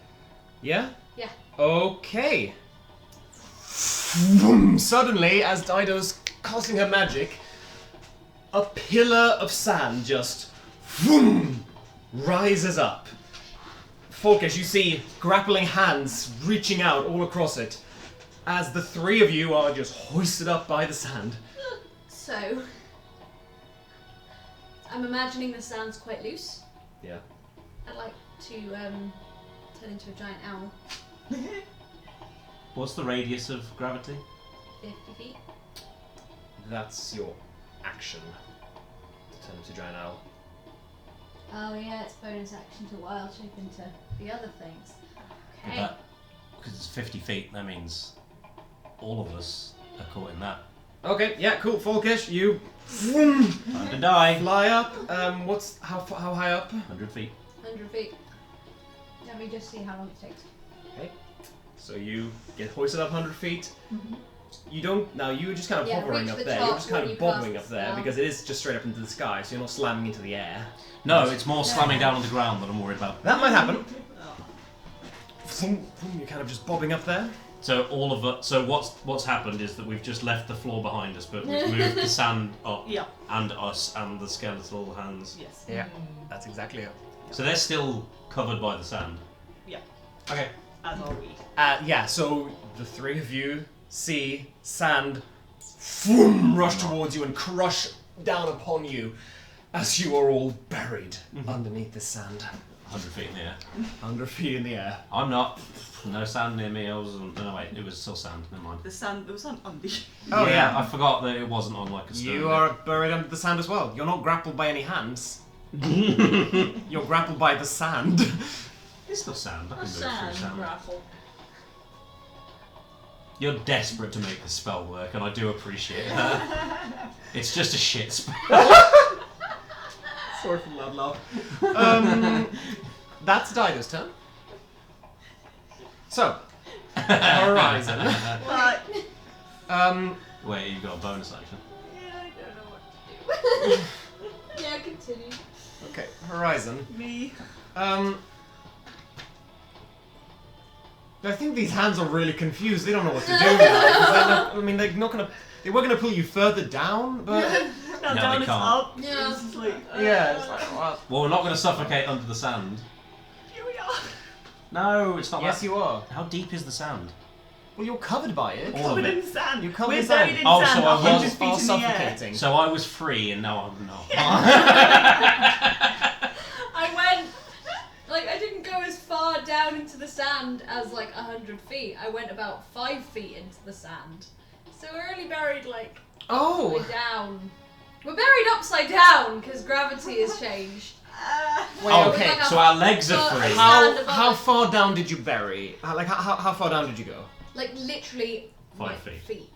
Yeah? Yeah. Okay. Vroom. Suddenly, as Dido's casting her magic, a pillar of sand just vroom, rises up. Folkesh, you see grappling hands reaching out all across it as the three of you are just hoisted up by the sand. So, I'm imagining the sand's quite loose. Yeah. I'd like to turn into a giant owl. What's the radius of gravity? 50 feet. That's your action. Turn into a giant owl. Oh yeah, it's bonus action to wild shape into the other things. But Okay. because it's 50 feet, that means all of us are caught in that. Okay, yeah, cool. Folkesh, you vroom, Time to die. fly up. How high up? 100 feet. 100 feet. Let me just see how long it takes. So you get hoisted up 100 feet. You don't. Now you were just kind of Yeah, hovering reach up the there. You're top just kind when of you cast bobbing the up there spell. because it is just straight up into the sky. So you're not slamming into the air. No, it's more slamming down on the ground that I'm worried about. That might happen. Vroom, vroom, you're kind of just bobbing up there. So all of it. So what's happened is that we've just left the floor behind us, but we've moved the sand up, Yeah. and us, and the skeletal hands. Yes. Yeah, that's exactly it. So they're still covered by the sand. Yeah. Okay. As are we. Yeah. So the three of you see sand, vroom, rush towards you and crush down upon you, as you are all buried underneath the sand, 100 feet in the air. 100 feet in the air. I'm not. No sand near me. I wasn't. No, wait. It was still sand. Never mind. There was sand under you. Oh yeah. I forgot that it wasn't on like a stone. You are buried under the sand as well. You're not grappled by any hands. You're grappled by the sand. It's still sand. I can A move sand through sand. raffle. You're desperate to make the spell work, and I do appreciate that. It's just a shit spell. Sorry for loud laugh. That's Dido's turn. So, Horizon. But Wait, you've got a bonus action. Yeah, I don't know what to do. Yeah, continue. Okay, Horizon. me. I think these hands are really confused. They don't know what to do now. They're not gonna. They were gonna pull you further down, but Now No, down they it's can't. up. Yeah. It's just like, yeah, it's like what? Well, we're not going to suffocate under the sand. here we are. No, it's not. Yes, that. you are. How deep is the sand? Well, you're covered by it. All of Covered it. in sand. You're covered We're in sand. buried in Oh, sand. so I 100 was feet in the air. suffocating. So I was free, and now I'm not. I went, like, I didn't go as far down into the sand as, like, 100 feet. I went about 5 feet into the sand. So we're only buried, like, Oh. way down. We're buried upside down, because gravity has changed. Wait, Oh, okay. like a so our legs are foot free. of How sand above how us. far down did you bury? How far down did you go? Like, literally 5 like, feet. feet.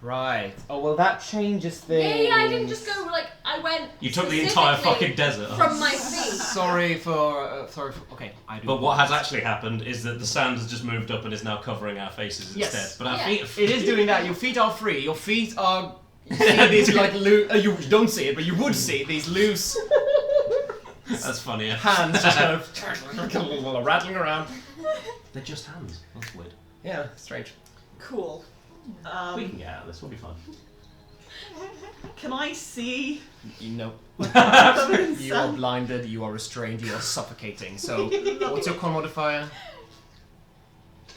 Right. Oh well, that changes things. Yeah, I didn't just go like I went. You took the entire specifically fucking desert. from my feet. Sorry for. Okay, I do. But what has actually happened is that the sand has just moved up and is now covering our faces Yes. instead. But our Yeah. feet are It is doing that. Your feet are free. Your feet are. You see these like you don't see it, but you would see these loose That's funnier. hands just kind of rattling around. They're just hands. That's weird. Yeah, strange. Cool. We can get out of this. We'll be fine. Can I see? You know, Covered in you are sand? blinded. You are restrained. You are suffocating. So, what's your con modifier?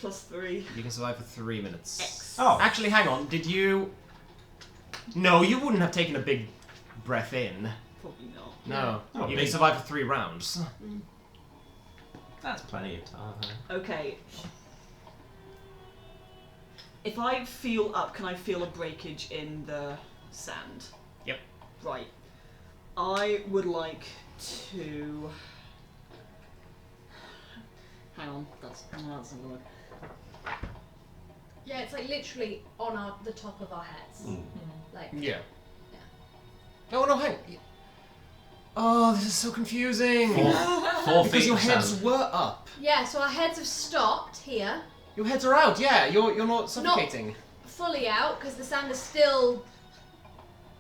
+3. You can survive for 3 minutes. X. Oh. Actually, hang on. Did you? No, you wouldn't have taken a big breath in. Probably not. No, Oh, you big. can survive for 3 rounds. That's plenty of time. Okay. If I feel up, can I feel a breakage in the sand? Yep. Right. I would like to. Hang on. That's a look. Yeah, it's like literally on the top of our heads. Like Yeah. Oh no, hang. Oh, this is so confusing. 4 Because feet your of heads sand. were up. yeah, so our heads have stopped here, Your heads are out. Yeah, you're not suffocating. fully out because the sand is still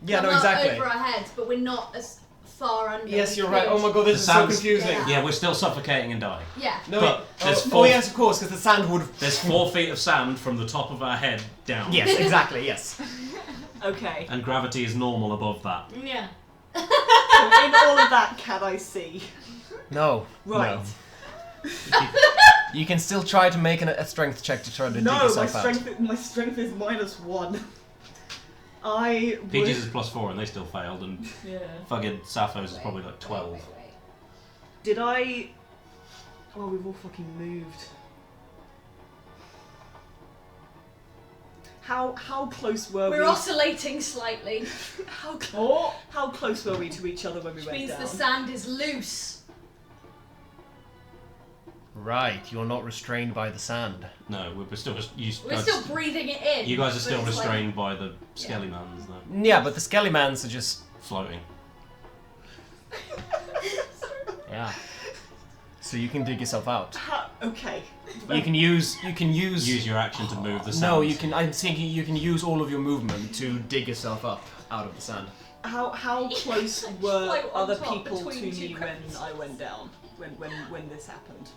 Yeah, no, come up exactly. over our heads, but we're not as far under. Yes, as you're we right. could. Oh my god, this The is so sounds- confusing. Yeah. Yeah, we're still suffocating and dying. Yeah. No, But there's oh, 4 yes, of course, because the sand would have. There's 4 feet of sand from the top of our head down. Yes, exactly. Yes. Okay. And gravity is normal above that. Yeah. So in all of that, can I see? No. Right. No. You can still try to make a strength check to try to dig No, my yourself out. strength is -1. I would. Peaches is +4 and they still failed, and Yeah. fucking Sappho's is probably like 12. Did I? Oh, we've all fucking moved. How close were We're we? oscillating slightly, How close were we to each other when we which went means down? the sand is loose. Right, you're not restrained by the sand. No, we're still just. We're still breathing it in. You guys are but still it's like- restrained by the skelly-mans, though. Yeah, but the Skellymans are just. Floating. Yeah. So you can dig yourself out. Okay. You can use. Use your action to move the sand. No, you can. I'm thinking you can use all of your movement to dig yourself up out of the sand. How close were Float on other top people to between two me when cracks. I went down? When this happened?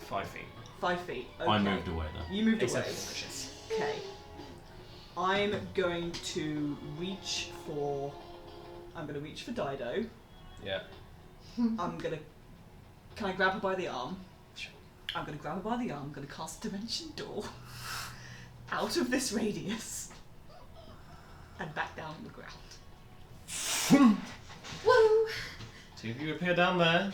5 feet. 5 feet. Okay. I moved away, though. You moved Except away. for Vicious. Okay. I'm going to reach for. I'm going to reach for Dido. Yeah. I'm going to. Can I grab her by the arm? I'm going to grab her by the arm. I'm going to cast Dimension Door out of this radius and back down on the ground. Woo! 2 of you appear down there.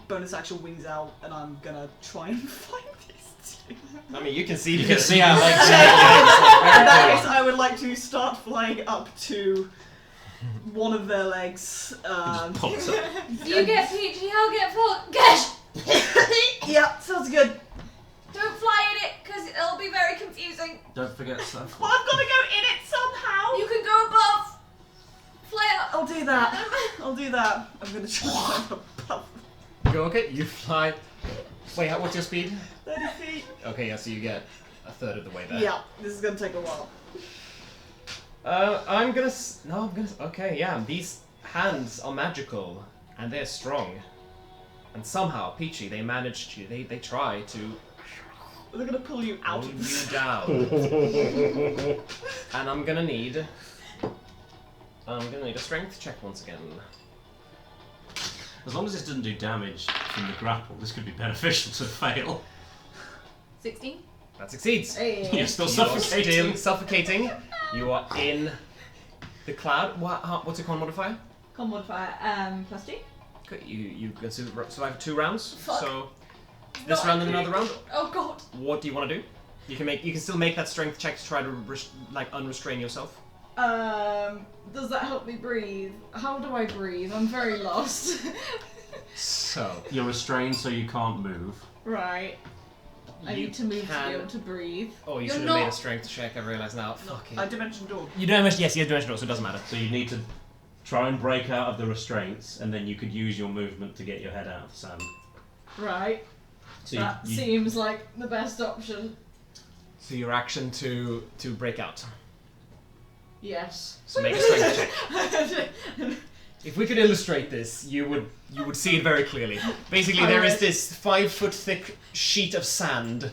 Bonus action wings out, and I'm gonna try and find these two. I mean, you can see. You can see our legs. In that case, I would like to start flying up to one of their legs. Pops up. You get Peachy, I'll get Full. Gosh! Yeah, sounds good. Don't fly in it, because it'll be very confusing. Don't forget stuff. Well, I've got to go in it somehow. You can go above. Fly up. I'll do that. I'll do that. I'm gonna try above Go, okay, you fly. Wait, what's your speed? 30 feet. Okay, yeah, so you get a third of the way there. Yeah, this is gonna take a while. I'm gonna. Okay, yeah, these hands are magical and they're strong. And somehow, Peachy, they managed to. They try to They're gonna pull you out pull of you down. And I'm gonna need a strength check once again. As long as this doesn't do damage from the grapple, this could be beneficial to fail. 16. That succeeds. You're still You are suffocating. still suffocating. You are in the cloud. What's your con modifier? Con modifier, +2. Okay, you can survive 2 rounds. Fuck. So this Not round and including- another round. Oh god. What do you want to do? You can still make that strength check to try to unrestrain yourself. Does that help me breathe? How do I breathe? I'm very lost. So You're restrained so you can't move. Right. I You need to move to can- be able to breathe. Oh, you You're should have made a not- strength check. I realise now. Fuck I it. dimension door. You don't mention. Yes, you have dimensional, so it doesn't matter. So you need to try and break out of the restraints, and then you could use your movement to get your head out of the sand. Right. So That you, seems like the best option. So your action to break out. Yes. So make a strength check. If we could illustrate this, you would see it very clearly. Basically, there is this 5 foot thick sheet of sand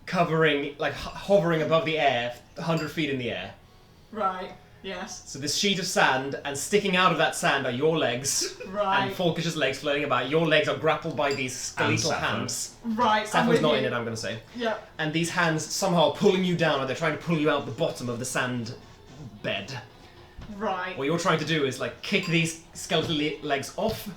covering, like hovering above the air, 100 feet in the air. Right. Yes. So this sheet of sand, and sticking out of that sand are your legs, Right. and Folkish's legs floating about. Your legs are grappled by these skeletal Sappho. hands. Right. I'm Sappho's with not you. in it, I'm going to say. Yep. And these hands somehow pulling you down, or they're trying to pull you out the bottom of the sand bed. Right. What you're trying to do is like kick these skeletal legs off,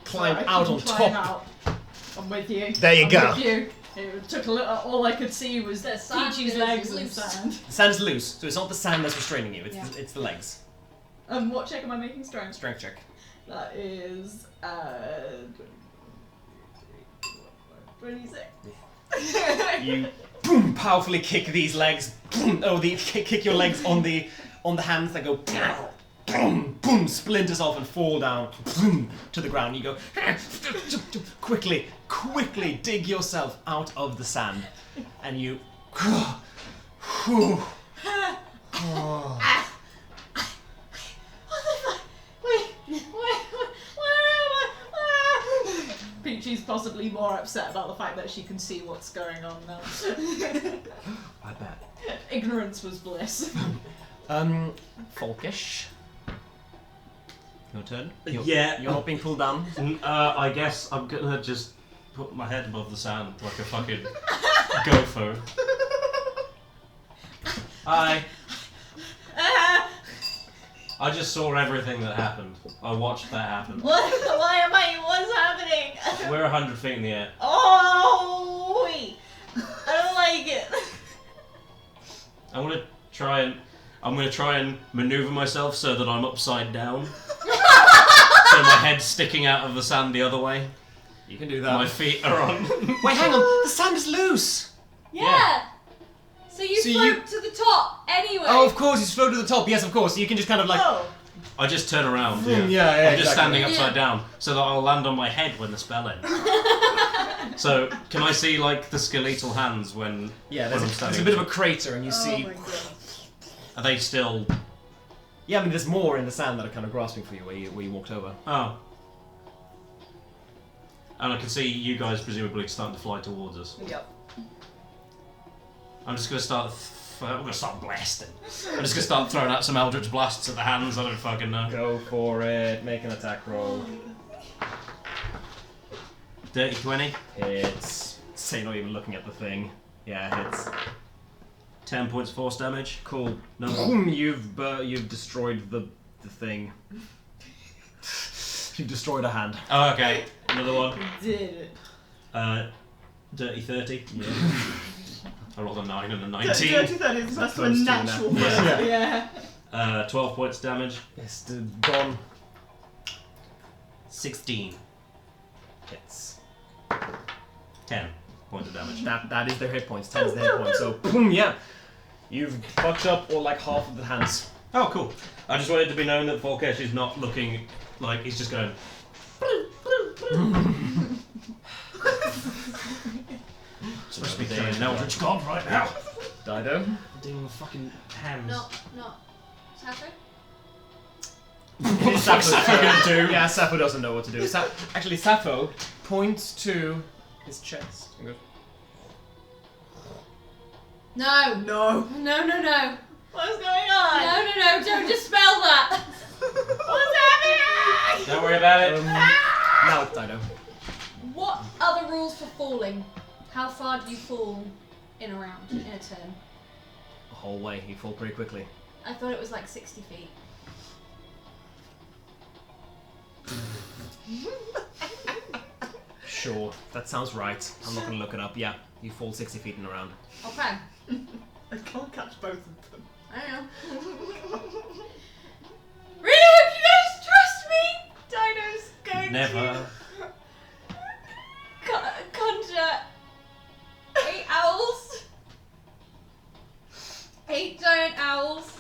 climb Right, out I on can climb top. out. I'm with you. There you I'm go. With you. It took a little. All I could see was The sand Peachy's is legs and loose. sand. The sand is loose, so it's not the sand that's restraining you. It's Yeah. it's the legs. What check am I making? Strength. Strength check. That is 26. You boom, powerfully kick these legs. Boom, kick your legs on the hands that go boom, boom, splinters off and fall down boom, to the ground. You go quickly dig yourself out of the sand, and you. Peachy's possibly more upset about the fact that she can see what's going on now. I bet. Ignorance was bliss. Folkish. Your turn. You're Yeah. not being pulled down. I guess I'm gonna just put my head above the sand like a fucking gopher. Hi. I just saw everything that happened. I watched that happen. Why am I? What's happening? We're 100 feet in the air. Oh, wait. I don't like it. I'm gonna try and maneuver myself so that I'm upside down. So my head's sticking out of the sand the other way. You can do that. My feet are on. Wait, hang on. The sand is loose. Yeah. So you So float you- to the top anyway. Oh, of course, you float to the top. Yes, of course. So you can just kind of like. Oh. I just turn around. Yeah, I'm just exactly. standing upside Yeah. down so that I'll land on my head when the spell ends. So can I see like the skeletal hands when? Yeah, when I'm there's standing a bit of a crater, and you Oh see. my god. Are they still? Yeah, I mean, there's more in the sand that are kind of grasping for you where you walked over. Oh. And I can see you guys presumably starting to fly towards us. Yep. I'm just gonna start. I'm gonna start blasting. I'm just gonna start throwing out some eldritch blasts at the hands. I don't fucking know. Go for it. Make an attack roll. Dirty 20. Hits. So you're not even looking at the thing. Yeah, hits. 10 points force damage. Cool. No. Boom! You've destroyed the thing. You've destroyed a hand. Oh, okay. Another one. Did it. Dirty 30. Yeah. I rolled a 9 and a Dirty 19. 30 is supposed to a Close to natural that. first. Yeah. Yeah. 12 points damage. It's gone. 16. Hits. 10 points of damage. That is their hit points. 10 is the hit points. So boom! Yeah. You've fucked up or like half of the hands. Oh, cool. I just wanted to be known that Volkesh is not looking like he's just going. Supposed to be killing an eldritch god right now. Dido. Doing fucking hands. Not. Sappho? What the fuck's Sappho gonna do? Yeah, Sappho doesn't know what to do. Actually, Sappho points to his chest and goes, No. No. No. What's going on? No. Don't dispel that. What's happening? Don't worry about it. now it's Dido. What are the rules for falling? How far do you fall in a round, in a turn? The whole way, you fall pretty quickly. I thought it was like 60 feet. Sure, that sounds right. I'm not gonna look it up. Yeah, you fall 60 feet in a round. Okay. I can't catch both of them. I know. Really hope you guys trust me! Dino's going Never. to conjure 8 owls giant owls.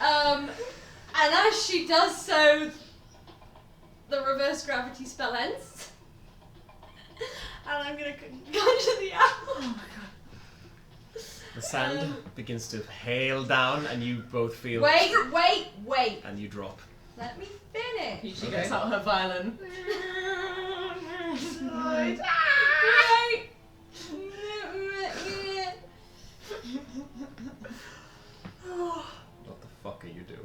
And as she does so, the reverse gravity spell ends. And I'm gonna conjure the owl. Oh my god. The sand begins to hail down, and you both feel. Wait. And you drop. Let me finish. She Okay. gets out her violin. Wait. What the fuck are you doing?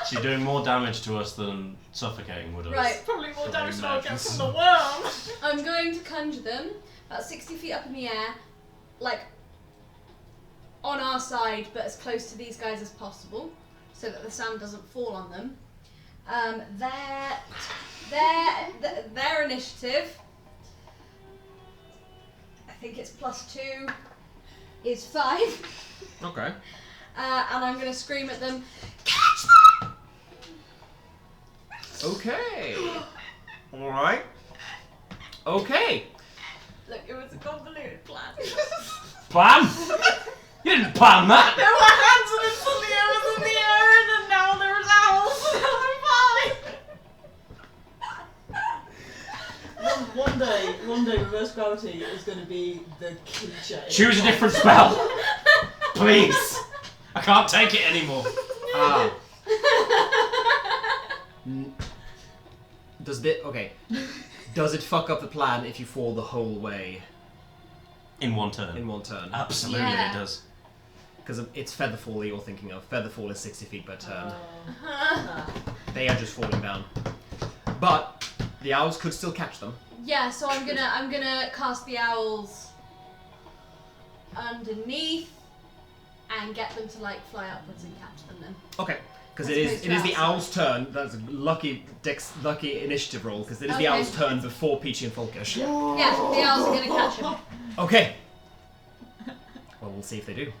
She's doing more damage to us than suffocating would us. Right. Probably more damage than I'll get madness. from the worm. I'm going to conjure them about 60 feet up in the air, like on our side, but as close to these guys as possible, so that the sand doesn't fall on them. Their initiative, I think it's +2, is 5. Okay. And I'm going to scream at them, Okay. Alright. Okay. look, it was a convoluted plan. Plan? You didn't plan that! There were hands and instantly I was in the air and then now there's owls. One day, reverse gravity is going to be the creature. Choose a different spell! Please! I can't take it anymore. Does it fuck up the plan if you fall the whole way In one turn. in one turn? Absolutely Yeah. it does. Because it's Featherfall that you're thinking of. Featherfall is 60 feet per turn. Ah. They are just falling down. But the owls could still catch them. Yeah, so I'm gonna cast the owls underneath and get them to like fly upwards and catch them then. Okay. Because As it opposed is to the outside. owl's turn. That's a lucky initiative roll. Because it is the Okay. owl's turn before Peachy and Folkish. Yeah, the owls are gonna catch him. Okay. Well, we'll see if they do.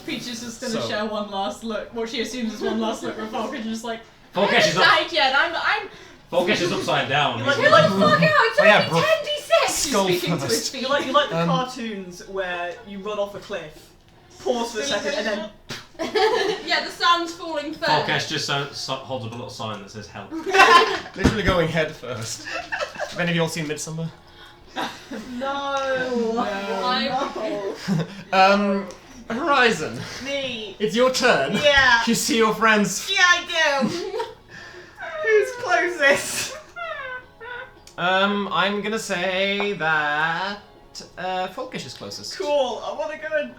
Peach is just gonna So- share one last look. What she assumes is one last look with Falcon, just like, Folkish is up. died yet. I'm Folkish is upside down. You're like- Get the fuck out! It took yeah, me bro. 10d6! Skull speaking to his first. feet. You're like the Um, cartoons where you run off a cliff, pause for a second, and then Yeah, the sand's falling first. Folkish just holds up a little sign that says help. Literally going head first. Have any of you all seen Midsummer? no. Horizon. Me. It's your turn. Yeah. You see your friends. Yeah, I do. Who's closest? I'm gonna say that Folkish is closest. Cool. I want to go and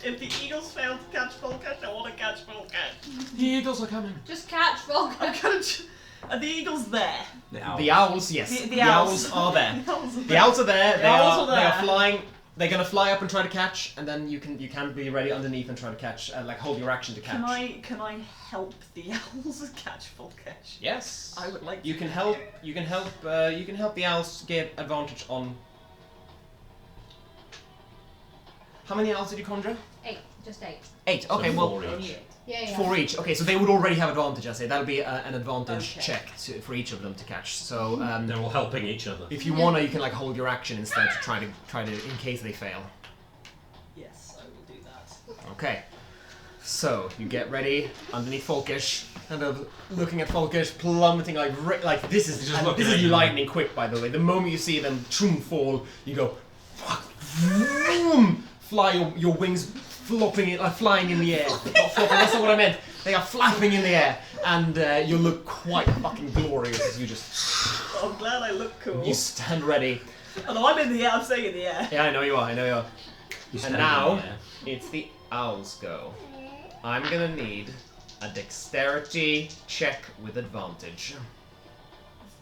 if the eagles fail to catch Folkish, I want to catch Folkish. The eagles are coming. Just catch Volker. I'm gonna. Are the eagles there? The owls, yes. The owls. are there. The owls are The owls are there. The owls are They are there. flying. They're gonna fly up and try to catch, and then you can be ready underneath and try to catch, like hold your action to catch. Can I help the owls catch Folkish? Yes. I would like. You to. can help. You can help the owls get advantage on. How many owls did you conjure? 8, just 8. 8. Okay, well, 4 each. Yeah. 4 each. Okay, so they would already have advantage. I say that'll be an advantage Okay. check for each of them to catch. So They're all helping each other. if you wanna, you can like hold your action instead to try to in case they fail. Yes, I will do that. Okay. So you get ready underneath Folkish, kind of looking at Folkish, plummeting like this is Just looking this at is you. lightning quick, by the way. The moment you see them fall, you go, fuck, vroom, fly your wings flying in the air. Not flopping, that's not what I meant. They are flapping in the air, and you look quite fucking glorious as you just I'm glad I look cool. you stand ready. Although I'm in the air, I'm staying in the air. Yeah, I know you are. You And stand now in the air. it's the owls go. I'm gonna need a dexterity check with advantage.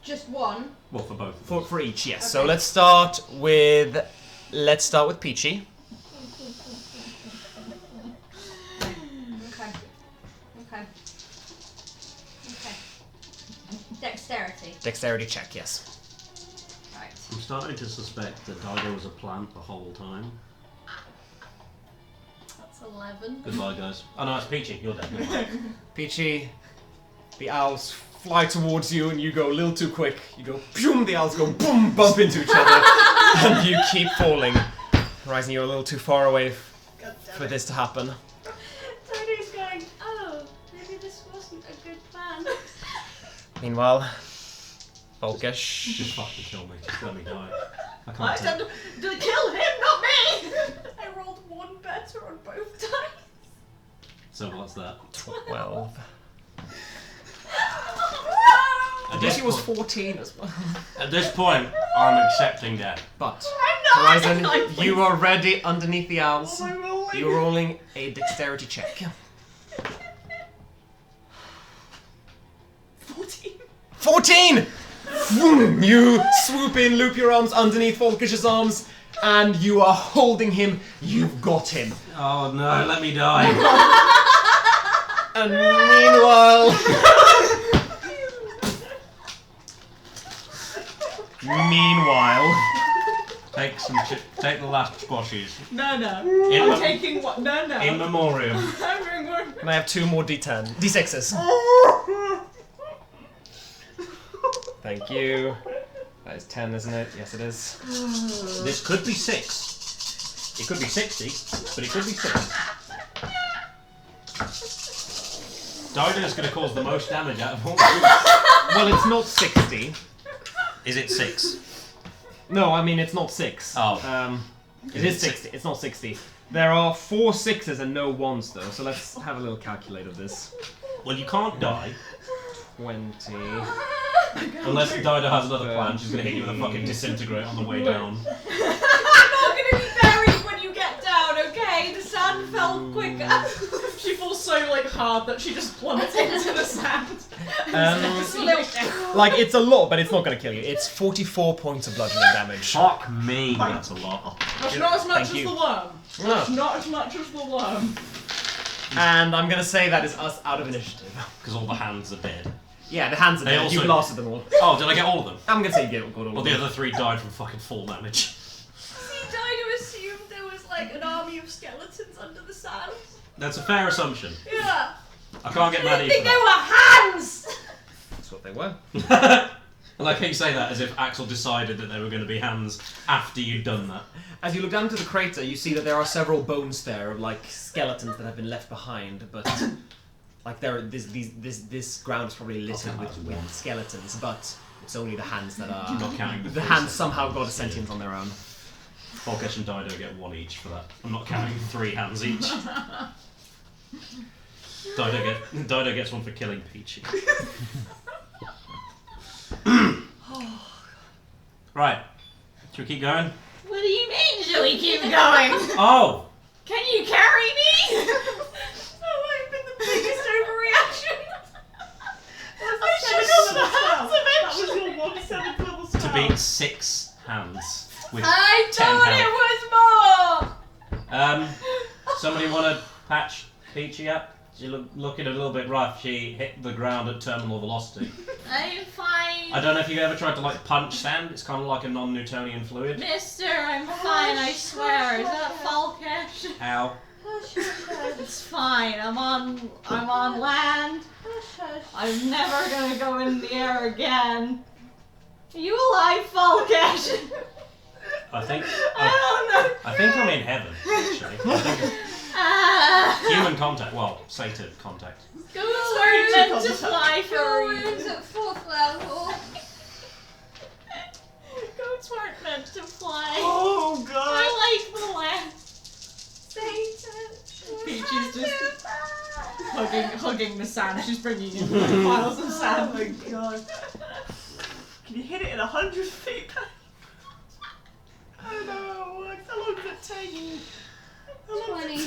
Just one. Well, for both. For each, yes. So Okay. let's start with Peachy. Okay. Dexterity. Dexterity check, yes. Right. I'm starting to suspect that Dido was a plant the whole time. That's 11. Goodbye, guys. Oh no, it's Peachy. You're dead. Never mind. Peachy, the owls fly towards you and you go a little too quick. You go, boom, the owls go, boom, bump into each other, and you keep falling. Horizon, you're a little too far away. for this to happen. Tony's going, oh, maybe this wasn't a good plan. Meanwhile, Volkish. Just fucking kill me. Just let me die. I I can't said take to kill him, not me! I rolled one better on both times. So what's that? 12. At DC this was point- 14 as well. At this point, I'm accepting death. But, I'm Horizon, not! you are ready underneath the owls. What am I rolling? You're rolling a dexterity check. 14. 14! Vroom! You swoop in, loop your arms underneath Volkish's arms, and you are holding him. You've got him. Oh no, let me die. And meanwhile... Take the last squashes. No. In I'm mem- taking what? No. In memoriam. I'm doing one. Can I have 2 more D6s? Thank you. That is 10, isn't it? Yes, it is. This could be 6. It could be 60, but it could be 6. Dido's going to cause the most damage out of all. Well, it's not 60. Is it 6? No, I mean, it's not 6. Oh. It is 60. It's not 60. There are 4 6s and no 1s, though, so let's have a little calculate of this. Well, you can't die. 20. Unless Dido has another plan, she's going to hit you with a fucking disintegrate on the way down. I'm not gonna be buried when you get down, okay? The sand fell quicker. She falls so like hard that she just plummets into the sand. Like, it's a lot, but it's not going to kill you. It's 44 points of bludgeoning damage. Fuck me. That's a lot. That's not as much Thank as you. the worm. No. That's not as much as the worm. And I'm going to say that is us out of initiative. Because all the hands are dead. Yeah, the hands are They dead. also- You blasted them all. Oh, did I get all of them? I'm going to say you got all Well, of the them. other 3 died from fucking fall damage. See, Dido assumed there was like an army of skeletons under the sand. That's a fair assumption. Yeah. I can't get mad I at didn't you think for they were hands! That's what they were. that. I like how you say that as if Axel decided that they were going to be hands after you'd done that. As you look down into the crater, you see that there are several bones there of like skeletons that have been left behind, but like this ground is probably littered with skeletons, but it's only the hands that are. Not counting The hands somehow got a sentience on their own. Volkesh and Dido get 1 each for that. I'm not counting 3 hands each. Dido gets 1 for killing Peachy. Right. Should we keep going? What do you mean, should we keep going? Oh! Can you carry me? That might have been the biggest overreaction. I should have the hands That eventually. was your 1/7 level spell. To beat 6 hands. With I 10 thought health. it was more! Somebody want to patch Peachy up? She's looking a little bit rough. She hit the ground at terminal velocity. I'm fine. I don't know if you ever tried to like punch sand. It's kind of like a non-Newtonian fluid. Mister, I'm fine, I swear. Is that Falkesh? Ow. Hush, hush, hush. It's fine. I'm on land. Hush, hush. I'm never gonna go in the air again. Are you alive, Falkesh? I think I I think I'm in heaven. Actually, I think don't know. human contact. Well, Satan contact. Goons weren't meant to fly for Your you. wounds at 4th level. Goats weren't meant to fly. Oh god. I like the land. Satan. Peachy's just Hugging. hugging the sand. She's bringing in piles of Oh sand. my god. Can you hit it at 100 feet back? I don't know how it works. How long does it take? How long 20.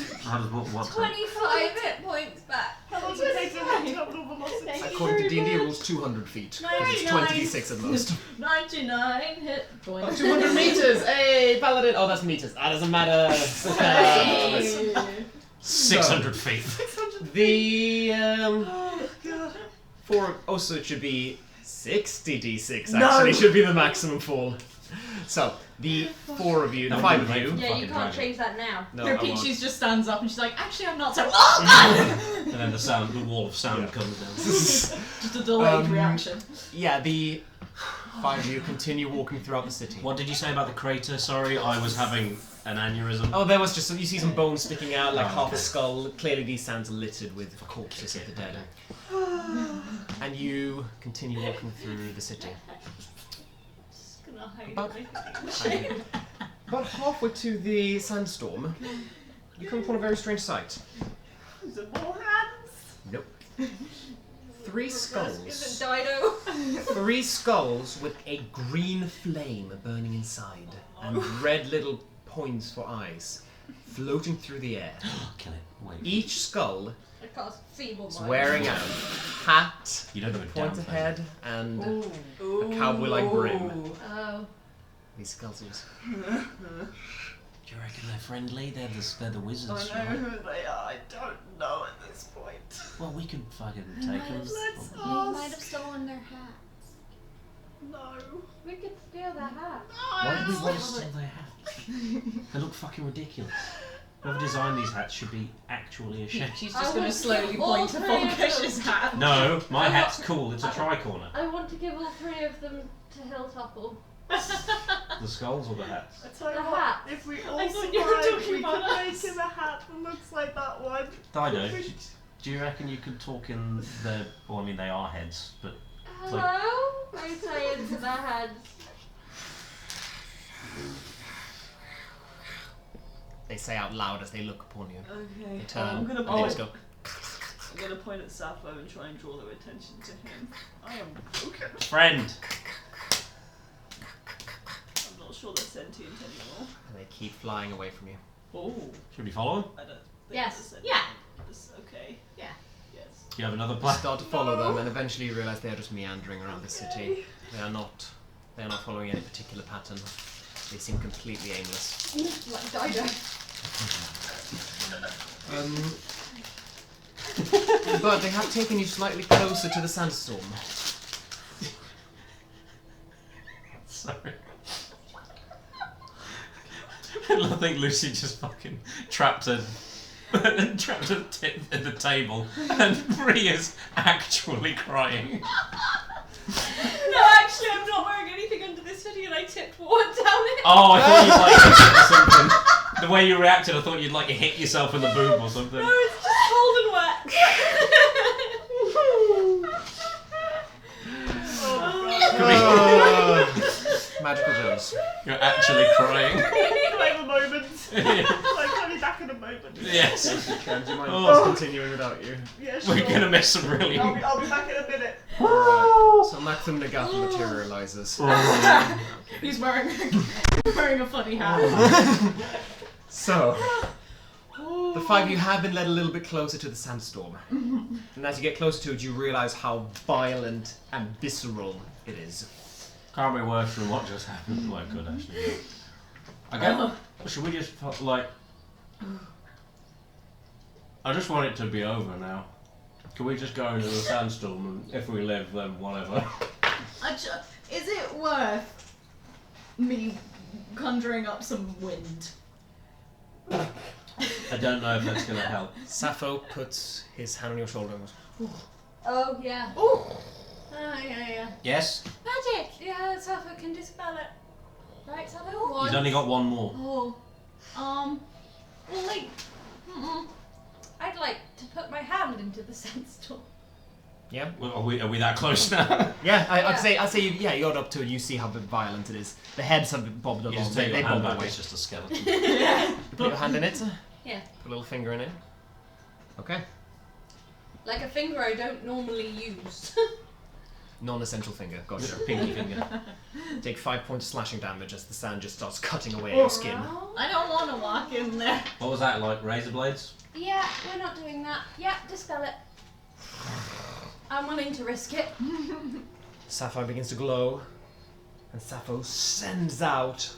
What? 25 hit points back. How long does it take to hit terminal velocity? According to D&D rules, 200 feet. Because it's 26 at most. 99 hit point. 200 meters! Hey, paladin! Oh, that's meters. That doesn't matter. Hey. 600 feet. The Oh god. so it should be 60 d6 No. actually should be the maximum fall. So the 4 of you, the No, 5 of wait you. for Yeah, you fucking can't dragon. change that now. No, Her I won't. Peachy's just stands up and she's like, actually, I'm not so. And then the wall of sound Yeah. comes down. Just a delayed reaction. Yeah, the 5 of you continue walking throughout the city. What did you say about the crater? Sorry, I was having an aneurysm. Oh, there was just you see some bones sticking out, like Oh, half okay. a skull. Clearly, these sands are littered with corpses of the dead. And you continue walking through the city. Just gonna hide About- everything. About halfway to the sandstorm, you come upon a very strange sight. Is it more hands? Nope. 3 skulls. Is it Dido? 3 skulls with a green flame burning inside, and red little points for eyes, floating through the air. Kill it. Wait. Each skull I cast feeble is mind. wearing a hat, You don't know a pointed damn head, and Ooh. a cowboy-like brim. Oh. These skulls are... Do you reckon they're friendly? They're the wizards, I know right? who they are. I don't know at this point. Well, we can fucking take them. Let's We might have ask. stolen their hats. No. We could steal their hats. Why do we want to steal their hats? They look fucking ridiculous. Whoever designed these hats should be actually ashamed. She's I just going want to to slowly give all point to 3 of Volkash's them. hat. No, my hat's cool. It's a tricorner. I want to give all 3 of them to Hilltopple. The skulls or the hats? I tell you The what, hat. if we all I thought survive, you were talking we about can make us. him a hat that looks like that one. Dido, do you reckon you could talk in their... Well, I mean, they are heads, but... Hello? I say into their heads. They say out loud as they look upon you. Okay. They turn, I'm gonna and they point. just go... I'm gonna point at Sappho and try and draw their attention to him. I am broken. Friend! I'm not sure they're sentient anymore. And they keep flying away from you. Oh. Should we follow them? I don't think Yes. they're sentient. Yeah. It's okay. Yeah. Yes. Do you have another You plan? start to follow them, and eventually you realise they are just meandering around the city. Okay. They are not following any particular pattern. They seem completely aimless. Like Dido. But they have taken you slightly closer to the sandstorm. Sorry. I think Lucy just fucking trapped her at the table, and Rhea's actually crying. No, actually, I'm not wearing anything under this hoodie and I tipped water down it. Oh, I thought you'd like hit it or something. The way you reacted, I thought you'd like hit yourself in the boob or something. No, it's just cold and wet. Magical Jones. You're actually crying. Can I have a moment? Yeah. Like, I'll be back in a moment. Yes. Do you mind Oh. continuing without you? Yeah, sure. We're gonna miss some really. I'll be back in a minute. So Maxim Nagath materializes. He's wearing a funny hat. So, the 5 of you have been led a little bit closer to the sandstorm. And as you get closer to it, you realise how violent and visceral it is. Can't be worse than what just happened. Well, it could actually. Yeah. I get. Well, should we just like? I just want it to be over now. Can we just go into the sandstorm, and if we live, then whatever. Is it worth me conjuring up some wind? I don't know if that's gonna help. Sappho puts his hand on your shoulder and goes, Oh, yeah. Oh, Yeah. Yes. Magic! Yeah, Sappho can dispel it. Right, Sappho? He's only got one more. oh, Well, like, I'd like to put my hand into the sandstorm. yeah? Well, are we that close now? Yeah, I'd say you got up to it, you see how violent it is. The heads have bobbed You along, just they take your hand bob back. away. It's just a skeleton. You put your hand in it, Yeah. put a little finger in it. Okay. Like a finger I don't normally use. Non-essential finger, gotcha. Pinky finger. Take 5 points of slashing damage as the sand just starts cutting away at your skin. I don't want to walk in there. What was that like? Razor blades? Yeah, we're not doing that. Yeah, dispel it. I'm willing to risk it. Sapphire begins to glow, and Sappho sends out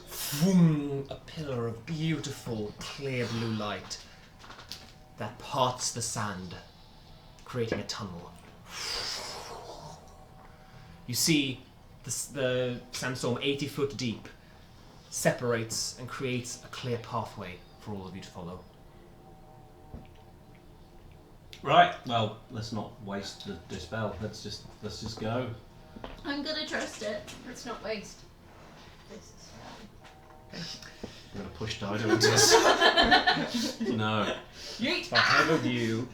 a pillar of beautiful, clear blue light that parts the sand, creating a tunnel. You see the sandstorm 80 foot deep separates and creates a clear pathway for all of you to follow. Right. Well, let's not waste the dispel. Let's just go. I'm gonna trust it. Let's not waste. This is I'm gonna push Dido into this. No. Yeet! Five of you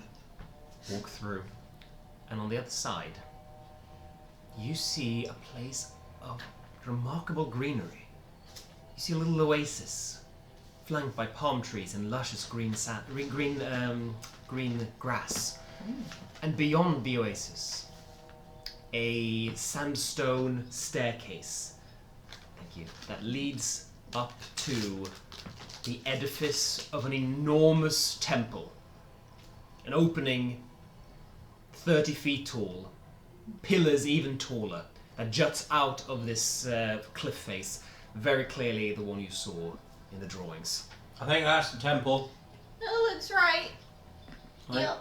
walk through, and on the other side, you see a place of remarkable greenery. You see a little oasis, flanked by palm trees and luscious green grass. And beyond the oasis, a sandstone staircase. Thank you. That leads up to the edifice of an enormous temple. An opening 30 feet tall, pillars even taller, that juts out of this cliff face. Very clearly the one you saw in the drawings. I think that's the temple. That looks right. Right. Yep.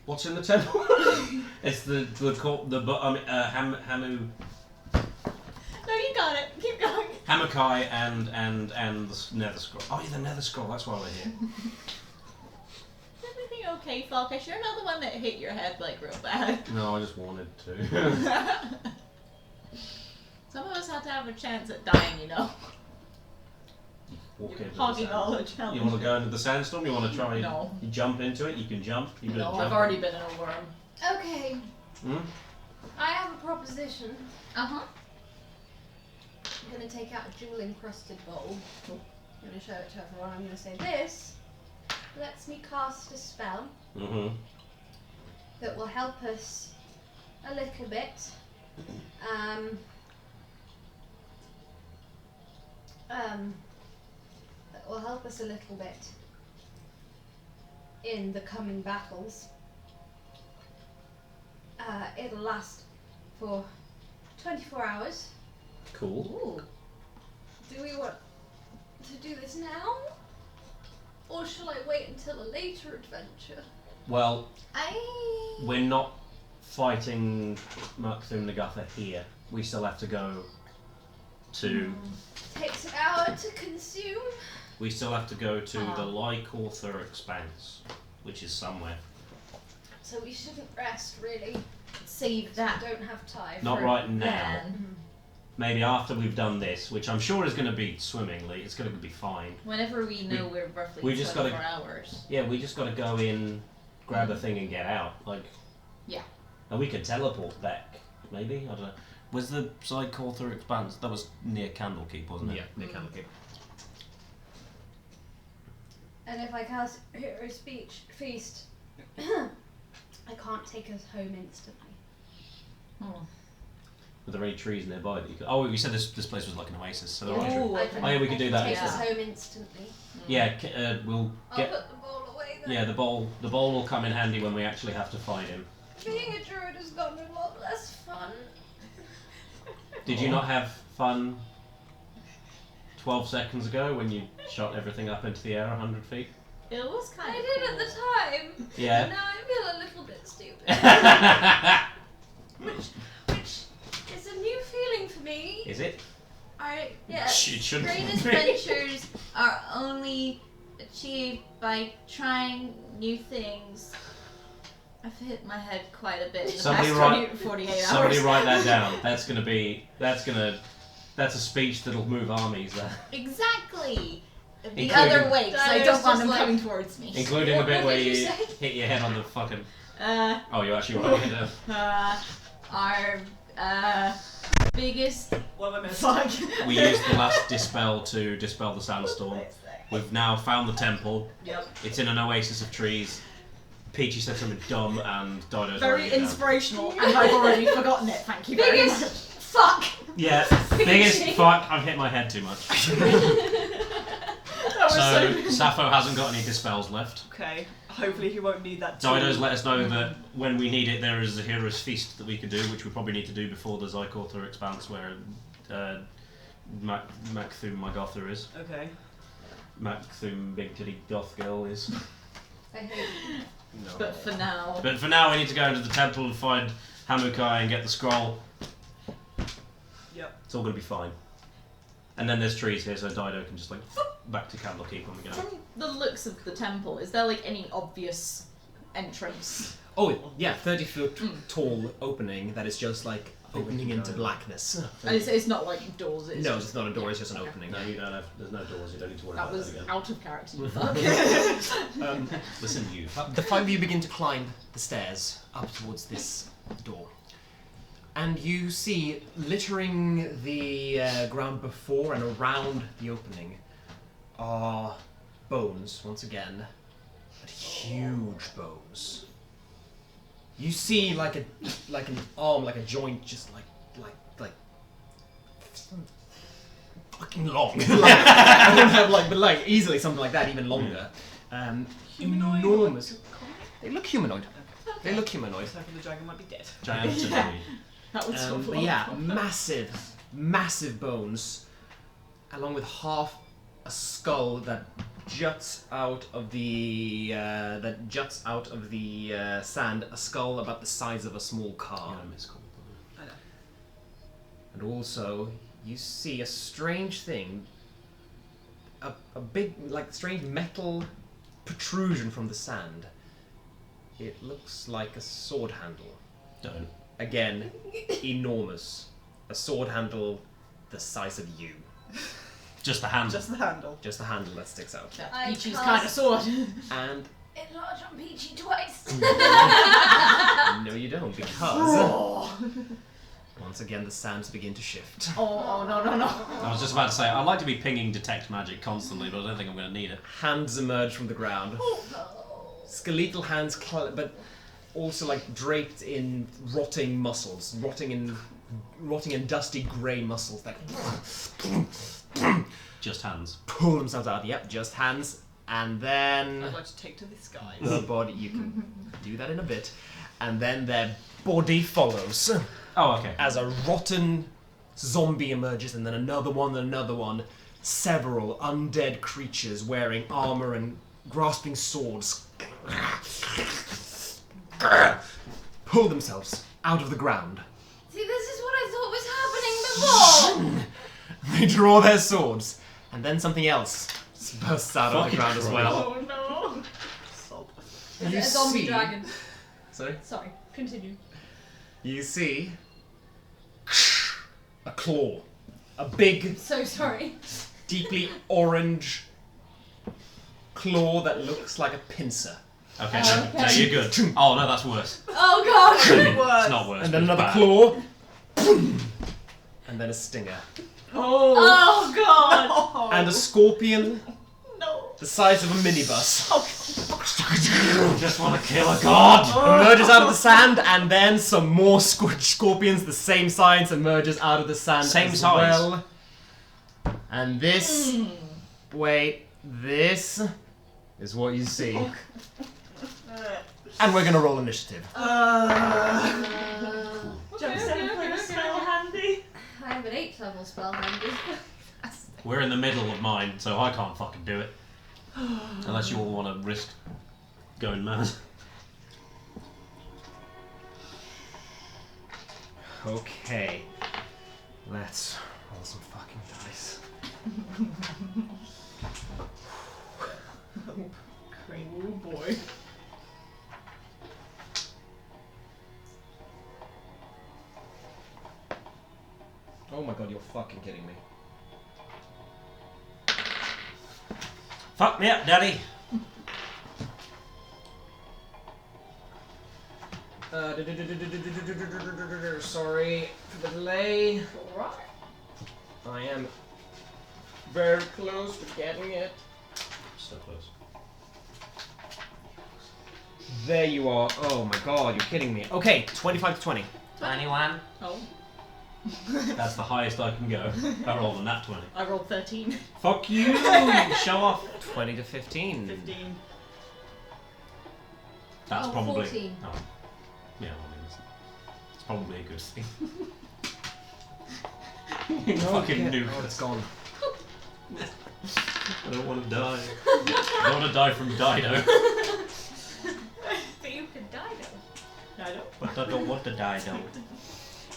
What's in the temple? It's Hamu, No, you got it. Keep going. Hamukai and the Nether Scroll. Oh, yeah, the Nether Scroll. That's why we're here. Everything okay, Falkish? You're not the one that hit your head like real bad. No, I just wanted to. Some of us have to have a chance at dying, you know. Walk into the Hogging all the sandstorm. challenge. You want to go into the sandstorm? You want to try? No. You jump into it. You can jump. You No, jump. I've already been in a worm. Okay, Hmm? I have a proposition. Uh-huh. I'm going to take out a jewel encrusted bowl. Cool. I'm going to show it to everyone. I'm going to say this lets me cast a spell Mm-hmm. that will help us a little bit. That will help us a little bit in the coming battles. It'll last for 24 hours. Cool. Ooh. Do we want to do this now? Or shall I wait until a later adventure? Well, I... we're not fighting Murkthum Nagatha here. We still have to go to. Takes an hour to consume. We still have to go to Ah. the Lycorther Expanse, which is somewhere. So we shouldn't rest, really. Save We that. don't have time. Not for right now. then. Maybe after we've done this, which I'm sure is going to be swimmingly. It's going to be fine. Whenever we know we're roughly we just 24 gotta- hours. Yeah, we just got to go in, grab a thing, and get out. Like. Yeah. And we could teleport back. Maybe I don't know. Was the Lycorther Expanse? That was near Candlekeep, wasn't it? Yeah, they can look And if I cast Hero Speech Feast, I can't take us home instantly. Oh. Were there any trees nearby that you could? Oh, you said this place was like an oasis, so there Yeah. are trees. Ooh, I okay. can, Oh, yeah, we I could do can that take instead. us home instantly. Yeah, we'll I'll get. put the bowl away then. Yeah, the bowl will come in handy when we actually have to fight him. Being a druid has gotten a lot less fun. Did you not have fun 12 seconds ago when you shot everything up into the air 100 feet? It was kind I of did at the time. Yeah. And now I feel a little bit stupid. which is a new feeling for me. Is it? Yeah. It shouldn't Greatest be. adventures are only achieved by trying new things. I've hit my head quite a bit in the Somebody past write- 48 hours. Somebody write that down. That's a speech that'll move armies there. Exactly. The Including- other way, because I That don't is want just them like- coming towards me. Including What the bit would where you you say? hit your head on the fucking. Uh, Oh, you actually writing it down. Our biggest What have I missed? fuck. We used the last dispel to dispel the sandstorm. We've now found the temple. Yep. It's in an oasis of trees. Peachy said something dumb and Dido's Very writing it down. inspirational, and I've already forgotten it. Thank you very Biggest much. fuck. Yeah, biggest fuck, I've hit my head too much. That was So, Sappho hasn't got any dispels left. Okay. Hopefully he won't need that. Dido's tool. let us know that when we need it, there is a hero's feast that we could do, which we probably need to do before the Zykorther Expanse, where Makthum Magotha is. Okay. Makthum Big Titty Goth Girl is. I hate No. But for now, But for now, we need to go into the temple and find Hamukai and get the scroll. Yep. It's all going to be fine. And then there's trees here, so Dido can just like back to Candlekeep when we get out. from the looks of the temple, is there like any obvious entrance. Oh, yeah, 30-foot tall opening that is just like opening into blackness. And it's not like doors. It's No, just, it's not a door, it's just an opening. No, you don't have. There's no doors. You don't need to worry that about was that again. out of character. You fuck. Listen, you. The five of you begin to climb the stairs up towards this door. And you see, littering the ground before and around the opening are bones, once again, but huge bones. You see like an arm, like a joint, just like fucking long. Like, I don't have but like easily something like that, even longer. Humanoid? Enormous. They look humanoid. They look humanoid. So the dragon might be dead. Giant today. That would sort of But yeah, massive bones, along with half a skull that juts out of the sand. A skull about the size of a small car. Yeah, Miss Cole. I know. And also, you see a strange thing. A big, strange metal protrusion from the sand. It looks like a sword handle. Don't. Again, enormous. A sword handle the size of you. Just the handle. Just the handle. Just the handle that sticks out. that I Peachy's cast- kind of sword. And Enlarge on Peachy twice. no, you don't, because once again the sands begin to shift. Oh no. I was just about to say, I'd like to be pinging detect magic constantly, but I don't think I'm going to need it. Hands emerge from the ground. Skeletal hands, but also draped in rotting muscles, rotting in dusty grey muscles that Just hands. pull themselves out. Yep, just hands, and then I'd like to take to the skies. the body. You can do that in a bit, and then their body follows Oh, okay. as a rotten zombie emerges, and then another one. Several undead creatures wearing armor and grasping swords pull themselves out of the ground. See, this is what I thought was happening before. They draw their swords, and then something else bursts out of the Fucking ground as well. Oh no. Is You it a zombie see- dragon? Sorry? Sorry. Continue. You see a claw. A big, So sorry. deeply orange claw that looks like a pincer. Okay, Oh, no, okay. you're good. Oh, no, that's worse. Oh god. It's not worse. And then but another it's bad. claw. And then a stinger. Oh god. And a scorpion No. the size of a minibus Just want to kill a god! emerges out of the sand, and then some more scorpions the same size emerges out of the sand Same as size. well. And this, wait, this is what you see. And we're gonna roll initiative. Just put a spell handy. I have an 8th level spell handy. We're in the middle of mine, so I can't fucking do it. Unless you all want to risk going mad. Okay. Let's roll some fucking dice. Oh boy. Oh my god, you're fucking kidding me. Fuck me up, daddy! Sorry for the delay. I am very close to getting it. So close. There you are. Oh my god, you're kidding me. Okay, 25 to 20. 21. Oh. That's the highest I can go. I rolled a nat 20. I rolled 13. Fuck you! Show off! 20 to 15. 15. That's Oh, probably. 14. Oh. Yeah, I mean, it's probably a good thing. You fucking Okay. noob. Oh, it's gone. I don't want to die. I don't want to die from Dido. But you could die though. Dido? But I don't want to die though.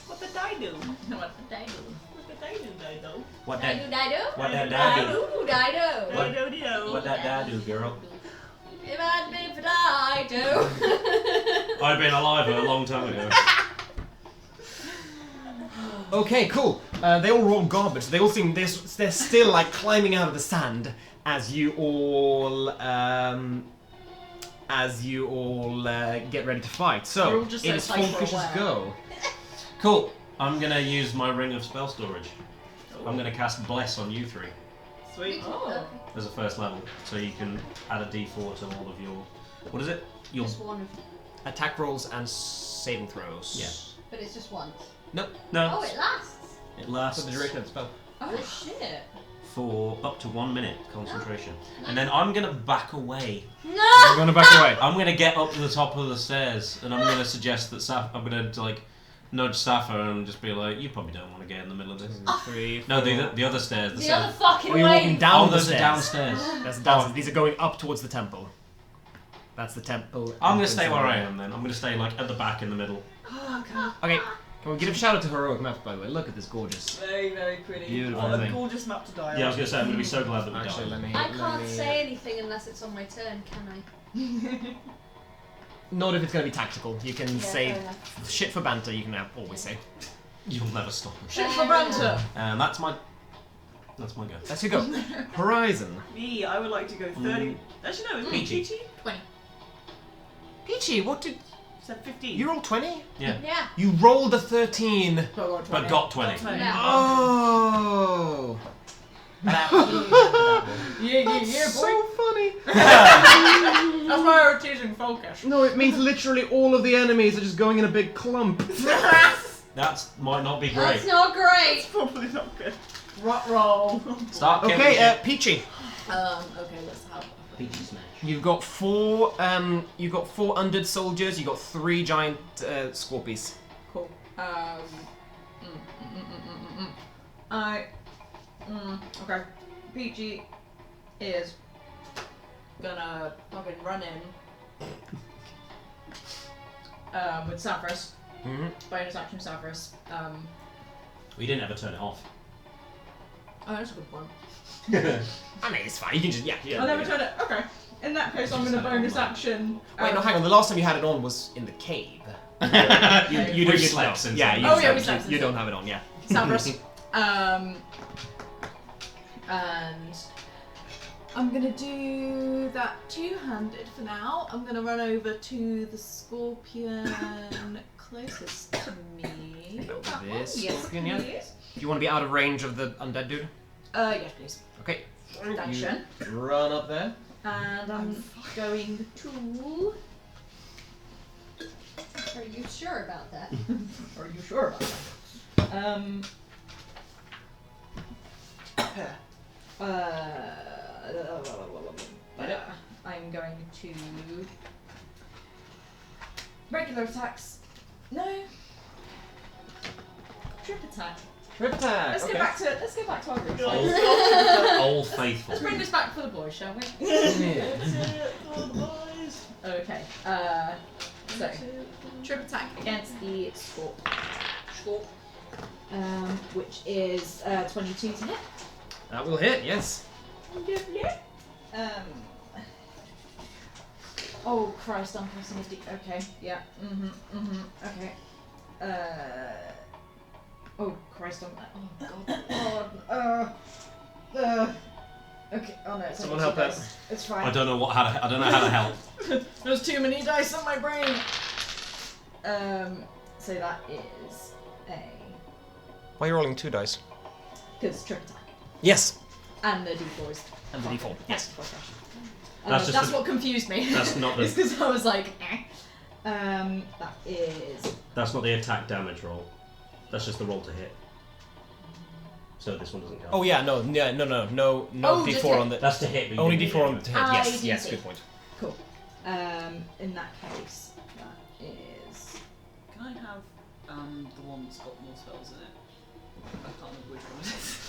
What did I do? What did I do? What did I do, Dido? What Dido, that? Dido? What that do? Dido, Dido. What- Dido, Dido. What that do, girl? If I'd been live, but I do. I've been alive a long time ago. Okay, cool. They all roll garbage. They all seem they're still like climbing out of the sand as you all get ready to fight. We're So all just it so is hyper-aware. Falkish's go. Cool. I'm gonna use my ring of spell storage. I'm gonna cast Bless on you three Sweet. Oh. as a first level, so you can add a D4 to all of your. What is it? Your. Just one of Attack rolls and saving throws. Yeah. but it's just once. No. Oh, it lasts. It For lasts the duration of the spell. Oh shit. for up to 1 minute concentration, and then I'm gonna back away. I'm No! gonna back away. I'm gonna get up to the top of the stairs, and I'm gonna suggest that I'm gonna like nudge Sappho and just be like, "You probably don't want to get in the middle of this." 3, No, 4. the other stairs. The stairs. other fucking Oh, you're walking way. down the those are stairs. downstairs. That's downstairs. These are going up towards the temple. That's the temple. I'm gonna stay where I am then. I'm gonna stay like at the back in the middle. Oh god. Okay, can we give a shout out to Heroic Map, by the way? Look at this gorgeous. Very, very pretty. Beautiful What a thing. gorgeous map to die Yeah, I was on. gonna say I'm gonna be so glad that we Actually, died. let me. I let can't me, say anything unless it's on my turn, can I? Not if it's gonna be tactical. You can say fair enough. shit for banter. You can always say. You'll never stop me. Shit for banter. And that's my go. That's your go. Horizon. Me, I would like to go 30. Actually, no, it was Peachy. Peachy. 20. Peachy, what did Said 15. you roll? 20? Yeah, Yeah. You rolled a 13. but got 20. Yeah. Oh. Yeah, So boy. funny. That's why I was teasing Folkish. No, it means literally all of the enemies are just going in a big clump. That might not be That's great. not great. Probably not good. Rot roll. Start killing Okay, shit. Peachy. Okay, let's have. Peachy smash. You've got 4. You've got 4 undead soldiers. You've got 3 giant scorpies. Cool. Okay. Peachy is gonna fucking run in. With Savras. Mm-hmm. Bonus action Savras. We didn't ever turn it off. Oh, that's a good point. I mean, it's fine. You can just I'll never turn it. Okay. In that case, I'm gonna bonus action. Wait, no, hang on. The last time you had it on was in the cave. We've don't- slept since Yeah, then. you, Oh, yeah, slept- we slept since you then. don't have it on, yeah. Savras. And I'm gonna do that two-handed for now. I'm gonna run over to the scorpion closest to me. That would That be one, this yes, scorpion, yeah. please. Do you want to be out of range of the undead dude? Yes, please. Okay. Action. You run up there. And I'm going to. Are you sure about that? Are you sure about that? I'm going to regular attacks. No. Trip attack. Trip attack. Let's okay. go back to our group. Old faithful. Let's bring this back for the boys, shall we? Okay. So trip attack against the Scorp. Which is 22 to hit. That will hit, yes. Oh Christ, I'm pressing a D. Okay, yeah. Okay. Oh Christ, oh God. Okay. Oh no, it's Someone only help two out. dice. It's fine. I don't know how to help. There's too many dice on my brain. So that is a Why are you rolling 2 dice? because trip attack Yes. and the D4 is And the D4. Yes. That's just that's the- what confused me. That's not It's the because I was like, eh. That is that's not the attack damage roll. That's just the roll to hit. So this one doesn't count. Oh yeah, no Oh, just D4 hit. on the That's to hit. But you only didn't D4 on hit to anyway. hit. I Yes, yes, see. good point. cool. In that case, that is Can I have the one that's got more spells in it? I can't remember which one it is.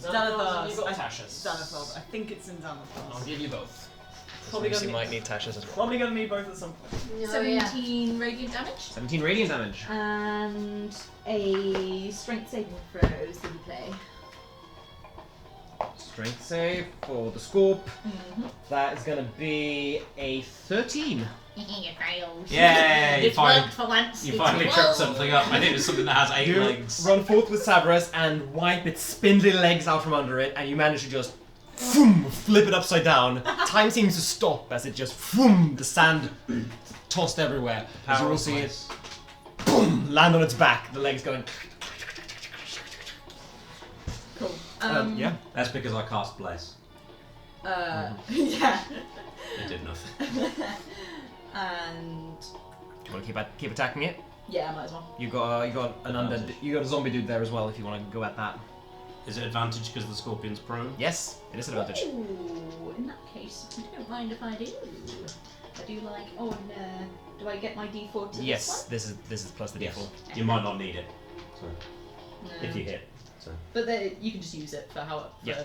Xanathars. You've got Tasha's. Xanathars. I think it's in Xanathars. I'll give you both. Probably you gonna might need Tasha's as well. Probably gonna need both at some point. 17 radiant damage 17 radiant damage. and a strength saving throw. So you play. strength save for the scorp. That is going to be a 13. You failed. Yeah, you It worked finally, for once. you It's finally rolled. tripped something up. I think it's something that has 8 You legs. run forth with Sabras and wipe its spindly legs out from under it, and you manage to just flip it upside down. Time seems to stop as it just the sand tossed everywhere. As you will see it land on its back, the legs going. Cool. Yeah. That's because I cast Bless. Yeah. It did nothing. And Do you want to keep attacking it? yeah, might as well. You got an undead. You got a zombie dude there as well. If you want to go at that. Is it advantage because the scorpion's prone? Yes, it is an advantage. Ooh, in that case, I don't mind if I do. I do like. Oh, and do I get my D4 to Yes, this this is plus the Yes. D4. You might not need it. So, No. if you hit. So, But you can just use it for how. Yeah.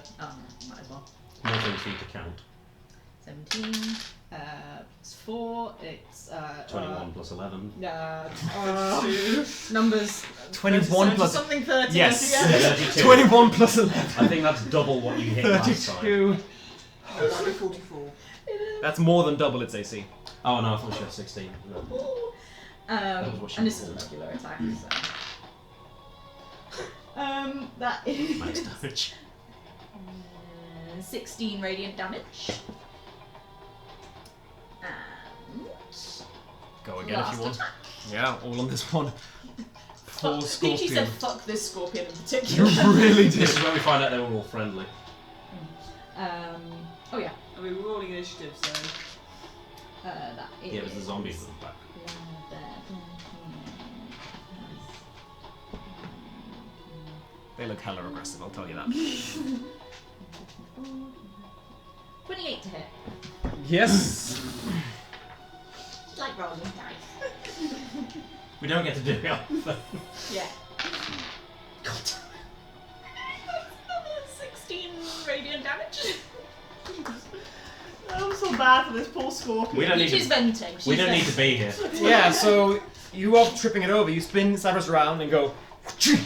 Might as well. more things for you to count. 17. It's 4. It's 21 plus 11. Numbers. 21 plus. something 30. Yes. Yeah. 32. 21 plus 11. I think that's double what you hit last time. 32. That'd be 44. That's more than double its AC. Oh no, I thought she had 16. No. was what she And this is a rolled. regular attack. So. That is Max damage. 16 radiant damage. And Go again last if you want. attack. Yeah, all on this one. Full I think she said scorpion. fuck this scorpion in You particular. really This did. is where we find out they were all friendly. Oh yeah. I mean, we're rolling initiative, so. That is. Yeah, it was the zombies that were back. 11, They look hella aggressive, I'll tell you that. 28 to hit. Yes. It's like rolling dice. We don't get to do it. Yeah. God. 16 radiant damage. I'm so bad for this poor scorpion. We don't need She's to. venting. We don't need to be here. Yeah, so you are tripping it over. You spin Cyrus around and go. You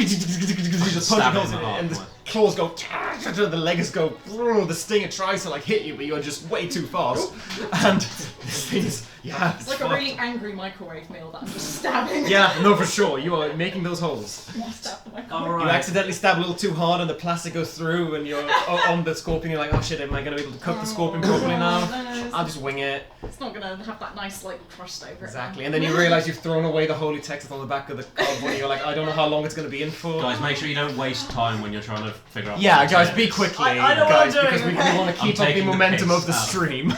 just punch Stab it holes in in the it, heart, and the right. claws go. The legs go. The stinger tries to like hit you, but you are just way too fast. And this thing is. Yeah, It's like a really angry microwave meal that I'm just stabbing. Yeah, no, for sure. You are making those holes. Stab the microwave. You accidentally stab a little too hard and the plastic goes through and you're on the scorpion. You're like, oh shit, am I going to be able to cook the scorpion properly now? No, I'll just wing it. it's not gonna have that nice like crust over Exactly. it. And then you realise you've thrown away the holy text on the back of the cardboard and you're like, I don't know how long it's going to be in for. Guys, make sure you don't waste time when you're trying to figure out. Yeah, what guys, it be is. quickly, I know what guys, I'm doing, because we okay? want to keep I'm up the taking the momentum piss of the out. stream.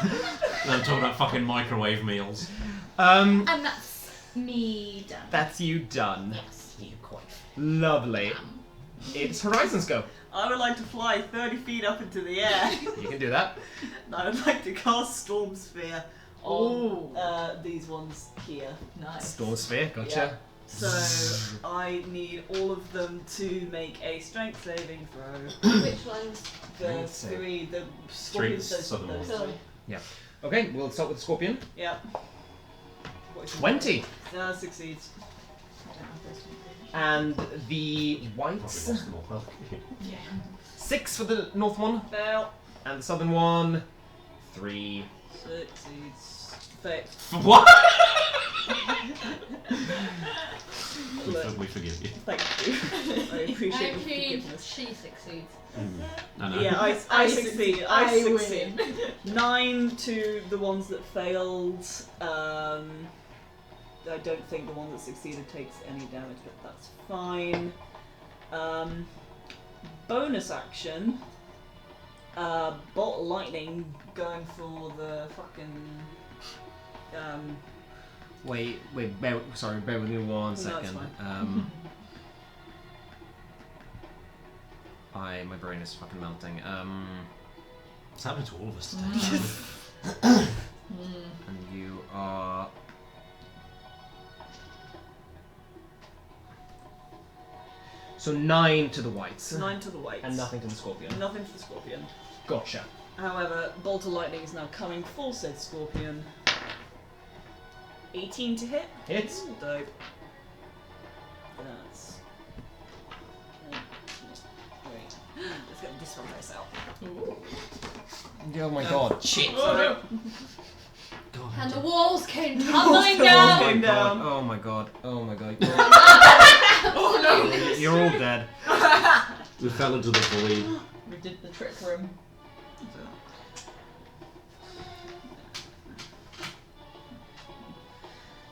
I'm talking about fucking microwave meals. And that's me done. That's you done. Yes. You quite. Lovely. It's Horizon's go. I would like to fly 30 feet up into the air. You can do that. And I would like to cast Storm Sphere on these ones here. Nice. Storm Sphere, gotcha. So I need all of them to make a strength saving throw. Which ones? The Strength save. three, the scorpions, those southern those ones. three. Okay, we'll start with the scorpion. Yep. What is it? 20. Succeeds. I don't have those two. And the Probably whites. lost them all. Well, 6 for the north one. Fail. And the southern one. 3. Succeeds. Fail. What? We forgive you. Thank you. I appreciate your Actually, forgiveness. she succeeds. I know. Yeah, I succeed. I I succeed. win. 9 to the ones that failed. I don't think the one that succeeded takes any damage, but that's fine. Bonus action. Bolt of lightning going for the fucking. Wait, bear with me 1 No, it's second. fine. My brain is fucking melting. It's happening to all of us today. And you are. So 9 to the whites. 9 to the whites. And nothing to the scorpion. Nothing to the scorpion. Gotcha. However, Bolt of Lightning is now coming for said scorpion. 18 to hit. Hits. Dope. That's. Wait. This this one goes out. Oh my god. Shit. And the walls came tumbling The walls down. came down. Oh my god. Oh my god. Oh no! You're all dead. We fell into the void. We did the trick room.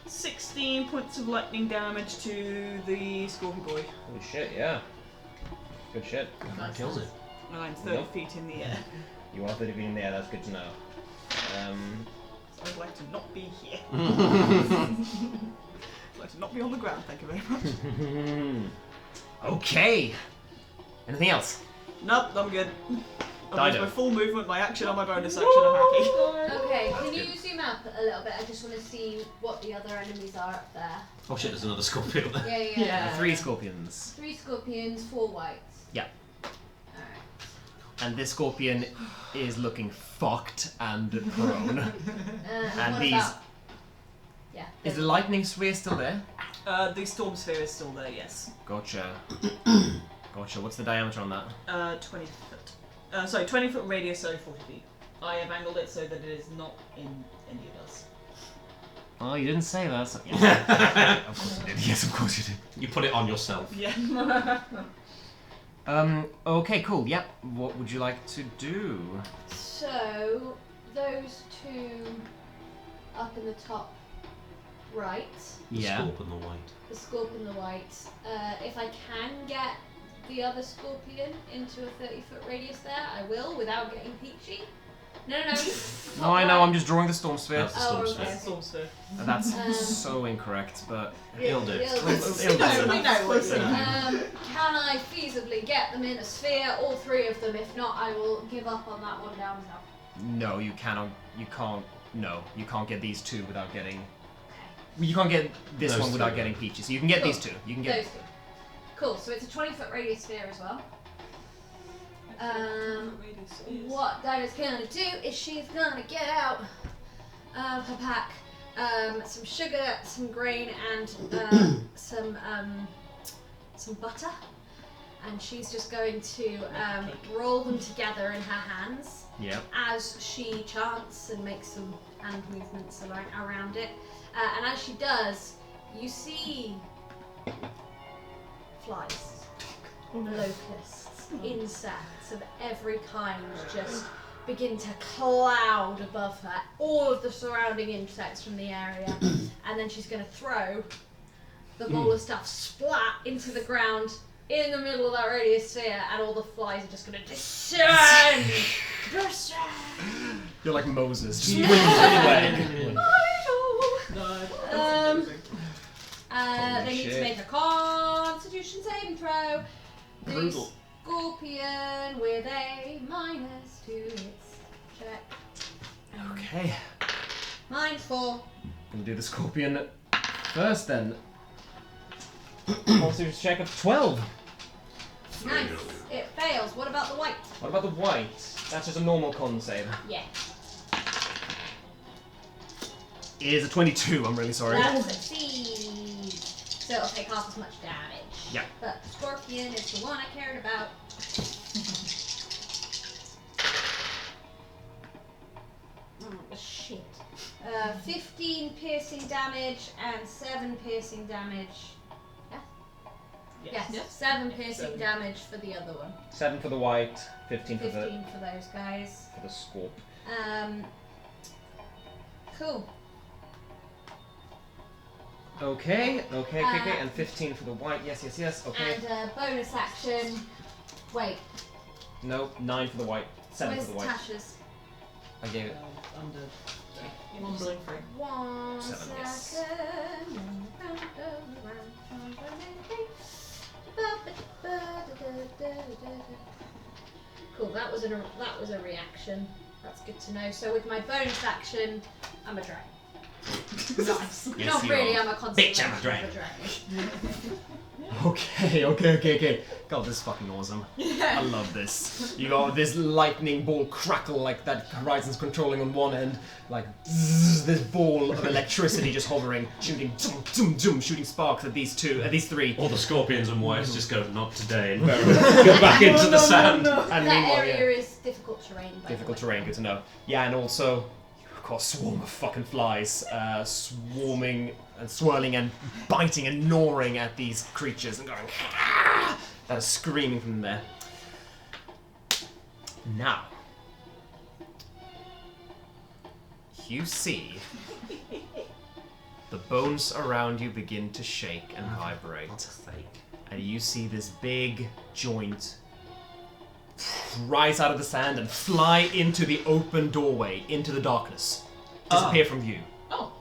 16 points of lightning damage to the Scorpion Boy. Holy shit, yeah. Good shit. That kills it. And I'm 30 Nope. feet in the air. You are 30 feet in the air, that's good to know. So I'd like to not be here. I'd like to not be on the ground, thank you very much. Okay. Anything else? Nope, I'm good. I've used Dido. my full movement, my action, and my bonus action, I'm happy. Okay, can you zoom up a little bit? I just want to see what the other enemies are up there. Oh shit, there's another scorpion up there. Yeah. 3 scorpions. 3 scorpions, 4 whites. Yeah. Alright. And this scorpion is looking fucked and prone. And what these- about... Yeah. Is the lightning sphere still there? The storm sphere is still there, yes. Gotcha. Gotcha. What's the diameter on that? 20 foot. Sorry, 20 foot radius, so 40 feet. I have angled it so that it is not in any of us. Oh, you didn't say that. So... Of course you did. Yes, of course you did. You put it on yourself. Yeah. Okay, cool. Yep. What would you like to do? So, those 2 up in the top right, The Yeah. scorpion and the white. the scorpion, the white, if I can get the other scorpion into a 30-foot radius there, I will, without getting peachy. No. No, I know. I'm just drawing the storm sphere. That's the storm okay. sphere. Storm sphere. And that's so incorrect, but It'll do. it'll We do. know what you mean. Can I feasibly get them in a sphere, all 3 of them? If not, I will give up on that one down south. No, you cannot. You can't. No, you can't get these 2 without getting. Okay. You can't get this Those one without 2, getting peachy. So you can get Cool. these 2. You can get. Those 2. Cool, so it's a 20-foot radius sphere as well. What Dido's gonna do is she's gonna get out of her pack some sugar, some grain, and some butter, and she's just going to roll them together in her hands Yep. as she chants and makes some hand movements around it. And as she does, you see flies, locusts, insects of every kind just begin to cloud above her, all of the surrounding insects from the area, and then she's going to throw the bowl of stuff splat into the ground in the middle of that radius sphere, and all the flies are just going to descend! Descend! You're like Moses. Just Yeah. wing No, Um, Holy they need to shit. make a Constitution saving throw. The Brutal. scorpion with a -2 to its check. Okay. -4. We'll do the scorpion first then. Constitution check of 12. Nice. It fails. What about the white? What about the white? That's just a normal con save. Yeah. It is a 22. I'm really sorry. That succeeds. So it'll take half as much damage. Yeah. But scorpion is the one I cared about. Oh, shit. 15 piercing damage and 7 piercing damage. Yes. 7 piercing 7. damage for the other one. 7 for the white, 15 for 15 for those guys. the scorp. Cool. Okay, and 15 for the white. Yes. Okay. And bonus action. Wait, No, 9 for the white, 7 where's for the white. Tasha's? I gave it. Under. Mumbling free. 1 7, yes. second. Cool. That was a reaction. That's good to know. So with my bonus action, I'm a dragon. Nice. Not really. I'm a Bitch, I'm a constellation of dragon. a dragon. Okay. God, this is fucking awesome. I love this. You got this lightning ball crackle like that Horizon's controlling on one end, like zzz, this ball of electricity just hovering, shooting zoom, zoom, zoom, shooting sparks at these three. All the scorpions and wives just go, not today, and go back into the sand. And That meanwhile, area is difficult terrain. By difficult the way. terrain, good to know. Yeah, and also, of course, swarm of fucking flies, swarming and swirling and biting and gnawing at these creatures and going, "Ah!" That is screaming from there. Now, you see the bones around you begin to shake and vibrate, and you see this big joint rise out of the sand and fly into the open doorway, into the darkness. Disappear from view. Oh.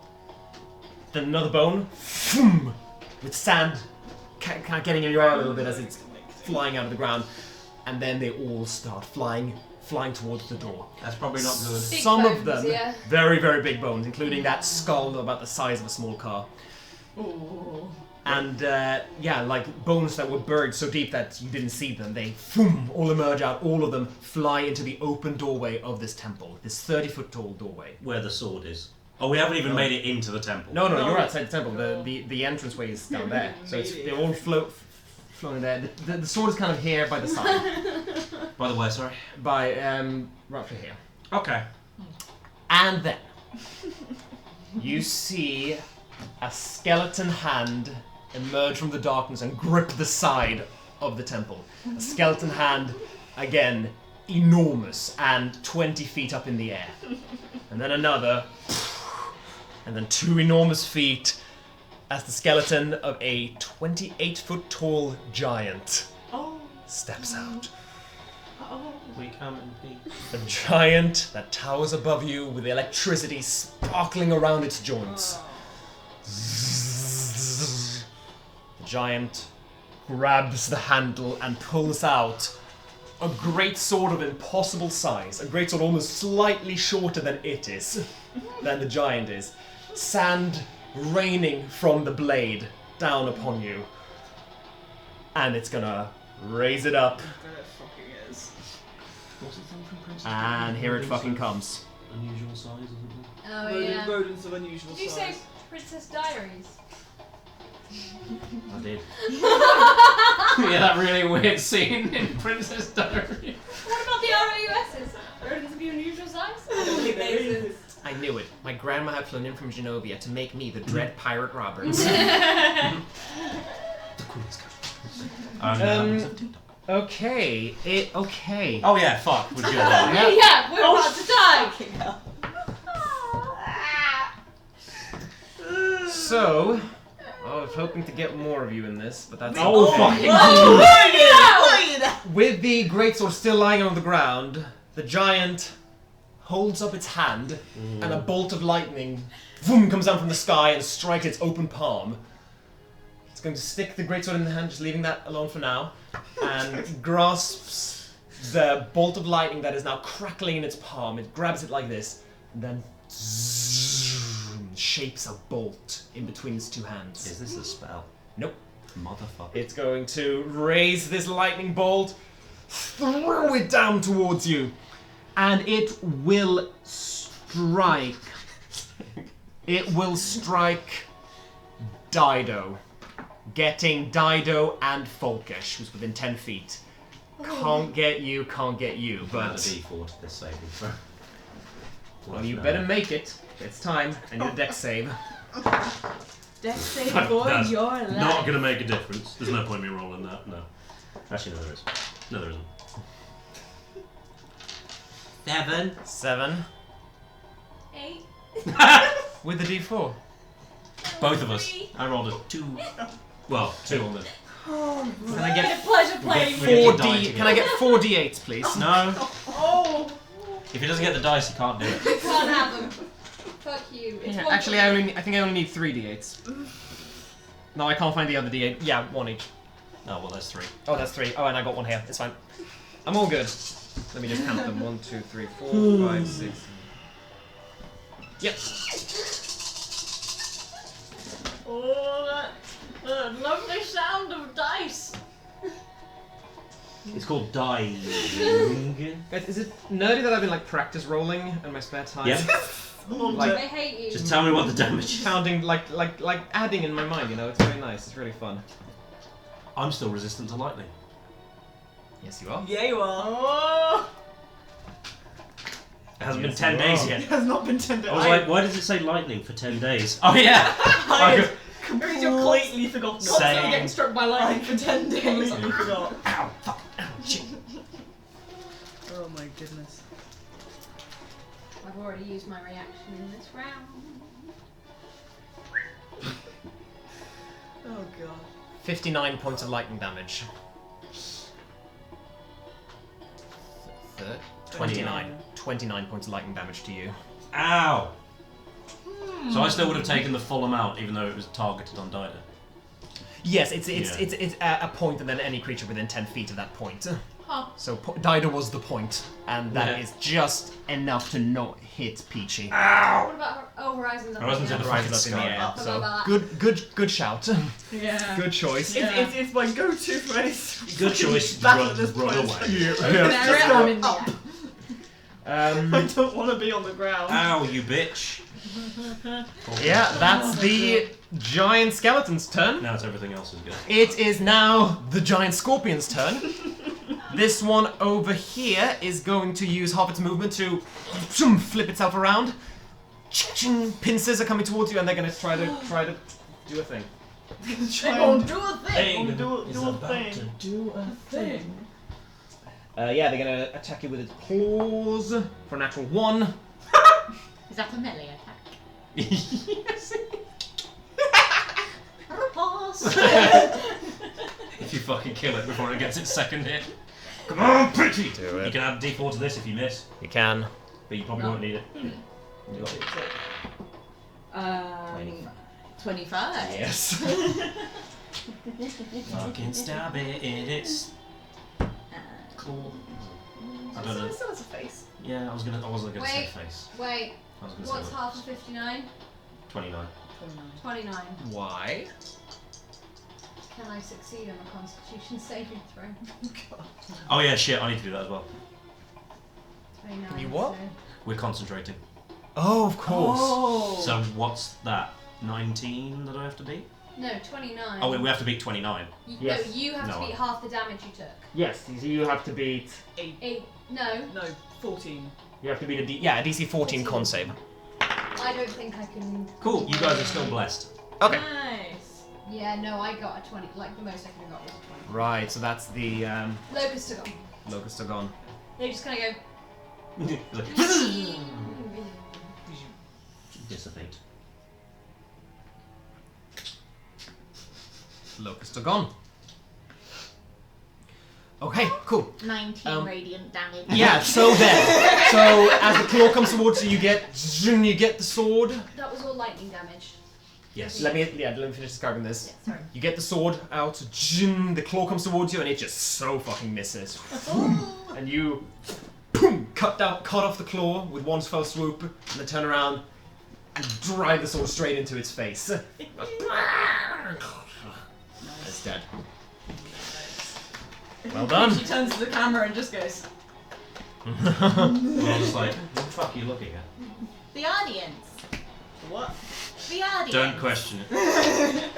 Then another bone, boom, with sand kind of getting in your eye a little bit as it's flying out of the ground. And then they all start flying towards the door. That's probably not good. Big Some bones, of them, yeah. very, very big bones, including that skull about the size of a small car. Ooh. And like bones that were buried so deep that you didn't see them. They all emerge out. All of them fly into the open doorway of this temple. This 30-foot tall doorway. Where the sword is. Oh, we haven't even made it into the temple. No, you're outside the temple. The entranceway is down there. So they all floating there. The sword is kind of here by the side. By the way, sorry. By roughly here. Okay. And then you see a skeleton hand emerge from the darkness and grip the side of the temple. A skeleton hand, again, enormous and 20 feet up in the air. And then another, and then 2 enormous feet as the skeleton of a 28-foot tall giant steps out. We come in peace. A giant that towers above you with electricity sparkling around its joints. The giant grabs the handle and pulls out a great sword of impossible size. A great sword almost slightly shorter than the giant is. Sand raining from the blade down upon you. And it's gonna raise it up. What's the thing from Princess? And here it fucking comes. Unusual size, isn't it? Oh yeah. Rodents of unusual Did you say size. Princess Diaries? I did. Yeah, that really weird scene in Princess Diaries. What about the ROUSs? Rodents of unusual size? I don't think there is. I knew it. My grandma had flown in from Genovia to make me the dread pirate Roberts. The Queen's Okay. Okay. Oh yeah, fuck. Would you allow? Yeah, we're about to die! So, I was hoping to get more of you in this, but that's Oh, okay. With the greatsword still lying on the ground, the giant holds up its hand, and a bolt of lightning comes down from the sky and strikes its open palm. It's going to stick the greatsword in the hand, just leaving that alone for now, and grasps the bolt of lightning that is now crackling in its palm. It grabs it like this, and then shapes a bolt in between its two hands. Is this a spell? Nope. Motherfucker. It's going to raise this lightning bolt, throw it down towards you, and it will strike. It will strike Dido, getting Dido and Folkish, who's within 10 feet. Can't get you, Add a but D4 to this saving throw. well, you better make it. It's time. I need a dex save. Dex save That's for your life. Not gonna make a difference. There's no point in me rolling that. No. Actually, no, there is. No, there isn't. 7. 7 8. with the d4. Both of us. I rolled a 2. Well, 2 on the. Can I get Pleasure playing We get four to die d? together. Can I get 4 d8s, please? No. Oh! If he doesn't get the dice, he can't do it. You can't have them. Fuck you. It's Yeah, one actually, I think I only need 3 d8s. No, I can't find the other d8. Yeah, 1 each. Oh, well, that's 3. Oh, that's 3. Oh, and I got 1 here. It's fine. I'm all good. Let me just count them. 1, 2, 3, 4, 5, 6. Yep. Oh, Lovely sound of dice. It's called dying. Guys, is it nerdy that I've been like practice rolling in my spare time? Yeah. Like I hate you. Just tell me what the damage is. counting, like adding in my mind. You know, it's very nice. It's really fun. I'm still resistant to lightning. Yes, you are. Yeah, you are. Oh. It hasn't Yes, been 10 you days are. yet. It has not been 10 days. I was like, why does it say lightning for 10 days? Oh yeah! I had completely forgotten. Same. Constantly getting struck by lightning for 10 days. Completely forgot. Ow, fuck, ow, shit. Oh my goodness. I've already used my reaction in this round. Oh god. 59 points of lightning damage. 29. 29 points of lightning damage to you. Ow! So I still would have taken the full amount, even though it was targeted on Dido. Yes, it's Yeah. a point, and then any creature within 10 feet of that point. Huh. So Dido was the point, and that Yeah. is just enough to not hit Peachy. What about Horizons up Horizons in in the the air? Rises up in the sky. air. Forgot So about that. good shout. Yeah. Good choice. Yeah. It's my go-to for any Good choice. battle Run, at this run point. away. There I'm in the air. I don't want to be on the ground. Ow, you bitch. Yeah, that's the giant skeleton's turn. Now it's everything else is good. It is now the giant scorpion's turn. This one over here is going to use half its movement to flip itself around. Pincers are coming towards you, and they're going to try to do a thing. Try Oh, and do a thing. do a thing. Do a thing. Yeah, they're going to attack you with its claws for a natural 1. Is that a melee attack? Yes. Pass. If you fucking kill it before it gets its second hit. Come on, pretty! Do You it. can add D4 to this if you miss, You can. but you probably won't need it. 25. Yes. Fucking stab it in its claw. I don't know. Still has a face. Yeah, I wasn't gonna say Wait. face. Wait, I was gonna what's say half of 59? 29. 29. Why? Can I succeed on a Constitution saving throw? Oh yeah, shit, I need to do that as well. 29. You what? so- We're concentrating. Oh, of course. Oh. So what's that? 19 that I have to beat? No, 29. Oh wait, we have to beat 29. Yes. No, you have No, to beat I- half the damage you took. Yes, you have to beat. 8. No, No, 14. You have to beat a DC 14 con save. I don't think I can. Cool, you guys are still blessed. Okay. Nice. Yeah, no, I got a 20. Like, the most I could have got was a 20. Right, so that's the Locusts are gone. locusts are gone. They just kind of Like, go. dissipate. Locusts are gone. Okay, cool. 19 radiant damage. Yeah, so then, so as the claw comes towards you, you get the sword. That was all lightning damage. Yes. Let me finish describing this. Yeah, sorry. You get the sword out, the claw comes towards you, and it just so fucking misses. And you cut off the claw with one fell swoop, and then turn around and drive the sword straight into its face. It's dead. Well done. She turns to the camera and just goes, Well, I was like, what the fuck are you looking at? The audience. What? The audience. Don't question it.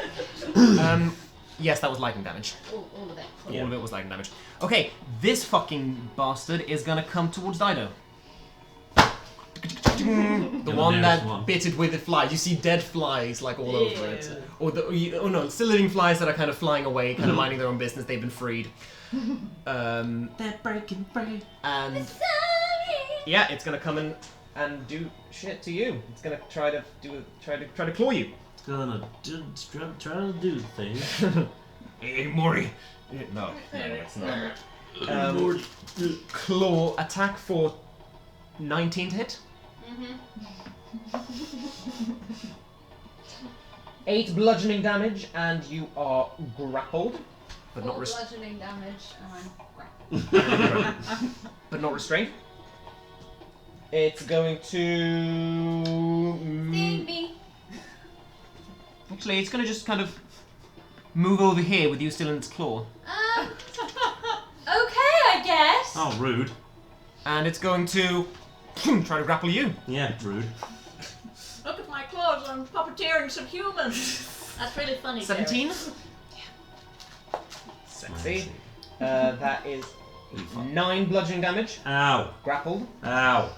Yes, that was lightning damage. All of it. All of it was lightning damage. Okay, this fucking bastard is gonna come towards Dido. The one nearest that one. bitted with the flies. You see dead flies like all over it. Ew. Or no, still living flies that are kind of flying away, kind of minding their own business. They've been freed. They're breaking free. And yeah, it's gonna come in and do shit to you. It's gonna try to claw you. It's gonna try to do things. Hey, Mori. No, it's not. Claw attack for 19 to hit. 8 bludgeoning damage, and you are grappled, but not All restrained. bludgeoning damage, and I'm crap. But not restrained. It's going to. Sting me. Actually, it's going to just kind of move over here with you still in its claw. Okay, I guess. Oh, rude. And it's going to try to grapple you. Yeah, rude. Look at my claws, I'm puppeteering some humans. That's really funny. 17? Yeah. Sexy. That is 9 bludgeoning damage. Ow. Grappled. Ow.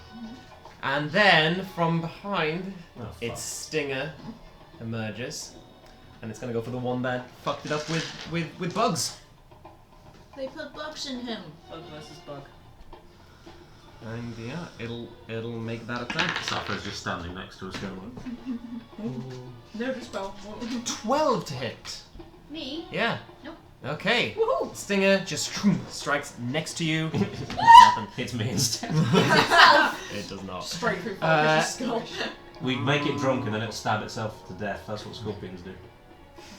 And then from behind, Oh, fuck. its stinger emerges. And it's going to go for the one that fucked it up with bugs. They put bugs in him. Bug versus bug. And yeah, it'll make that attack. Sufferer's just standing next to us going, No dispel. 12 to hit. Me? Yeah. Nope. Okay. Woohoo! Stinger just strikes next to you. nothing. Hits me instead. It does not. Straight through Uh, Farish's skull. We make it drunk and then it stab itself to death. That's what scorpions do.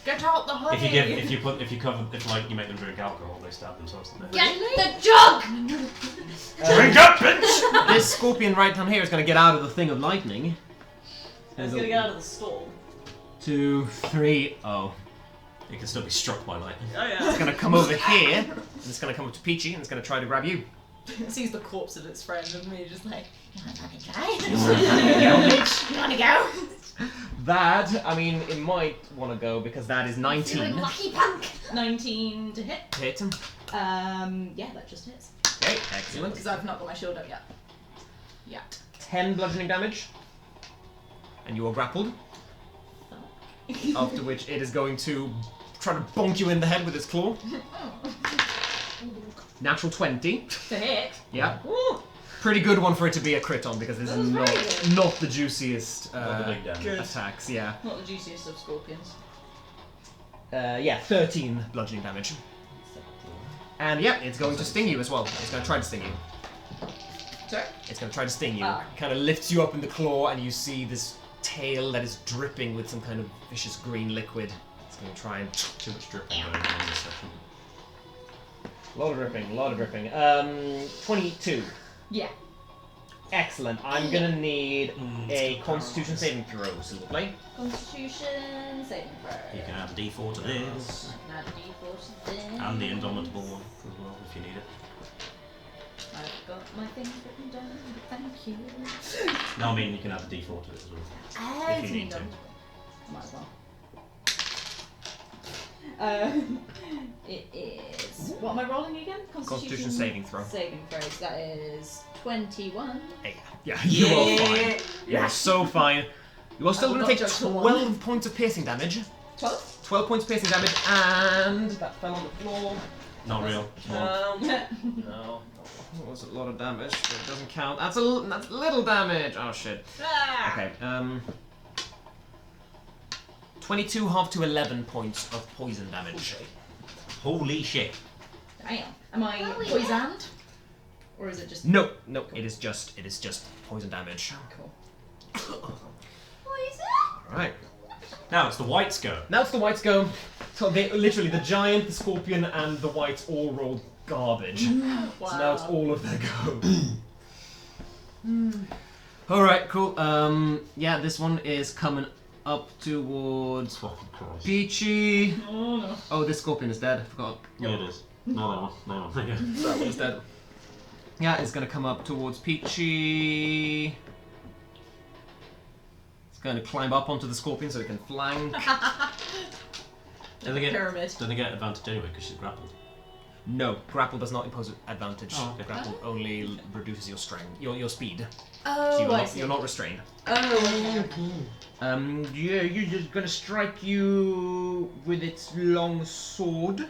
Get out the honey! If you make them drink alcohol, they stab themselves to death. Get the jug! Drink up, bitch! This scorpion right down here is going to get out of the thing of lightning. It's gonna get out of the stall. 2, 3, oh. It can still be struck by lightning. Oh It's yeah. going to come over here, and it's going to come up to Peachy, and it's going to try to grab you. It sees the corpse of its friend and me just like, You wanna fucking try? You wanna go? That, I mean, it might want to go because that is 19. Lucky punk! 19 to hit. Hit him. Yeah, that just hits. Okay, excellent. Because I've not got my shield up yet. Yet. 10 bludgeoning damage. And you are grappled. After which it is going to try to bonk you in the head with its claw. Natural 20. To hit. Yeah. Pretty good one for it to be a crit on because this is That was very not the juiciest Not the big damage. attacks. Yeah. Not the juiciest of scorpions. Yeah, 13 bludgeoning damage. And yeah, it's going to sting you as well. It's going to try to sting you. Sorry? It's going to try to sting you. Ah. Kind of lifts you up in the claw, and you see this tail that is dripping with some kind of vicious green liquid. It's going to try and... Too much dripping going on in this session. A lot of dripping. 22. Yeah. Excellent. I'm going to need a Constitution saving throw, Silverplay. Constitution saving throw. You can add a d4 to this. I can add a d4 to this. And the indomitable one as well, if you need it. I've got my things written down, but thank you. No, I mean you can add a d4 to it as well. Oh, If you need to. Might as well. It is. What am I rolling again? Constitution saving throw. Saving throws. That is 21. Hey, yeah, you are fine. You are so fine. You are still I will going to take not judge the one. 12 points of piercing damage. 12? 12 points of piercing damage, and that fell on the floor. Not real. No. That was a lot of damage, but it doesn't count. That's little damage. Oh shit. Okay. 22 half to 11 points of poison damage. Holy shit. Damn. Am I poisoned? Or is it just No, it is just poison damage. cool? Alright. Now it's the whites go. Now it's the whites go. So they literally the giant, the scorpion, and the whites all rolled garbage. Wow. So now it's all of their go. Alright, cool. Yeah, this one is coming up towards Peachy. Oh no. Oh, this scorpion is dead. I forgot. Yeah, it is. No, that one. There you go. That one's dead. Yeah, it's gonna come up towards Peachy. It's gonna climb up onto the scorpion so it can flank. Do they get Pyramid. advantage anyway because she's grappled? No, grapple does not impose advantage. Oh, okay. Grapple only reduces your strength, your speed. Oh, So I see. you're not restrained. Oh, okay. Yeah, you're just gonna strike you with its long sword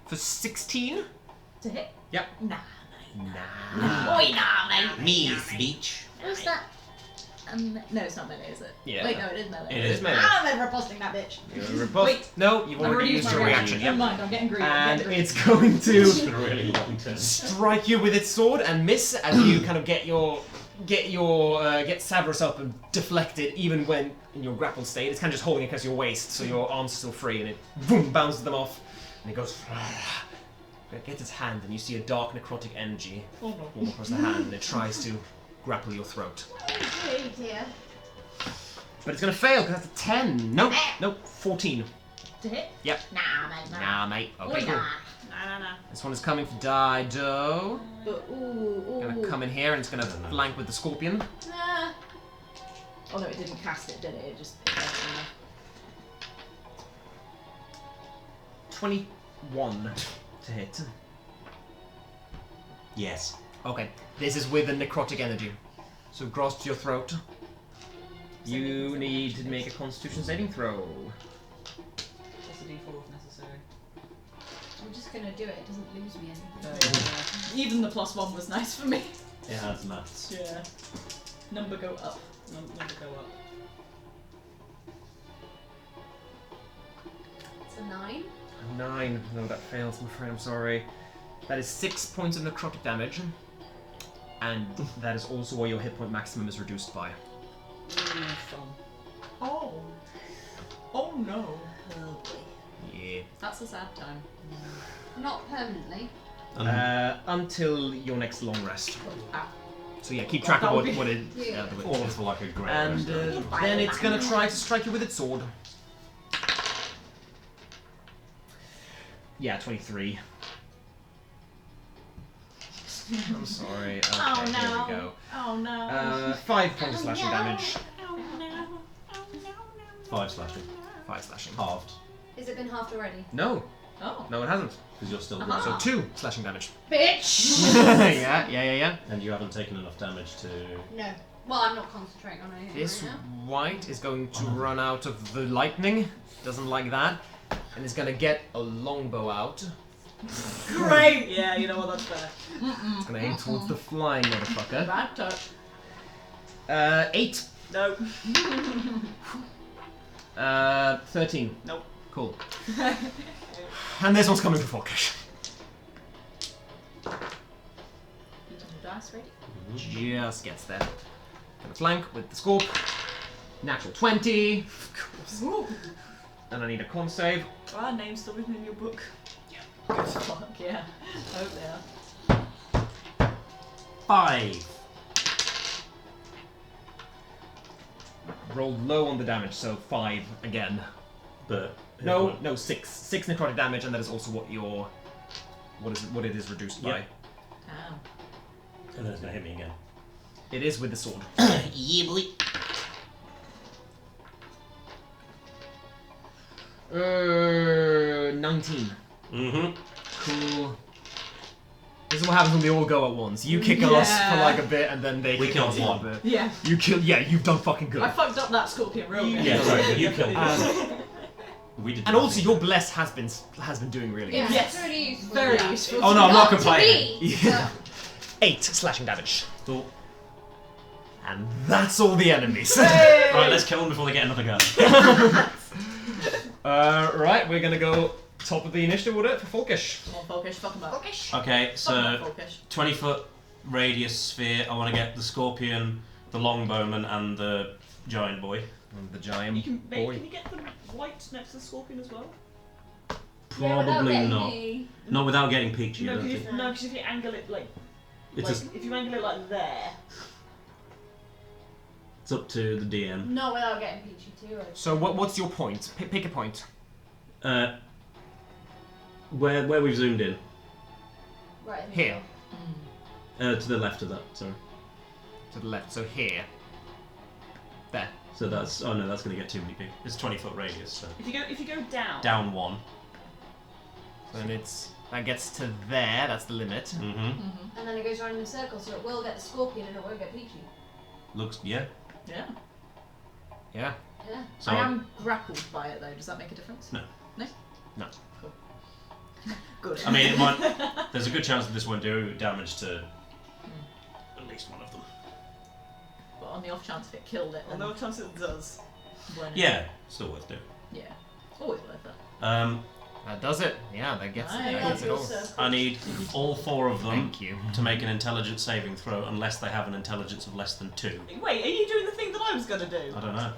for 16. To hit? Yep. Nah. Nah. Oi, nah, mate. Me, speech. What's that? No, it's not melee, is it? Yeah. Wait, no, it is melee. It is. melee. I'm never riposting that bitch. You're riposte. Wait. No, you've I've already used your reaction. Never Yep. mind, I'm getting greedy. And I'm getting it's going to It's been a really long turn. strike you with its sword and miss as you kind of get Severus up and deflected even when in your grappled state. It's kind of just holding it across your waist so your arms are still free and it boom bounces them off and it goes it gets its hand and you see a dark necrotic energy form across the hand and it tries to grapple your throat. Oh dear. But it's going to fail because that's a 10. Nope, 14. To hit? Yep. Nah, mate. Nah, mate. Why Okay, cool. not? Nah. This one is coming for Dido. But ooh. Gonna come in here and it's gonna flank with the scorpion. Nah. Oh no, it didn't cast it, did it? It just. 21 to hit. Yes. Okay, this is with the necrotic energy. So grasps your throat. You need to make a Constitution saving throw. Plus a d4 if necessary. I'm just gonna do it. It doesn't lose me anything. Even the +1 was nice for me. It has maths. Yeah. Number go up. Number go up. It's a 9. 9. No, that fails, I'm afraid. I'm sorry. That is 6 points of necrotic damage. And that is also where your hit point maximum is reduced by. Fun. Oh. Oh no. Oh boy. Yeah. That's a sad time. Not permanently. Until your next long rest. Ah. So yeah, keep track of what it. Yeah. The All for like a great and then it's gonna try to strike you with its sword. Yeah, 23. I'm sorry. Okay, Oh no. here we go. Oh no. 5 points of slashing damage. Oh no. Oh no. 5 slashing. 5 slashing. Halved. Has it been halved already? No, Oh. no, it hasn't. Because you're still Uh-huh. So 2 slashing damage. Bitch! yeah. And you haven't taken enough damage to... No. Well, I'm not concentrating on anything This right now. white is going to run out of the lightning. Doesn't like that. And is gonna get a longbow out. Great! Yeah, you know what, that's fair. It's gonna aim towards the flying motherfucker. Bad touch. 8. No. 13. Nope. Cool. And this one's coming for Folkish. Dice ready? Just gets there. Gonna flank with the scorp. Natural 20. Ooh. And I need a con save. Our name's still written in your book. Fuck yeah. I hope they are. 5. Rolled low on the damage, so 5 again. But... No, 6. 6 necrotic damage, and that is also what your... What it is reduced by. Yep. Damn. And then it's going to hit me again. It is with the sword. Yeah, boy. 19. Mm-hmm. Cool. This is what happens when they all go at once. You kick us for Yeah. like a bit, and then they We kick killed us for a one. bit. Yeah. You kill. Yeah, you've done fucking good. I fucked up that scorpion real good. Yeah, sorry, you killed Um, me. We did And nothing. also, your bless has been doing really Yeah, good. Yes. it's really useful. Very Yeah. useful. Oh no, I'm not to complaining. me. Yeah. 8 slashing damage, Cool. and that's all the enemies. Right, let's kill them before they get another gun. Right, we're gonna go top of the initiative order for Folkish. Come on, Folkish, fuck him up. Folkish. Okay, Fuck 'em up, so Folkish. 20-foot radius sphere. I want to get the scorpion, the longbowman, and the giant boy. And the giant You can boy. Can you get the white next to the scorpion as well? Yeah, without Probably getting not. me. Not without getting peachy. I No, don't because think. if you angle it like It's, if you angle it like there. it's up to the DM. Not without getting peachy too. So what's your point? Pick a point. Where we've zoomed in. Right in the Here. middle. To the left of that. Sorry. To the left. So here. There. So that's oh no, that's going to get too many people. It's 20-foot radius. So If you go down. down 1. So then that gets to there. That's the limit. Mm-hmm. And then it goes around in a circle, so it will get the scorpion and it won't get peachy. Looks yeah. Yeah. Yeah. Yeah. So I am grappled by it though. Does that make a difference? No. No? No. Cool. Good. I mean, it might. There's a good chance that this won't do damage to at least one of them. But on the off chance if it killed it, Well, then no chance it does. when it- Yeah, still worth doing. Yeah. Always worth it. That does it. Yeah, that gets Nice. that gets it all. I need all 4 of them Thank you. to make an intelligence saving throw, unless they have an intelligence of less than 2. Wait, are you doing the thing that I was gonna do? I don't know.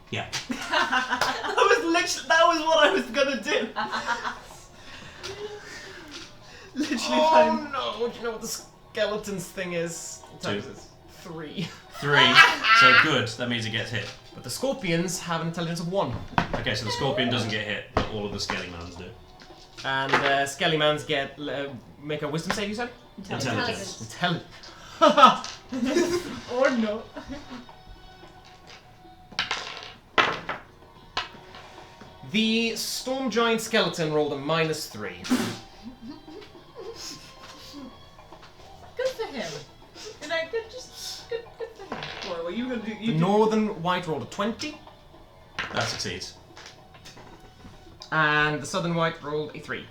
Yeah. That was what I was gonna do. Literally Oh no! Do you know what the skeletons thing is? Two. 3. 3. 3. So good. That means it gets hit. But the scorpions have an intelligence of 1. Okay, so the scorpion doesn't get hit, but all of the skelly-mans do. And Skellymans get make a wisdom save, you said? Intelligence. Or no. The storm giant skeleton rolled a -3. Good for him. You know, good for him. What were you gonna do? The northern white rolled a 20. That succeeds. And the southern white rolled a 3.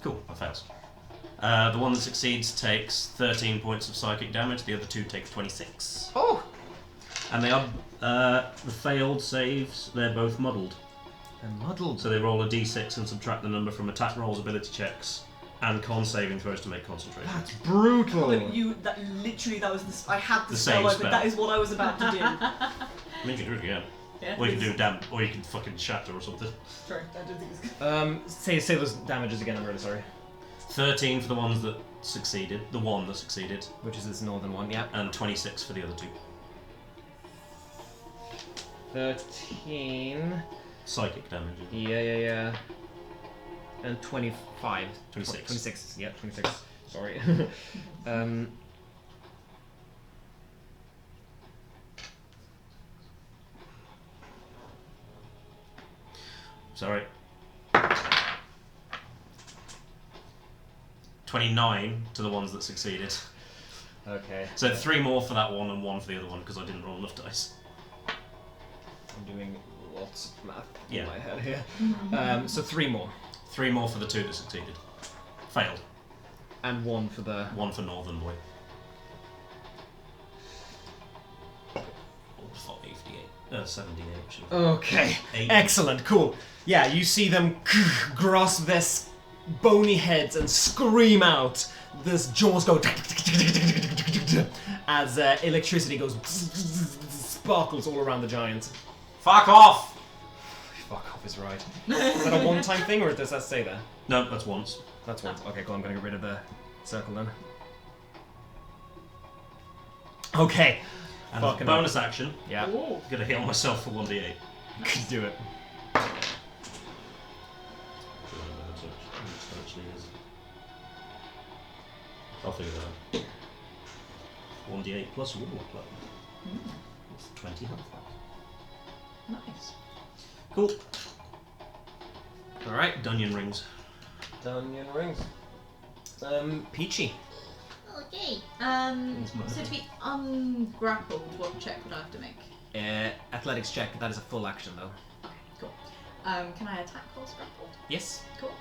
Cool, that fails. The one that succeeds takes 13 points of psychic damage, the other 2 take 26. Oh! And they are, the failed saves, they're both muddled. They're muddled. So they roll a d6 and subtract the number from attack rolls, ability checks, and con saving throws to make concentration. That's brutal. That was the. I had the The spell save open. spell. That is what I was about to do. I mean, you can do it again. Yeah. Or you can do damn, or you can fucking shatter or something. Sorry, I don't think it's good. Say those damages again, I'm really sorry. 13 for the ones that succeeded, the one that succeeded, Which is this northern one, yeah. and 26 for the other 2. 13. Psychic damage. Yeah. And 25. 26. 26, yeah, 26. Sorry. Sorry. 29 to the ones that succeeded. Okay. So 3 more for that one and 1 for the other one because I didn't roll enough dice. I'm doing lots of math Yeah. in my head here. So 3 more. 3 more for the 2 that succeeded. Failed. And 1 for the... 1 for Northern Boy. 78, actually. Okay. 8. Excellent, cool. Yeah, you see them grasp their bony heads and scream out. This jaws go as electricity goes sparkles all around the giant. Fuck off! Fuck off is right. Is that a one-time thing or does that stay there? No, that's once. That's once. Okay, cool. I'm gonna get rid of the circle then. Okay. And as a Fucking bonus action, Yeah. Ooh. I'm gonna heal myself for 1d8. Could do it. I'll figure that out. 1d8 plus war plus. It's 20 health back. Nice. Cool. Alright. Dungeon rings. Dungeon rings. Peachy. Okay. So to be ungrappled, what check would I have to make? Athletics check. That is a full action though. Okay, cool. Can I attack whilst grappled? Yes. Cool.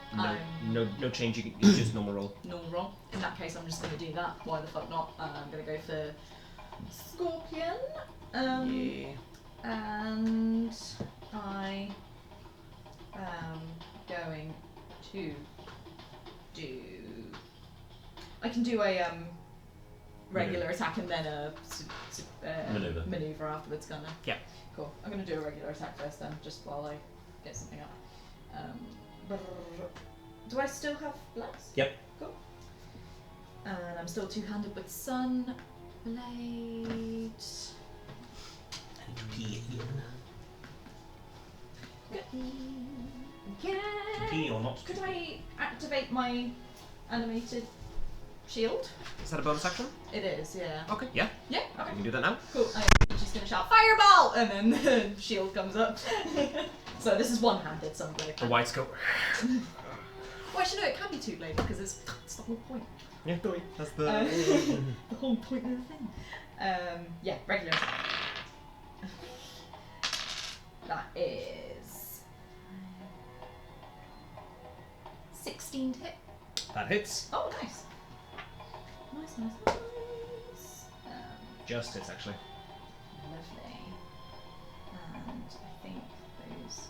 No change. It's just normal roll. Normal roll. In that case, I'm just going to do that. Why the fuck not? I'm going to go for Scorpion. Yeah. And I am going to do. I can do a regular attack and then a maneuver afterwards, can't I? Yeah. Cool. I'm going to do a regular attack first then, just while I get something up. Do I still have bless? Yep. Cool. And I'm still two-handed with Sun Blade. P or not? Could I activate my animated shield? Is that a bonus action? It is, yeah. Okay. Yeah. Yeah, You okay. can do that now. Cool. I'm just gonna shout fireball, and then the shield comes up. So this is one-handed, Sun Blade. The whites go. Well, actually, no, it can be two-bladed because it's the whole point. Yeah. That's the. The whole point of the thing. Yeah, regular attack. That is 16 to hit. That hits. Oh, nice. Nice. Just hits actually. Lovely. And I think those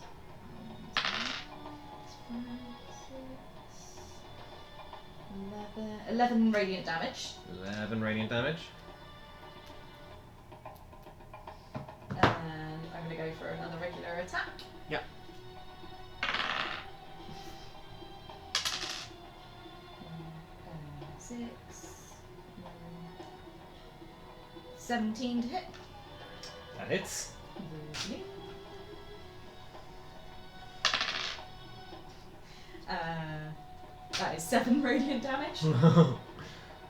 11 radiant damage. 11 radiant damage. And I'm going to go for another regular attack. Yeah. Six, 17 to hit. That hits. Lovely. That is 7 radiant damage.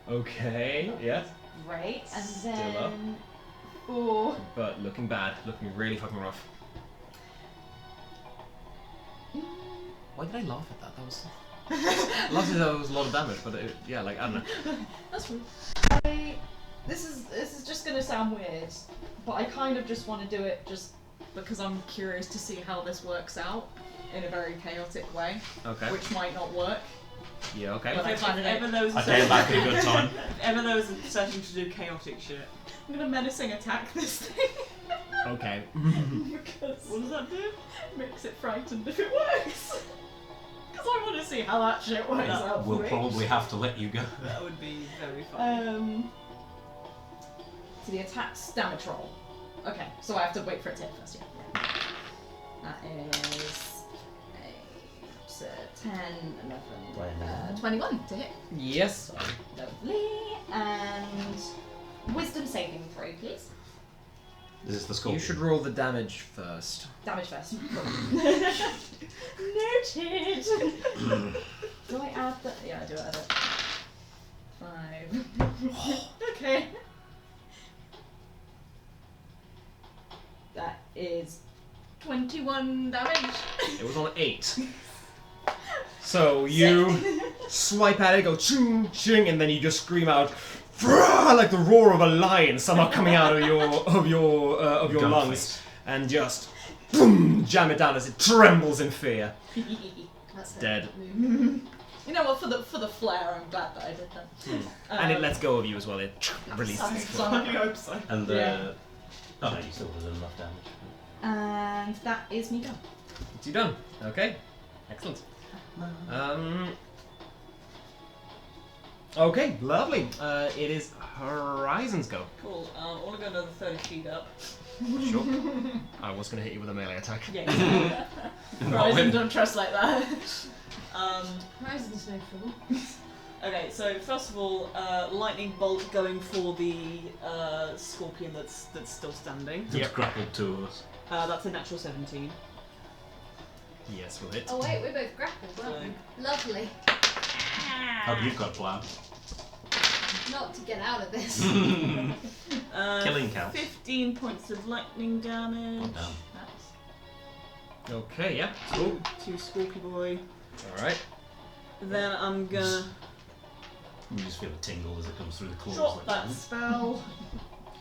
Okay, yeah. Great. And Still up. then 4. But looking bad. Looking really fucking rough. Why did I laugh at that? That was... Last time that was a lot of damage, but yeah, like, I don't know. That's rude. This is just gonna sound weird, but I kind of just want to do it just because I'm curious to see how this works out in a very chaotic way, Okay. which might not work. Yeah, okay. But I kind of Ever those I came back at a good time. Ever those searching to do chaotic shit. I'm gonna menacing attack this thing Okay. because What does that do? it makes it frightened if it works. Because I want to see how that shit works out for We'll me. probably have to let you go. That would be very fun. So the attack's damage roll. Okay, so I have to wait for it to hit first, yeah. That is 10, 11, 21 to hit. Yes. Lovely. And wisdom saving throw, please. Is this the scorpion? You should roll the damage first. Damage first. Noted. Do I add that? Yeah, I do add it. 5. Okay. That is 21 damage. It was on 8. So you swipe at it, go ching ching, and then you just scream out, "Frah!" like the roar of a lion, somehow coming out of your Gun lungs, face. and just boom, jam it down as it trembles in fear. That's it. Dead. You know what? For the flair, I'm glad that I did that. And it lets go of you as well. It releases its So foot. I hope so. And Yeah. oh no, you still did enough damage. And that is me done. It's you done. Okay. Excellent. Okay, lovely. It is Horizon's go. Cool. I want to go another 30 feet up. Sure. I was going to hit you with a melee attack. Yeah. Horizon don't trust like that. Horizon's no fool. Okay, so first of all, lightning bolt going for the scorpion that's still standing. It's grappled to us. That's a natural 17. Yes, we'll hit. Oh wait, we're both grappled, weren't we? Lovely. Hope you've got a plan. Not to get out of this. Killing counts. 15 points of lightning damage. Oh, damn. Okay, yeah. Cool. To Scorpio Boy. Alright. Then I'm gonna You just feel a tingle as it comes through the claws. drop like that spell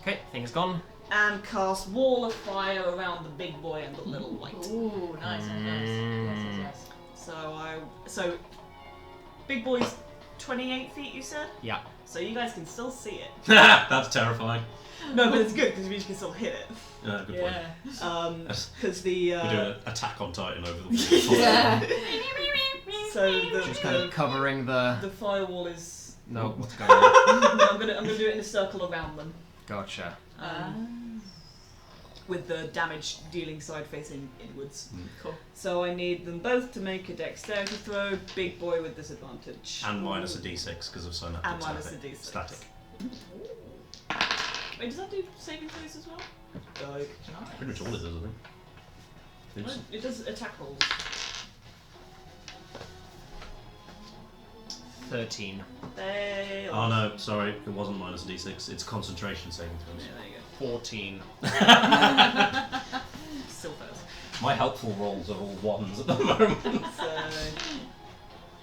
Okay, thing is gone. and cast Wall of Fire around the big boy and the little white. Ooh, nice, nice. Yes. So big boy's 28 feet, you said? Yeah. So you guys can still see it. That's terrifying. No, but it's good because you can still hit it. Good point. Yeah. Because the We do an attack on Titan over the wall. Yeah. so the Just kind of covering the... the firewall is. No, what's going on? No, I'm gonna do it in a circle around them. Gotcha. With the damage dealing side facing inwards. Cool. So I need them both to make a dexterity throw. Big boy with disadvantage. And minus a d6 because of synaptic And minus static. a D6. Static. Wait, does that do saving throws as well? Like, Pretty much all it does, I think. well, it does attack rolls. 13. They. Oh no, sorry, it wasn't minus a d6. It's concentration saving throws. Yeah, there you 14. go. Still fails. My helpful rolls are all ones at the moment. So.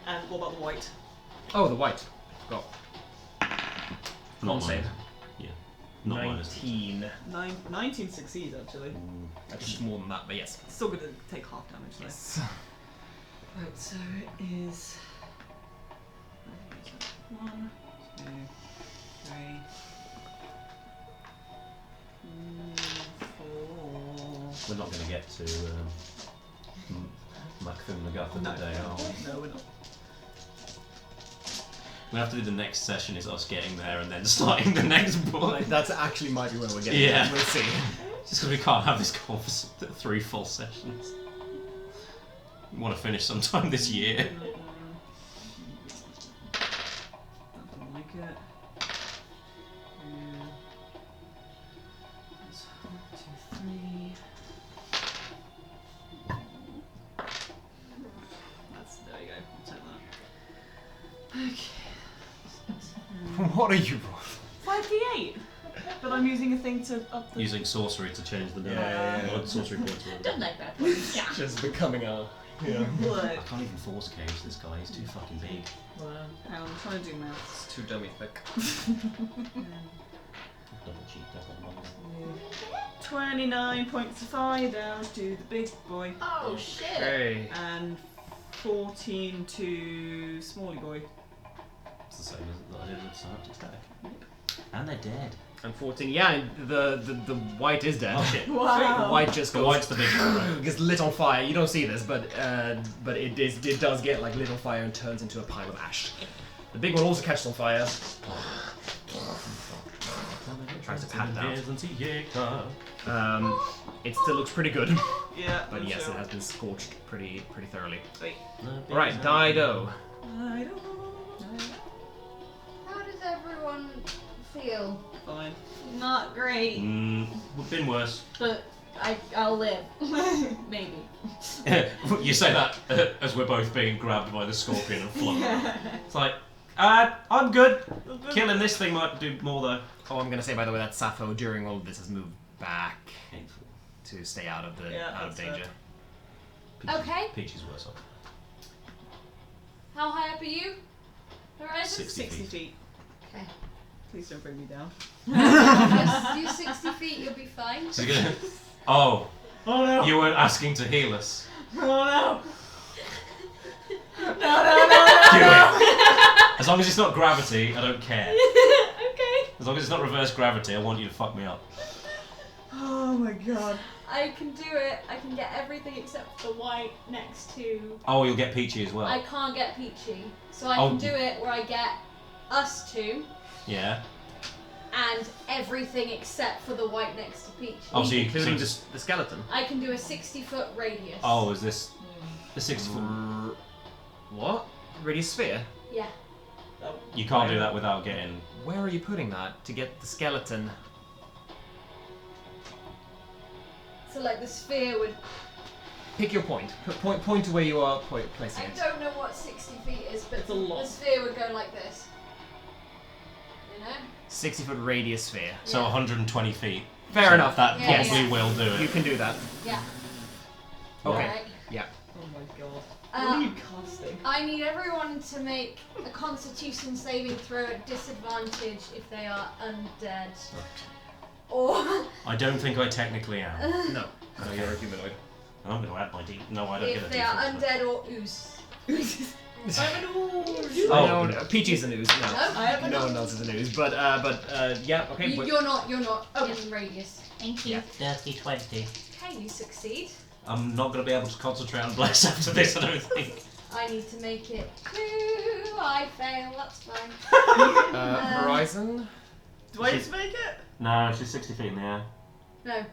And what about the white? Oh, the white. Got Not save. minus. Yeah. Not minus. 19. 19 succeeds actually. That's just more than that, but yes. Still gonna take half damage though. Yes. Right, so it is 1, 2, 3, 4. We're not going to get to Macthum Nagatha No. today, are we? No, we're not. We have to do the next session is us getting there and then starting the next book. That's actually might be where we're getting. Yeah. We'll see. Just because we can't have this call for 3 full sessions. We want to finish sometime this year. I don't like it. There you go. I'll take that. What are you? 5d8. But I'm using a thing to up the. Using sorcery to change the number. Yeah. Or sorcery points. Don't like that. Yeah. Just becoming a. Yeah. What? I can't even force cage this guy. He's too fucking big. Wow. Hang on, I'm trying to do maths. It's too dummy thick. Double cheek. That's not long. 29 points of fire down to the big boy. Oh shit. Okay. And 14 to smally boy. It's the same as that I did with synaptic static. And they're dead. And 14. Yeah, the white is dead. Oh shit. The Wow. white just The goes. white's the big one, right? Gets lit on fire. You don't see this, but it does get like lit on fire and turns into a pile of ash. The big one also catches on fire. Tries to pat it out. It still looks pretty good, Yeah. but I'm yes, sure. it has been scorched pretty thoroughly. Wait. All right, Dido. I don't know. How does everyone feel? Fine. Not great, We've been worse. but I'll live. Maybe. You say that as we're both being grabbed by the scorpion and flung. It's like, I'm good. Killing this thing might do more though. Oh, I'm gonna say by the way that Sappho during all of this has moved back Painful. to stay out of that's danger. Okay. Peach is worse off. How high up are you? Horizon? 60 feet. Okay. Please don't bring me down. Yes, you 60 feet, you'll be fine. So you're gonna... Oh, Oh no! you weren't asking to heal us. Oh no! Do it. As long as it's not gravity, I don't care. Okay. As long as it's not reverse gravity, I want you to fuck me up. Oh my god. I can do it. I can get everything except the white next to. Oh, you'll get Peachy as well. I can't get Peachy. So I Oh. can do it where I get us two Yeah. and everything except for the white next to Peachy. Oh, so you Including so the skeleton. I can do a 60-foot radius. Oh, is this the 6 foot? What? Radius sphere? Yeah. You can't do that without getting. Where are you putting that to get the skeleton? So like the sphere would. Pick your point. Point to where you are placing I it. don't know what 60 feet is, but It's a lot. the sphere would go like this. You know? 60-foot radius sphere. So Yeah. 120 feet. Fair So enough. That Yeah, probably yeah. will do You it. can do that. Yeah. Okay. Right. Yeah. Oh my god. What are Uh, you casting? I need everyone to make a Constitution saving throw at disadvantage if they are undead. Or I don't think I technically am. No. No, you're a humanoid. I'm going to add my D. No, I don't get a if they are D4. undead or ooze. I'm an ooze. Oh. No, no, Peachy's an ooze. No. No? I have No one else is an ooze. But yeah. Okay. You're not in radius. Thank you. Dirty 20. Okay, you succeed. I'm not going to be able to concentrate on Bless after this, I don't think. I need to make it 2. I fail, that's fine. Horizon. Do I need to make it? No, she's 60 feet in the air. No,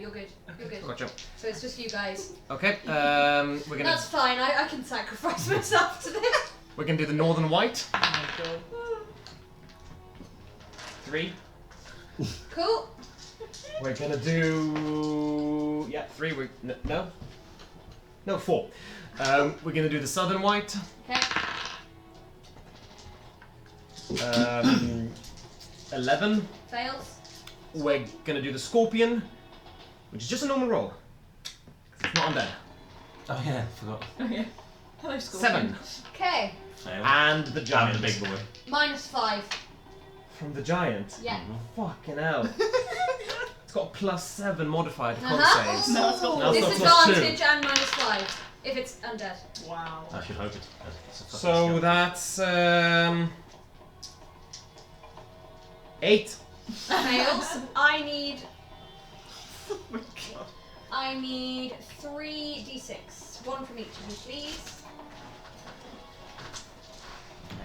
you're good. You're good. Gotcha. So it's just you guys. Okay. We're gonna That's fine, I can sacrifice myself to this. we're gonna do the northern white. Oh my god. 3. Cool. We're gonna do 3. No 4. We're gonna do the southern white. Okay. 11. Fails. We're gonna do the scorpion, which is just a normal roll. 'Cause it's not undead. Oh yeah, forgot. Oh yeah. Hello, Scorpion. 7. Okay. Fail. And the And giant. the big boy. -5. From the giant. Yeah. Fucking hell. It's got a +7 modifier to con Uh-huh. saves. No, it's got Now it's got Disadvantage and -5 if it's undead. Wow. I should hope it's a fucking So skeleton. that's 8. Fails. I need Oh my god. 3d6. 1 from each of you, please.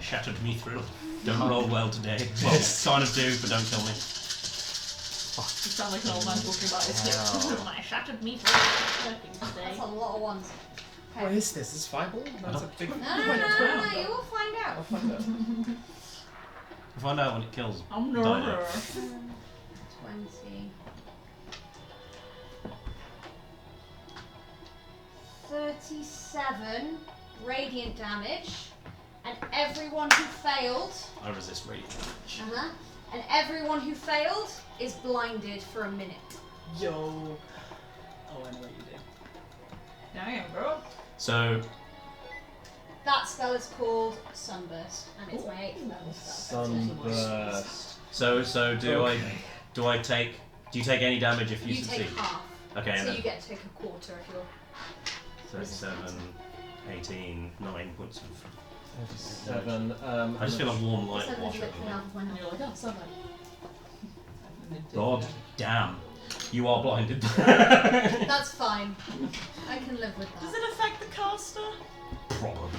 Shattered me through. Don't roll well today. Well, kind of do, but don't kill me. You sound like an old man talking about his hips. I shattered me for working today. That's a lot of ones. What Okay. is this? Is fireball? That's a big. No, you will find out. I'll find out. We'll find out when it kills. I'm Dido. nervous. 20. 37 radiant damage, and everyone who failed, I resist radiant damage. and everyone who failed is blinded for a minute. Yo. Oh, I know what you do. Damn, bro. So, That spell is called Sunburst, and it's my 8th level spell. Sunburst. so do Okay. I take? Do you take any damage if you You succeed? take half, Okay, and so then you get to take a quarter if you're. 37, 18, 9 points of. 37. I just feel a warm light Seven is wash over literally me. half of my And health. you're like, oh, sunlight. God damn, you are blinded. That's fine. I can live with Does that. it affect the caster? Probably.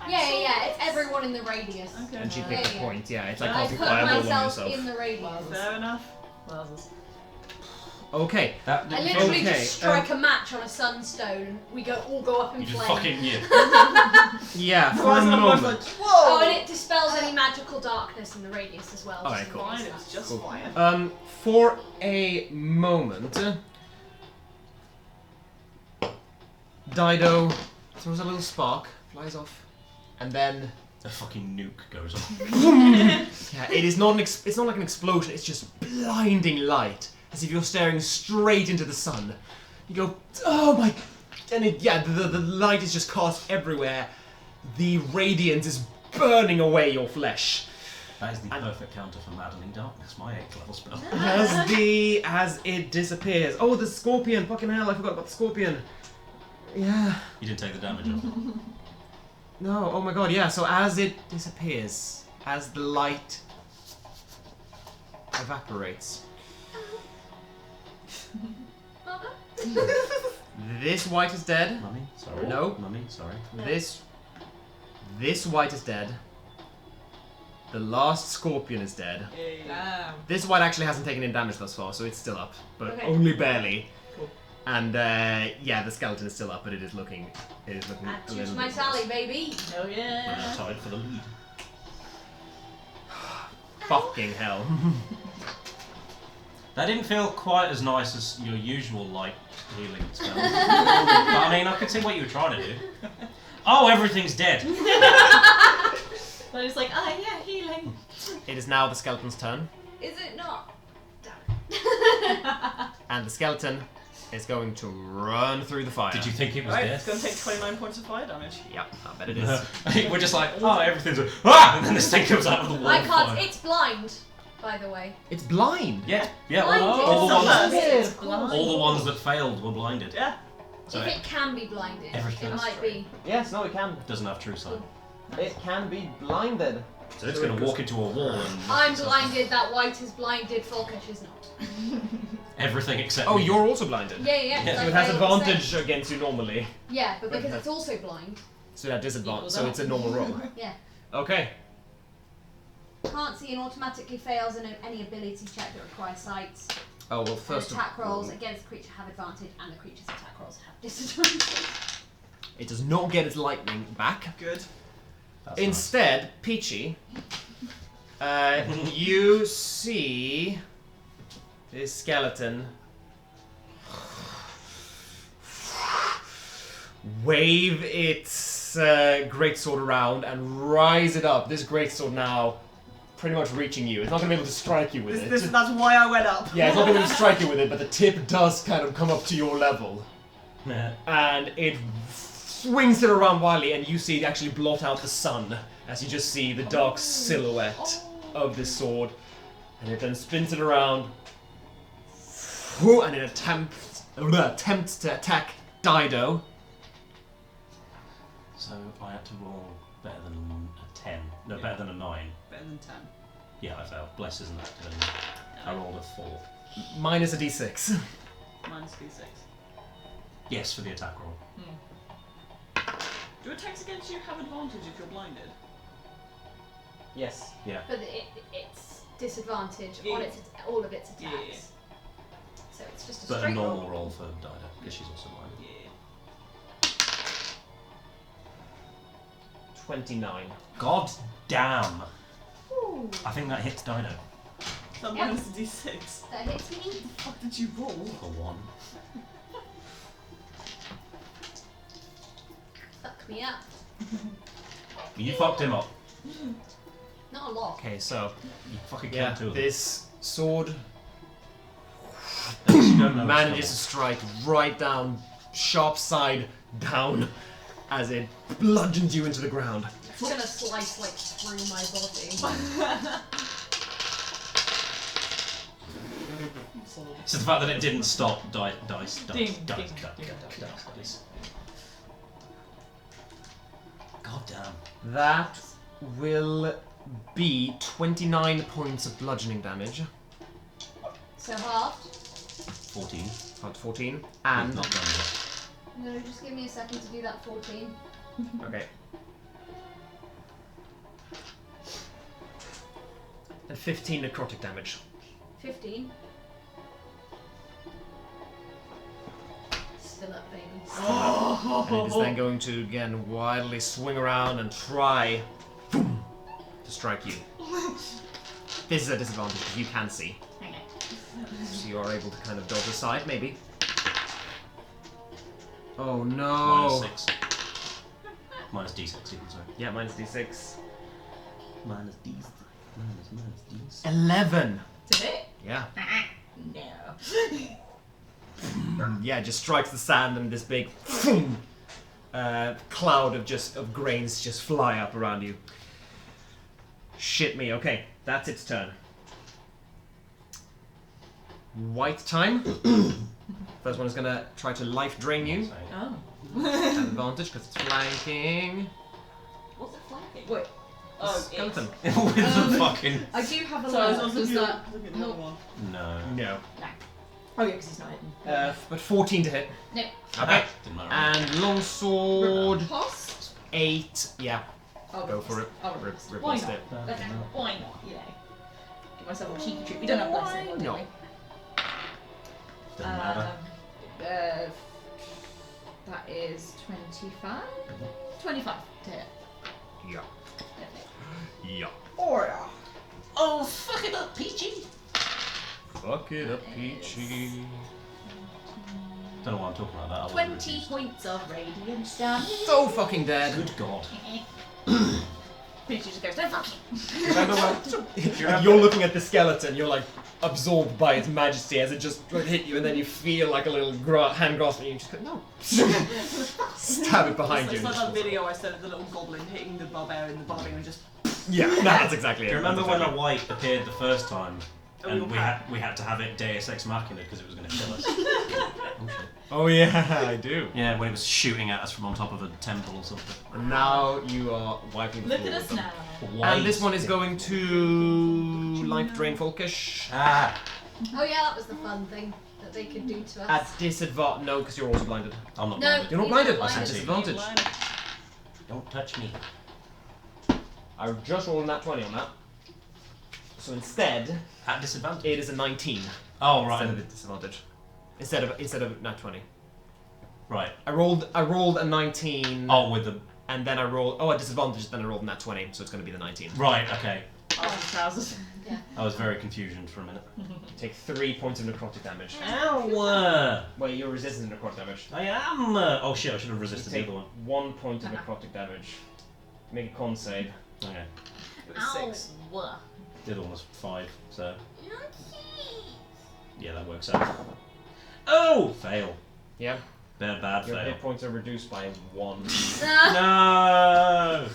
Yeah. It's everyone in the radius. Okay. And she Yeah, picked a yeah. point, yeah. It's like I casting put fireball on myself yourself. in the radius. Fair enough. Wowzers. Okay. That I literally Okay, just strike a match on a sunstone and we all go up in you just flames. fucking Yeah, for a moment. Whoa! Oh, and it dispels any magical darkness in the radius as well. Alright, just in cool. case Fine, it that's- was just Cool. fine. For a moment, Dido throws a little spark, flies off, and then A fucking nuke goes off. yeah, it's not like an explosion. It's just blinding light, as if you're staring straight into the sun. You go, oh my, and the light is just cast everywhere. The radiance is burning away your flesh. That is the perfect counter for Maddening Darkness, my 8th level spell. As it disappears. Oh, the scorpion! Fucking hell! I forgot about the scorpion. Yeah. You didn't take the damage off. No. Oh my god. Yeah. So as it disappears, as the light evaporates, this white is dead. Mummy, sorry. No. Mummy, sorry. This white is dead. The last scorpion is dead. Damn. This white actually hasn't taken any damage thus far, so it's still up, but Okay. only barely. Cool. And yeah, the skeleton is still up, but it is looking Add a two little to my bit tally, worse. baby. Hell I'm yeah. tied for the lead. Fucking hell. That didn't feel quite as nice as your usual light healing spell. But I mean, I could see what you were trying to do. Oh, everything's dead. But it's like, oh yeah, healing. It is now the skeleton's turn, Is it not? and the skeleton is going to run through the fire. Did you think it was Right, dead? it's going to take 29 points of fire damage. Yep, I bet it is. We're just like, oh, everything's ah, and then this thing comes out of the wall. I of can't. fire. It's blind, by the way. It's blind. Yeah, yeah. Blinded. All the ones, Sunburst. all the ones that failed were blinded. Yeah. So If it it can be blinded, Everything. it might be. Yes, no, it can. doesn't have true sight. It can be blinded. So it's going to walk into a wall and I'm blinded. That white is blinded. Folkish is not. everything except Oh, me. you're also blinded. Yeah. Yeah. So it has advantage against you normally. Yeah, but But because it it's also blind. So that disadvantage. Equals So out. it's a normal roll. Yeah. Okay. Can't see and automatically fails in any ability check that requires sights. Oh well, And first of attack rolls all, against the creature have advantage, and the creature's attack rolls have disadvantage. it does not get its lightning back. Good. That's Instead, Peachy, you see this skeleton wave its greatsword around and rise it up. This greatsword now pretty much reaching you. It's not going to be able to strike you with it. That's why I went up. Yeah, it's not going to be able to strike you with it, but the tip does kind of come up to your level. nice. And it swings it around wildly, and you see it actually blot out the sun as you just see the dark silhouette of this sword. And it then spins it around, and it attempts to attack Dido. So I had to roll better than a 10. No, better than a 9. Better than 10. Yeah, I failed. Bless isn't that good. I rolled a 4. Minus a d6. Minus d6. Yes, for the attack roll. Do attacks against you have advantage if you're blinded? Yes. Yeah. But it's disadvantage Yeah. on all of its attacks. Yeah. So it's just a But a straight normal roll. roll for Dido, because she's also blinded. Yeah. 29. God damn! Ooh, I think that hits Dido. So Yep. minus the d6. that hits me. What did you roll? For 1. fuck me up. You fucked him up. Not a lot. Okay, so You fucking yeah, killed two of them. this sword At least you don't know manages to it's strike right down, sharp side down, as it bludgeons you into the ground. It's gonna slice like through my body. It's the fact that it didn't stop. Dice. Ding, Dice. ding, ding. God damn. That will be 29 points of bludgeoning damage. So halved. 14. Part 14. And Not done yet. No, just give me a second to do that 14. okay. And 15 necrotic damage. 15. Still up, baby. And it is then going to again wildly swing around and try boom, to strike you. This is a disadvantage because you can see. Okay. So you are able to kind of dodge aside, maybe. Oh no! Minus 6. Minus d6 even, sorry. Yeah, minus d6. Minus d. Minus d6. 11! Did it? Yeah. No. Yeah, it just strikes the sand and this big cloud of grains just fly up around you. Shit me. Okay, that's its turn. White time. First one is gonna try to life drain you. Oh. Advantage because it's flanking. What's it flanking? Wait. Oh, Skeleton. With the fucking. I do have a So I was lot. looking Does that looking at the other help? one. No. No. Oh yeah, because he's not hidden. But 14 to hit. No. Okay. Didn't matter. And longsword. Riposte? 8. Yeah. I'll Go for it. I'll Rip, riposte. rip Why it. not? Okay. Why not? You know, give myself a cheeky treat. We don't have dice anymore, do No. we? Doesn't matter. That is 25? 25 to hit. Yeah. Yeah. Or Oh, fuck it up, Peachy. Fuck it up, Peachy. Don't know why I'm talking like that. I wasn't 20 refused. points of radiant damage. So fucking dead. Good God. Peachy just goes, don't fuck you. Remember you're looking at the skeleton, you're like absorbed by its majesty as it just hit you, and then you feel like a little hand grasp, and you just go, no. Stab it behind you. It's and like just that falls video I said of the little goblin hitting the barbarian just. Yeah, that's exactly it. Do you remember That's when a exactly white appeared the first time? Oh, And your we cat. had to have it Deus Ex Machina because it was going to kill us. Oh, shit. Oh yeah, I do. Yeah, when it was shooting at us from on top of a temple or something. And now you are wiping the look floor at with us them. now. And this one is going to life drain Folkish. Ah! Oh yeah, that was the fun thing that they could do to us. At disadvantage. No, because you're also blinded. I'm not No. blinded. You're not He's blinded. not That's at blinded. disadvantage. Don't touch me. I just rolled a nat 20 on that. So instead, At disadvantage. it is a 19 Oh, right. instead of a disadvantage. Instead of nat 20. Right. I rolled a 19. Oh, with the. And then I rolled. Oh, at disadvantage. Then I rolled a nat 20, so it's going to be the 19. Right, okay. I was trousers. I was very confused for a minute. Take 3 points of necrotic damage. Ow! Wait, you're resistant to necrotic damage. I am. Oh shit! I should have You resisted the take other one. 1 point of necrotic damage. Make a con save. Okay. It was 6. Ow. The other one was 5, so yeah, that works out. Oh, fail. Yeah. Bad Your fail. hit points are reduced by 1. No.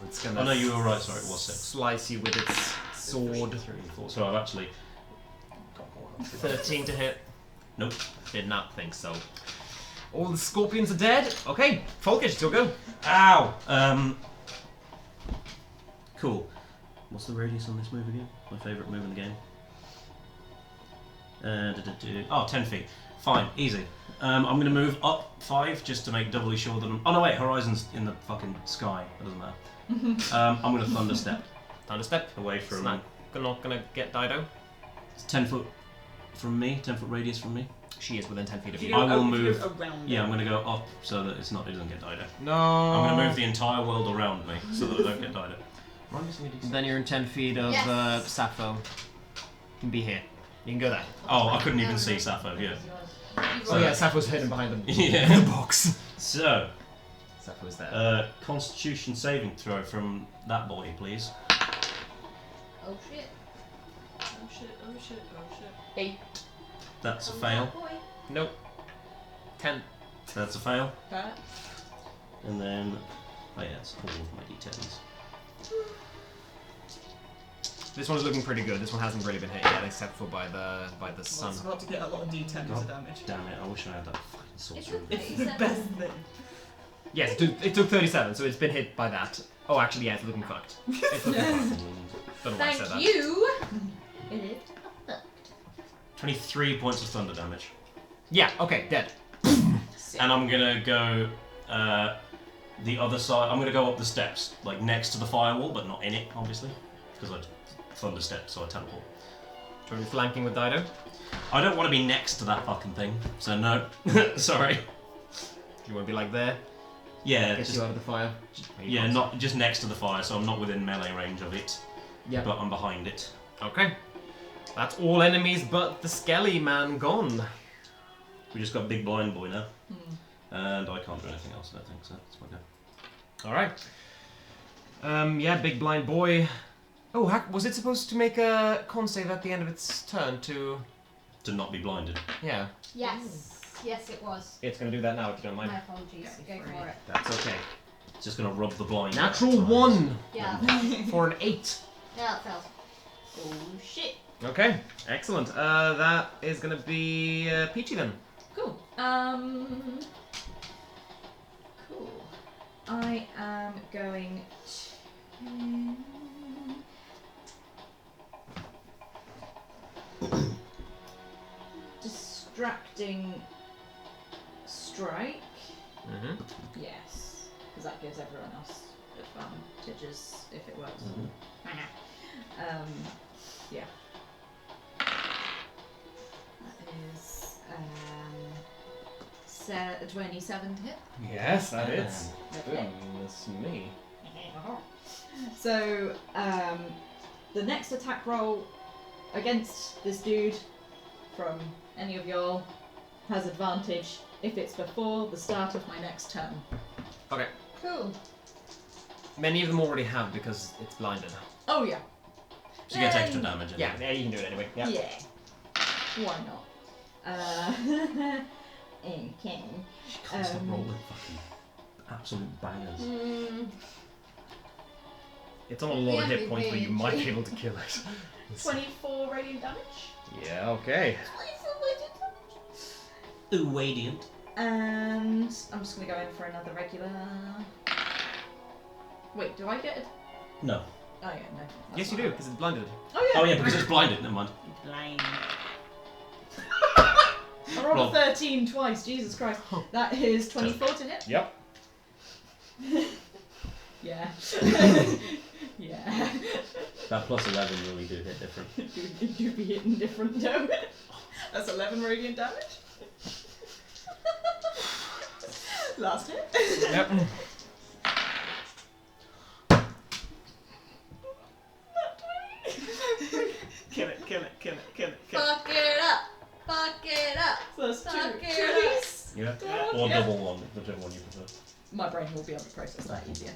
It's gonna Oh no, you were right. Sorry, it was 6. slice you with its sword. 3 and 4. So I've actually. 13 to hit. Nope. Did not think so. All the scorpions are dead. Okay, Folkish, still go. Ow. Cool. What's the radius on this move again? My favourite move in the game. Oh, 10 feet. Fine, easy. I'm going to move up 5 just to make doubly sure that I'm... Oh no, wait, Horizon's in the fucking sky. That doesn't matter. I'm going to Thunder Step Thunder step. away It's from... not gonna get Dido. It's 10 foot from me, 10 foot radius from me. She is within 10 feet of If you you. go, I will if you move- go around Yeah, it. I'm going to go up so that it doesn't get Dido. No. I'm going to move the entire world around me so that I don't get Dido. Am I missing a D6? Then you're in 10 feet of Yes. Sappho. You can be here. You can go there. Oh, I couldn't even see Sappho, yeah. Oh yeah, Sappho's hidden behind them. Yeah. The box. So, So who's there? Constitution saving throw from that boy, please. Oh shit. Oh shit, oh shit, oh shit. 8. That's a Oh, fail. boy. Nope. 10. That's a fail. Okay. And then, oh yeah, it's all of my d10s. This one's looking pretty good. This one hasn't really been hit yet, except for by the Well, sun. it's about to get a lot of d10s of damage. Damn it! I wish I had that fucking sorcerer. It's the best thing. Yes, it took 37, so it's been hit by that. Oh, actually, yeah, it's looking fucked. It's looking fucked. Don't know why I said that. Thank you. It is. 23 points of thunder damage. Yeah, okay, dead. And I'm gonna go the other side. I'm gonna go up the steps, like next to the firewall, but not in it, obviously, because I thunder step, so I teleport. Are we flanking with Dido? I don't want to be next to that fucking thing, so no. Sorry. Do you want to be like there? Yeah, Get just, you out of the fire? yeah, not just next to the fire, so I'm not within melee range of it, Yeah. but I'm behind it. Okay. That's all enemies but the Skelly man gone. We just got Big Blind Boy now, and I can't do anything else. I don't think so. That's my go. All right. Yeah, big blind boy. Oh, was it supposed to make a con save at the end of its turn to? To not be blinded. Yeah. Yes. Yes, it was. It's gonna do that now if you don't mind. My apologies. Go for it. That's okay. It's just gonna rub the blind. Natural 1 Yeah. for an 8. Yeah, it fails. Oh shit. Okay, excellent. That is gonna be Peachy then. Cool. Cool. I am going to distracting strike. Mm-hmm. Yes, because that gives everyone else advantages if it works. Yeah. That is 27 to hit. Yes, that is. Okay. Goodness me. So, the next attack roll against this dude from any of y'all has advantage if it's before the start of my next turn. Okay. Cool. Many of them already have because it's blinded. Oh yeah. So you get extra damage. Yeah, yeah, you can do it anyway. Yeah. Yeah. Why not? Okay. She can't stop rolling fucking absolute bangers. It's on a lot of hit Yeah, points where you might be maybe. able to kill it. 24 radiant damage. Yeah, okay. 24 radiant damage. Ooh, radiant. And I'm just gonna go in for another regular. Wait, do I get it? No. Oh yeah, no. that's Yes, you not do, it. because it's blinded. Oh yeah. Oh yeah, because it's blinded. Never mind. Blind. I rolled Roll. a 13 twice. Jesus Christ. That is 24 to hit. Yep. Yeah. Yeah. That plus 11 really do hit different. You be hitting different though. That's 11 radiant damage. Last hit. Yep. Kill it, kill it, kill it, kill it, kill it. Fuck it up. Fuck it up. So that's Fuck two. it Yeah. Double, Or yeah. double one, whichever one you prefer. My brain will be able to process that easier.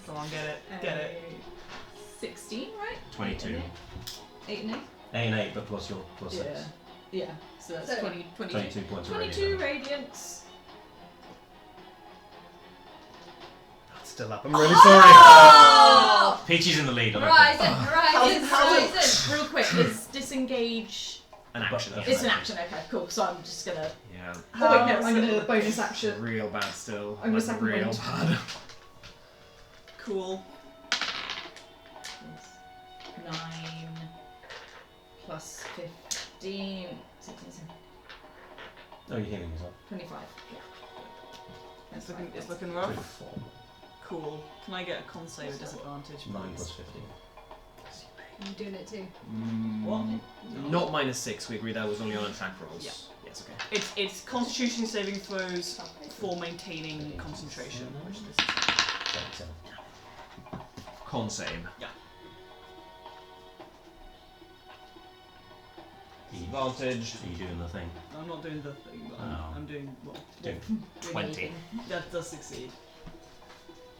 Come on, get it, get it. 16, right? 22. 8 and 8? 8 and 8, but plus your plus 6. Yeah. Yeah. So that's So- 20, 22 points of 22 radiant. radiance. That's still up. I'm really sorry. Oh! Peachy's in the lead. I don't Rising, think. rising, rising. Real quick, is disengage. An action. But- It's an action, okay, cool. So I'm just gonna. Yeah. Oh wait, no, I'm gonna bonus action. Real bad still. I'm gonna Like, second real wind. bad. Cool. 9 plus 15. 16, Oh, you're healing yourself. 25. Yeah. It's looking rough. 24. Cool. Can I get a con save at disadvantage? 9 please? plus 15. I'm doing it too. What? Not -6. We agreed that was only on attack rolls. Yeah. Yes. Okay. It's Constitution saving throws for maintaining concentration, which this is. 77. Con save. Yeah. disadvantage. Are you doing the thing? I'm not doing the thing, but Oh. I'm doing well. Doing 20. That does succeed,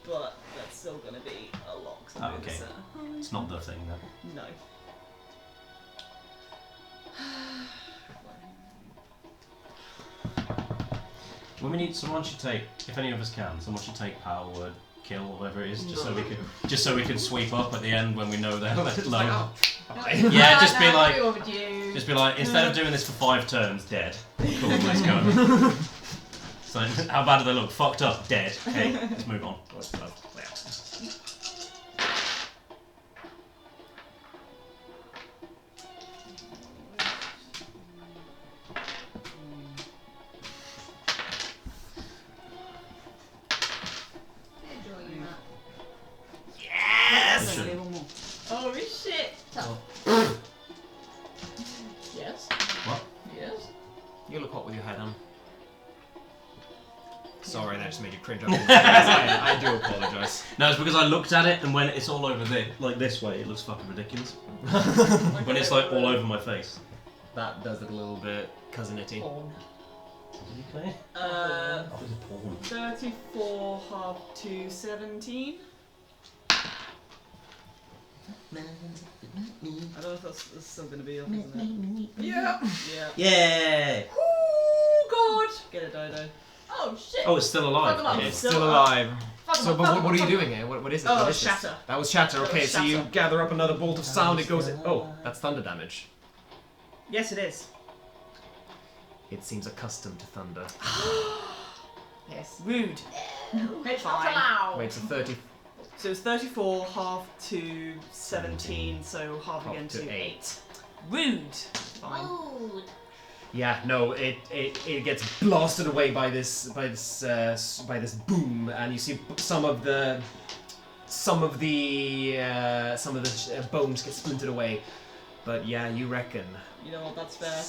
but that's still gonna be a lot. 'cause I'm Oh, doing okay. this, It's not the thing then. No. Well, we need someone should take, if any of us can, someone should take power word kill or whatever it is, just so we can sweep up at the end when we know they're low. Yeah, just be like, instead of doing this for 5 turns, dead. Cool, let's go. So how bad do they look? Fucked up, dead. Okay, let's move on. Yes! Only one more. Oh shit! Oh. Yes. What? Yes. You look hot with your head on. Sorry, that just made you cringe up. I do apologise. No, it's because I looked at it and when it's all over there, like this way, it looks fucking ridiculous. When it's like all over my face. That does look a little bit cousin-itty. Porn. Okay. Uh, Oh, it's a porn. 34 half to 17. I don't know if that's still going to be up, isn't it? Yeah. Yeah. Yeah! Oh god! Get it, Dodo. Oh shit! Oh, it's still alive. Fuck 'em up. It's still alive. Fuck 'em So, up, but fuck what 'em are up, you fuck 'em doing here? What is it? Oh, What is this? shatter. That was shatter. That Okay, was so you shatter. gather up another bolt of sound. It goes. Oh, that's thunder damage. Yes, it is. It seems accustomed to thunder. Yes. Rude. It's not Fine. allowed. Wait, so 30 So it's 34 half to 17, so half Half again to to 8. 8. Rude. Fine. Ooh. Yeah, no, it gets blasted away by this boom, and you see some of the bones get splintered away. But yeah, you reckon You know what, that's fair.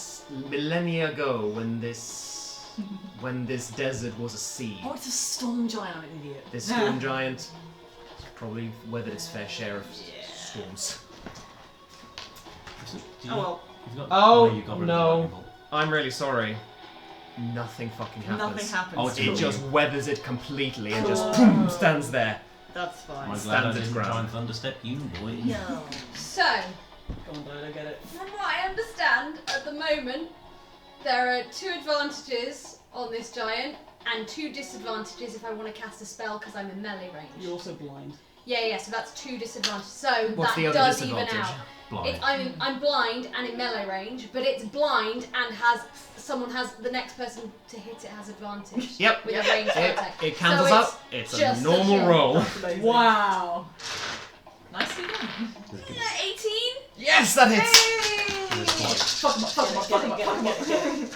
millennia ago, when this desert was a sea, Oh, it's a storm giant, I'm an idiot. this storm giant probably weathered its fair share of Yeah. storms. Oh well, Oh, you got rid of no. the lightning bolt. I'm really sorry. Nothing fucking happens. nothing happens. Oh, it's It cool. just weathers it completely and just boom, stands there. That's fine. I'm glad I Stands its didn't ground. try and thunderstep you, boy. No. So, Come on, Dodo, get it. from what I understand, at the moment, there are 2 advantages on this giant and 2 disadvantages if I want to cast a spell because I'm in melee range. You're also blind. Yeah, so that's 2 disadvantages. So What's that the other does even disadvantage? out. Blind. I'm blind and in melee range, but it's blind and someone has the next person to hit it has advantage. Yep. With a ranged attack. It cancels So out. It's a just a normal shield. roll. That's amazing. Wow. Nicely done. 18. Yes, that hits. Fuck 'em up, fuck 'em up, fuck 'em up, fuck 'em up.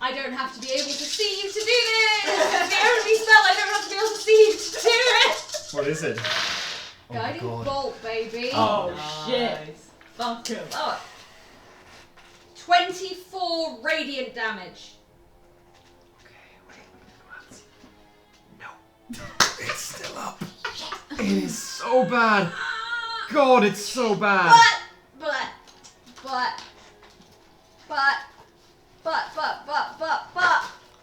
I don't have to be able to see you to do this. It's the only spell I don't have to be able to see you to do it. What is it? Oh my Guiding God. bolt, baby. Oh Nice. shit. Fuck him up. 24 radiant damage. It's still up. It is so bad. God, it's so bad. But.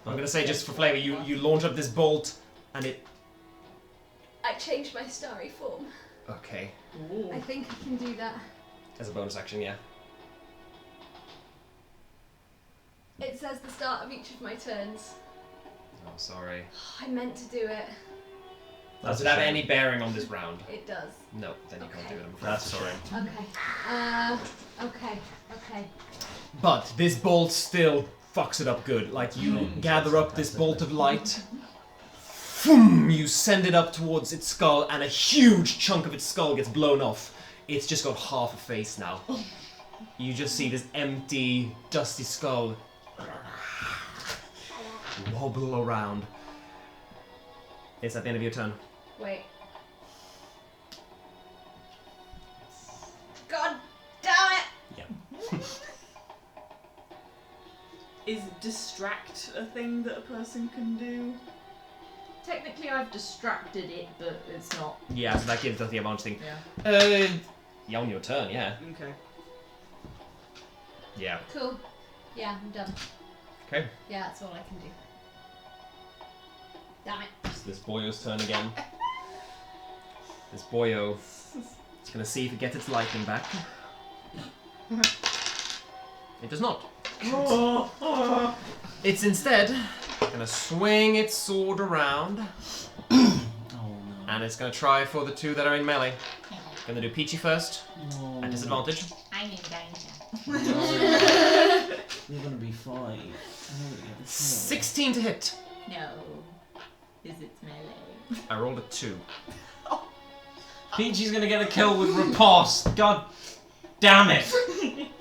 I'm gonna say just for flavor, you launch up this bolt, and it. I changed my starry form. Okay. Ooh. I think I can do that. As a bonus action, yeah. It says the start of each of my turns. Oh, sorry. I meant to do it. Does it have any bearing on this round? It does. No, then you can't Okay. do it. I'm afraid. That's sorry. Okay. Okay. But this bolt still fucks it up good. Like you gather up this bolt of light, boom, you send it up towards its skull, and a huge chunk of its skull gets blown off. It's just got half a face now. You just see this empty, dusty skull wobble around. It's at the end of your turn. Wait. God damn it! Yeah. Is distract a thing that a person can do? Technically, I've distracted it, but it's not. Yeah, so that gives us the advantage thing. Yeah. Yeah, on your turn, yeah. Okay. Yeah. Cool. Yeah, I'm done. Okay. Yeah, that's all I can do. Damn it. It's this boyo's turn again. This boyo is going to see if it gets its lightning back. It does not. It's instead going to swing its sword around. And it's going to try for the two that are in melee. Going to do Peachy first. At disadvantage. I'm in danger. You're gonna be fine. 16 to hit. No. Is it melee? I rolled a 2. Peachy's gonna get a kill with riposte. God damn it.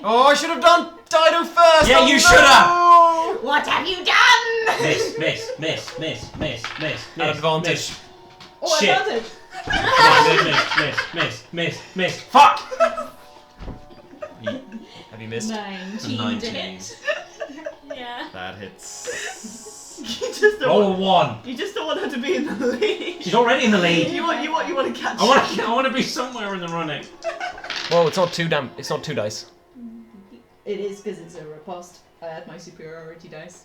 Oh, I should have done Dido first! Yeah, oh, you no! should have! What have you done? Miss. At advantage. Oh, Shit. advantage! Miss. Fuck! Have you missed? 19 to hit. Yeah. That hits. You just don't Roll a want, 1. you just don't want her to be in the lead. She's already in the lead. You want to catch I want to be somewhere in the running. Whoa, it's not 2 it's not 2 dice. It is because it's a riposte. I had my superiority dice.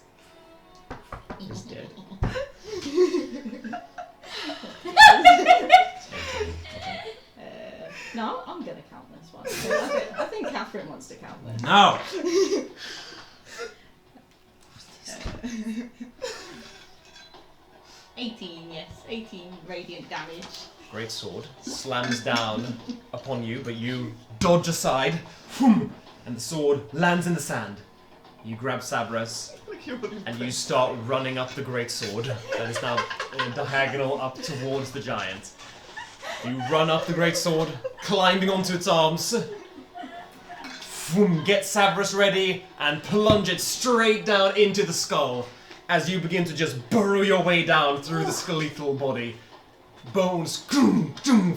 She's dead. No, I'm gonna count this one. I think Catherine wants to count this. No. 18, yes. 18 radiant damage. Great sword slams down upon you, but you dodge aside, whoom, and the sword lands in the sand. You grab Sabras, and you start running up the great sword that is now diagonal up towards the giant. You run up the great sword, climbing onto its arms. Boom, get Sabras ready and plunge it straight down into the skull as you begin to just burrow your way down through the skeletal body. Bones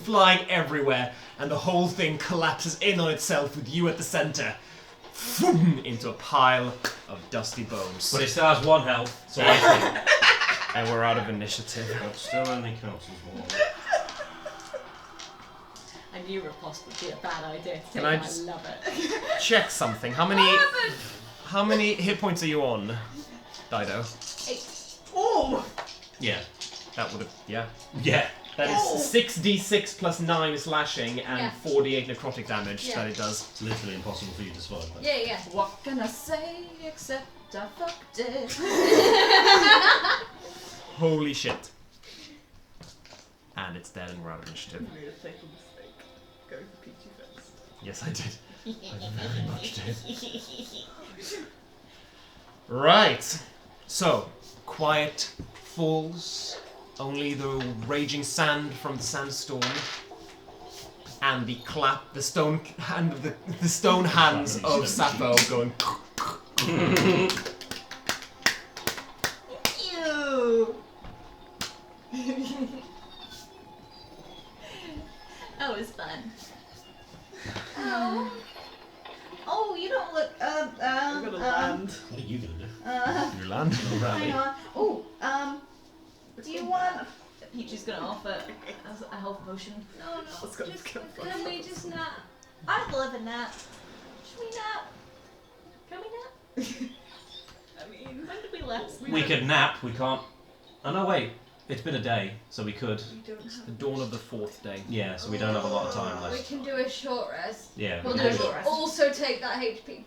flying everywhere, and the whole thing collapses in on itself with you at the center. Into a pile of dusty bones. But it still has 1 health, so I think. And we're out of initiative. But still only counts as 1. I knew riposte would be a bad idea. Can I I just- love it. Check something. How many hit points are you on, Dido? 8. Oh! Yeah. That would have, yeah. Yeah. That is 6d6 plus 9 slashing and Yeah. 4d8 necrotic damage Yeah. that it does. It's literally impossible for you to survive that. Yeah. What can I say except I fucked it? Holy shit. And it's dead and we're out of initiative. You made a fatal mistake. Go for Peachy first. Yes, I did. I very much did. Right. So, quiet falls. Only the raging sand from the sandstorm and the stone hands of Sappho going. Ew. That was fun. Oh, you don't look. I'm gonna land. What are you gonna do? You land. Hang on. Oh, do you want? Peachy's gonna offer a health potion. No, Let's go, just, let's go. can we just nap? I'd love a nap. Should we nap? Can we nap? I mean, When did we last? We could nap, we can't. Oh no, wait. It's been a day, so we could. we don't have. The dawn of the 4th day. Yeah, so we don't have a lot of time We left. can do a short rest. Yeah. We'll we do a can short rest. Also take that HP.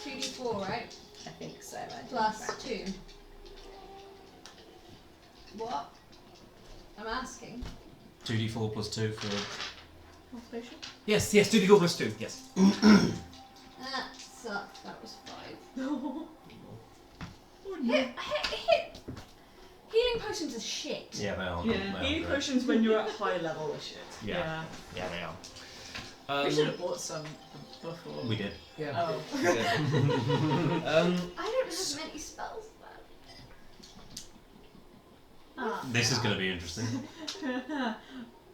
2d4, right? I think so. Plus 2. What? I'm asking. 2d4 plus 2 for. Health potion? Yes, 2d4 plus 2, yes. That sucks. That was 5. Hit. Healing potions are shit. Yeah, they are. Yeah, they are healing great. potions when you're at high level are shit. Yeah. Yeah, they are. We should have bought some before. We did. Yeah. Oh. I don't have many spells left. This is going to be interesting.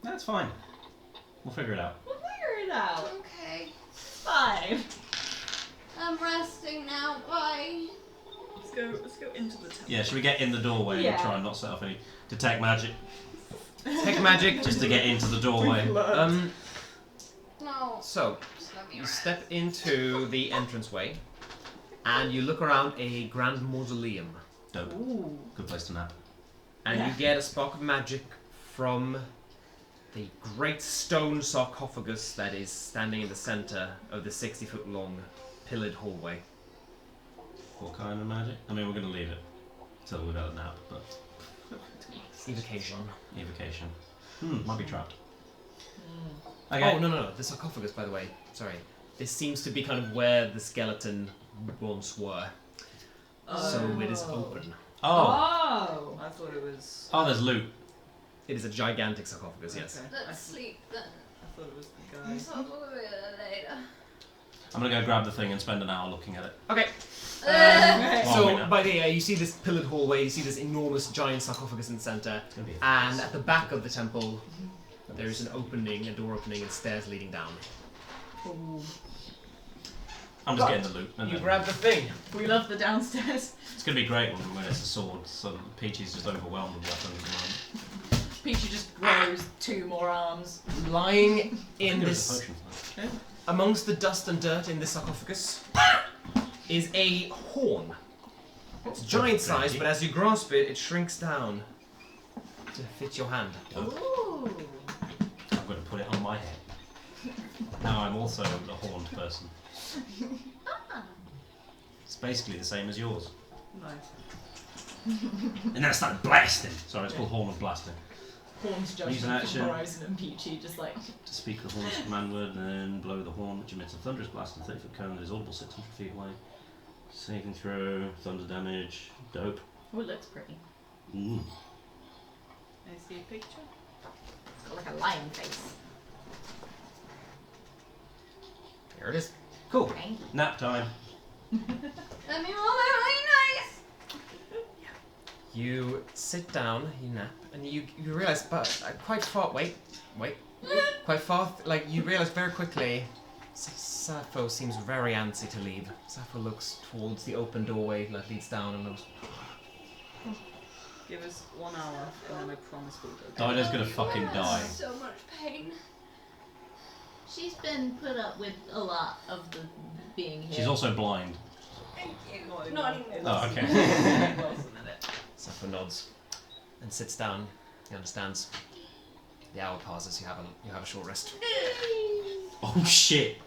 That's fine. We'll figure it out. We'll figure it out. Okay. Fine. I'm resting now. Bye. Let's go into the temple. Yeah, should we get in the doorway Yeah. and try and not set off any detect magic Tech magic. just to get into the doorway? We've learned. No. So, Just let You step into the entranceway, and you look around a grand mausoleum. Dope. Ooh. Good place to nap. And Yeah. you get a spark of magic from the great stone sarcophagus that is standing in the center of the 60-foot long pillared hallway. What kind of magic? I mean, we're going to leave it till we've had a nap, but Evocation. evocation. Might be trapped. Oh, no. The sarcophagus, by the way. Sorry. This seems to be kind of where the skeleton once were. So it is open. Oh. Oh. I thought it was. Oh, there's loot. It is a gigantic sarcophagus, yes. Okay. Let's sleep then. I thought it was the guy. I'll talk about it later. I'm going to go grab the thing and spend an hour looking at it. Okay. Okay. While we So, nap. by the way, you see this pillared hallway, you see this enormous giant sarcophagus in the center, It's gonna be a and at the back of the temple, there is an opening, a door opening, and stairs leading down. Ooh. I'm just getting the loot. And You then grab the thing. We love the downstairs. it's going to be great when it's a sword, so Peachy's just overwhelmed with weapons at the moment. Peachy just grows 2 more arms. Lying in There was a this, potion for that. amongst the dust and dirt in this sarcophagus, is a horn. It's giant size, but as you grasp it, it shrinks down to fit your hand. Ooh. I'm going to put it on my head. Now I'm also a horned person. It's basically the same as yours. Nice. And then I started blasting. Sorry, it's called Horn of Blasting. Horns Use an judgment action. from Horizon and Peachy just like. To speak the horn's command word and then blow the horn, which emits a thunderous blast in a 30-foot cone that is audible 600 feet away. Saving throw, thunder damage, dope. Oh, it looks pretty. Mm. I see a picture. It's got like a lion face. Here it is. Cool. Right? Nap time. Let me roll really nice. You sit down, you nap, and you realize, but quite far. Wait. Quite far. Like you realize very quickly, Sappho seems very antsy to leave. Sappho looks towards the open doorway that leads down and looks. Give us 1 hour and then I promise we'll go. Dida's gonna fucking die. So much pain. She's been put up with a lot of the being here. She's also blind. Thank you. Not Not anymore. anymore. Oh, okay. It wasn't in it. Sappho nods and sits down. He understands. The hour passes. You have a short rest. Oh shit.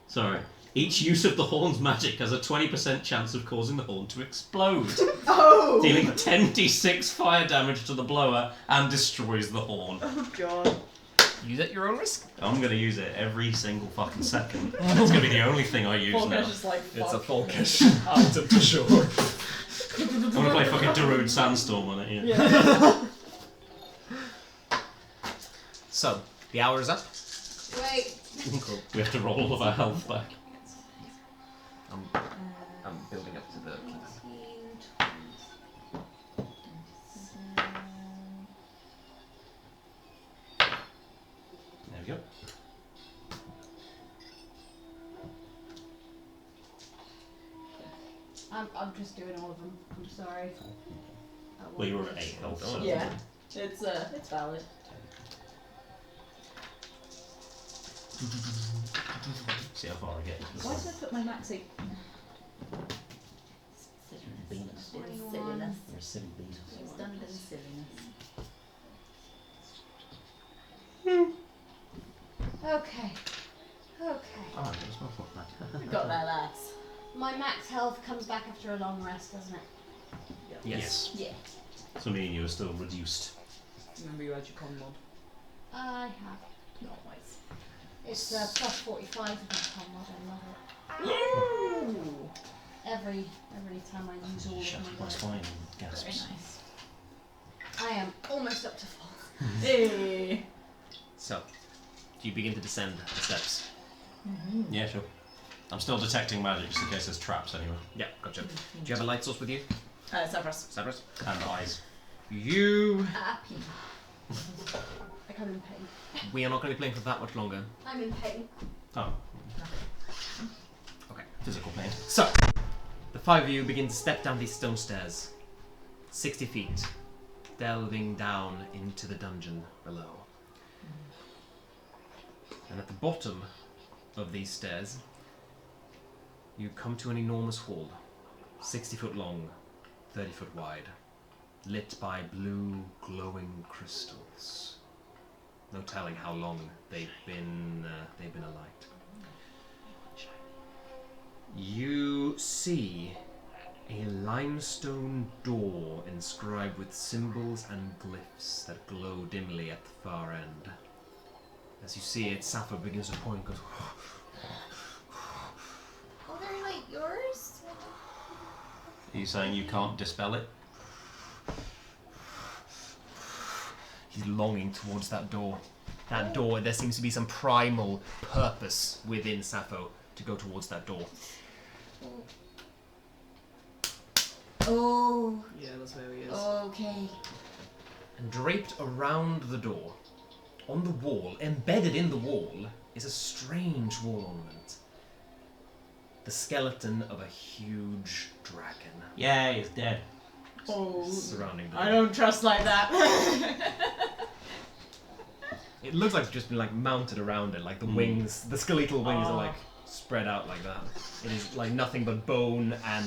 Sorry. Each use of the horn's magic has a 20% chance of causing the horn to explode. Oh! Dealing 10d6 fire damage to the blower and destroys the horn. Oh god. Use at your own risk. I'm gonna use it every single fucking second. It's gonna be the only thing I use Folker's now. just like. It's a fuck. folkish item to sure. I'm gonna play fucking Darude Sandstorm on it, yeah. Yeah. So the hour is up. Wait. Cool. We have to roll all of our health back. I'm building up to the. 19, 20. There we go. I'm just doing all of them. I'm sorry. Well, you were at 8 health, so. Yeah. It's valid. See how far I get. Why did I put my maxi? Silliness. Silliness. Silliness. You're a silly beast. Redundant silliness. Okay. Oh, that's my fault, We got there, lads. My max health comes back after a long rest, doesn't it? Yes. Yeah. So me and you are still reduced. Remember you had your con mod. I have. Nice. It's plus 45 with my con mod. I love it. Ooh. Every time I use all Shut of up my my work. spine and Very gasps. nice. I am almost up to full. Hey. So you begin to descend the steps. Yeah, sure. I'm still detecting magic just in case there's traps anywhere. Yeah, gotcha. Do you have a light source with you, Severus. Severus? And eyes. You. Happy. I'm in pain. We are not going to be playing for that much longer. I'm in pain. Oh, Okay. physical pain. So, the 5 of you begin to step down these stone stairs. 60 feet, delving down into the dungeon below. And at the bottom of these stairs, you come to an enormous hall, 60 foot long, 30 foot wide, lit by blue, glowing crystals. No telling how long they've been alight. You see a limestone door inscribed with symbols and glyphs that glow dimly at the far end. As you see it, Sappho begins to point and goes, Oh, they're like yours? Are you saying you can't dispel it? he's longing towards that door. That door, there seems to be some primal purpose within Sappho to go towards that door. Oh, Yeah, that's where he is. okay. And draped around the door, on the wall, embedded in the wall, is a strange wall ornament. The skeleton of a huge dragon Yeah, he's dead. Oh, surrounding the I door. don't trust like that. It looks like it's just been like mounted around it, like the wings, the skeletal wings are like spread out like that. It is like nothing but bone and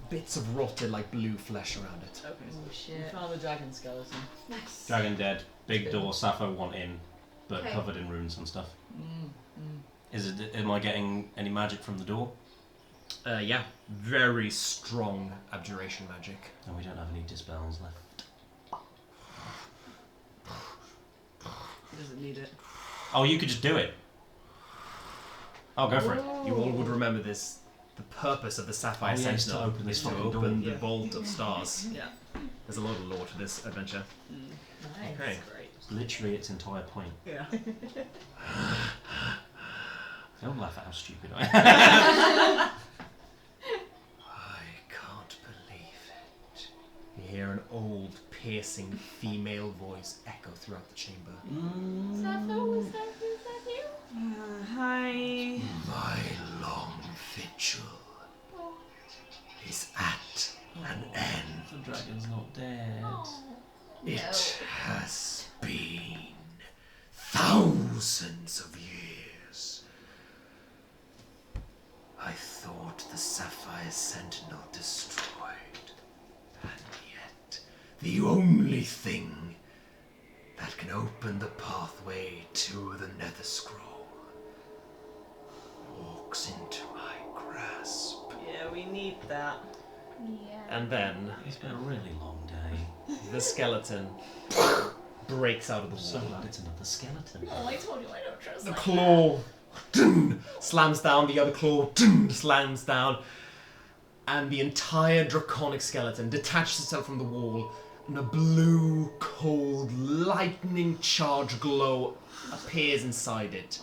bits of rotted like blue flesh around it. Okay, Oh we shit. found the dragon skeleton. Nice. Dragon dead. Big door. Sappho want in, but Okay. covered in runes and stuff. Is it? Am I getting any magic from the door? Yeah, very strong abjuration magic. And we don't have any dispels left. He doesn't need it. Oh, you could just do it. Oh, go for it. You all would remember this. The purpose of the Sapphire Oh, yeah, it's to Sentinel open this is to fucking open door. the Vault of Stars. Yeah. There's a lot of lore to this adventure. Nice. Okay. Great. It's literally its entire point. Yeah. Don't laugh at how stupid I am. I can't believe it. You hear an old, piercing female voice echo throughout the chamber. Sappho, is that you? Hi. My long vigil is at an end. The dragon's not dead. It has been thousands of years. I thought the Sapphire Sentinel destroyed, and yet the only thing that can open the pathway to the Nether Scroll walks into my grasp. Yeah, we need that. Yeah. And then It's been a really long day. the skeleton breaks out of the So wall. glad it's another skeleton. Oh, I told you I don't trust The like claw dun, slams down, the other claw dun, slams down, and the entire draconic skeleton detaches itself from the wall, and a blue, cold, lightning-charged glow appears inside it.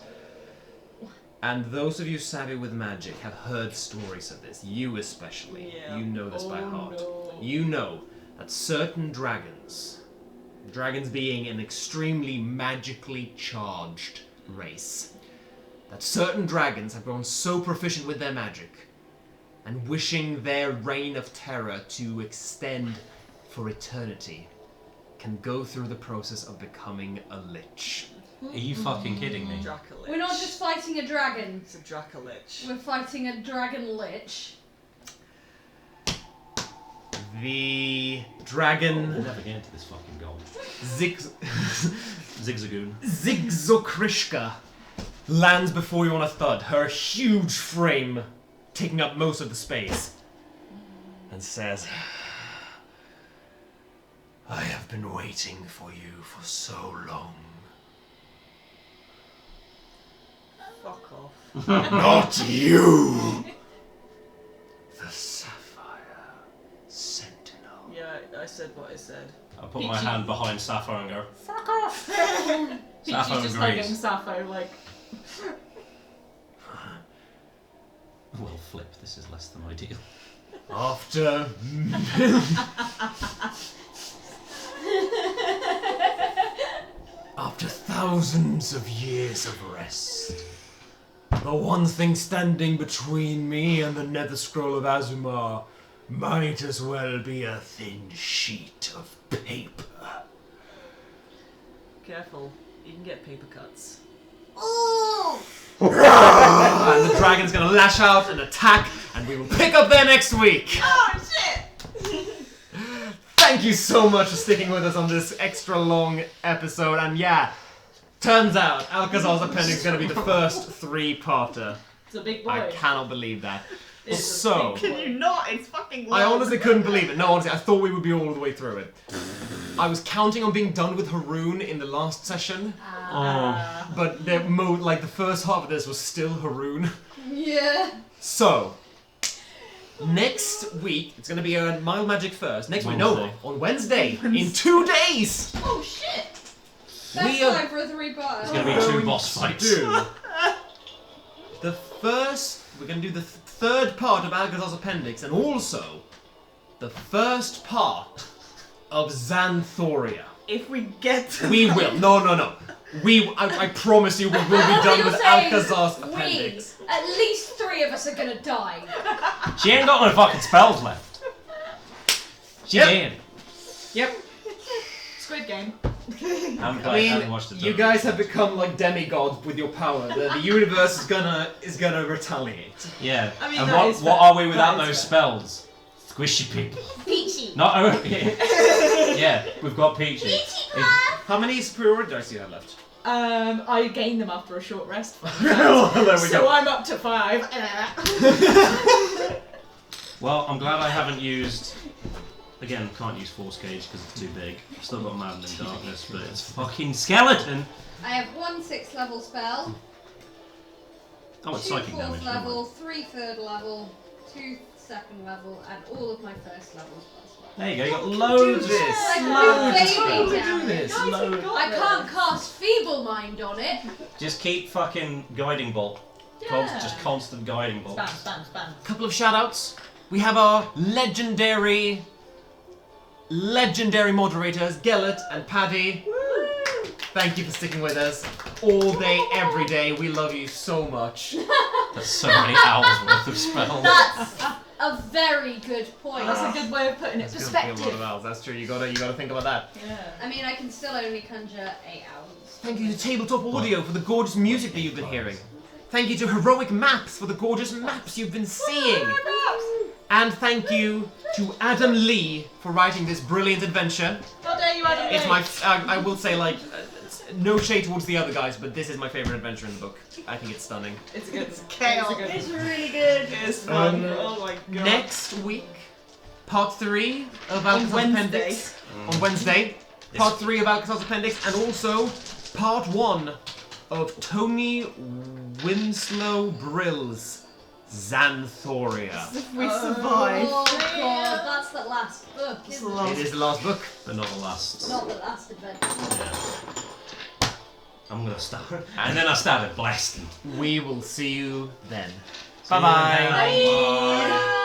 And those of you savvy with magic have heard stories of this, you especially. Yeah. You know this by heart. No. You know that certain dragons being an extremely magically charged race, that certain dragons have grown so proficient with their magic and wishing their reign of terror to extend for eternity can go through the process of becoming a lich. Are you fucking kidding me? Dracolich. We're not just fighting a dragon. It's a Dracolich. We're fighting a dragon lich. The We'll dragon never get into this fucking goal. Zigzagoon. Zigzokrishka lands before you on a thud, her huge frame taking up most of the space, and says, I have been waiting for you for so long. Fuck off. Not you! The Sapphire Sentinel. Yeah, I said what I said. I put my hand behind Sappho and go, Fuck off! Sappho Peachy's just agrees. hugging Sappho like. well, flip, this is less than ideal. after after thousands of years of rest, the one thing standing between me and the Nether Scroll of Azumar might as well be a thin sheet of paper. Careful. You can get paper cuts. Ooh! Ah! and the dragon's gonna lash out and attack, and we will pick up there next week. Oh shit! Thank you so much for sticking with us on this extra long episode, and yeah, turns out Alkazar's Appendix is gonna be the first 3-parter. It's a big boy. I cannot believe that. It's a So, big Can boy. you not? It's fucking long. I honestly couldn't believe it. No, honestly, I thought we would be all the way through it. I was counting on being done with Haroon in the last session, but the first half of this was still Haroon. Yeah. So, next week, it's going to be a Mild Magic first. Next week, no, Wednesday. on Wednesday, in 2 days. Oh shit! Best We are- time for a 3-part. It's gonna be 2 boss fights. We're going to do the third part of Alkazar's Appendix, and also the first part of Xanthoria. If we get to We will. No. I promise you, we will be done with Alkazar's Appendix. At least 3 of us are gonna die. She ain't got no fucking spells left. She Yep. did. Yep. Squid Game. Haven't watched it. You guys have become like demigods with your power. The universe is gonna retaliate. Yeah. I mean, and that is what fair. are we without That is those fair. spells? Squishy people. Peachy. Not only. Yeah, we've got Peachy. How many superiority dice do you have left? I gained them after a short rest. There we So go. I'm up to 5. Well, I'm glad I haven't used. Again, can't use Force Gauge because it's too big. I've still got Maddening Darkness, but it's fucking skeleton. I have 1 6th level spell, Oh, it's 2 psychic 4th damage. never level, mind. 3 3rd level, 2 2nd level, and all of my 1st levels plus 1. There you go. You got loads of this. Like Loads of baby spells. damage. this. Loads. I can't cast Feeble Mind on it. Just keep fucking guiding bolt. Just constant guiding bolt. Spam. Couple of shout outs. We have our legendary moderators, Gellert and Paddy. Thank you for sticking with us all day, every day. We love you so much. That's so many hours worth of spells. That's a very good point. That's a good way of putting it. It's gonna be a lot of Perspective. hours. That's true. You gotta think about that. Yeah. I mean, I can still only conjure 8 hours. Thank you to Tabletop Audio for the gorgeous music that you've been hearing. Thank you to Heroic Maps for the gorgeous maps you've been seeing. And thank you to Adam Lee for writing this brilliant adventure. How dare you, Adam It's Lee? my, I will say, like, no shade towards the other guys, but this is my favorite adventure in the book. I think it's stunning. It's a good. chaos. It's a good. It's really good. It's fun. Oh my god. Next week, part 3 of On Alcazar's Wednesday. Appendix. On Wednesday, part 3 of Alcazar's Appendix, and also part 1 of Tony Winslow Brill's Xanthoria. If we survive. Oh god, that's the last book, It's isn't the it? last. It is the last book. But not the last. Not the last adventure. Yeah. I'm gonna start. And then I started blasting. We will see you then. See you Bye-bye. then. Bye.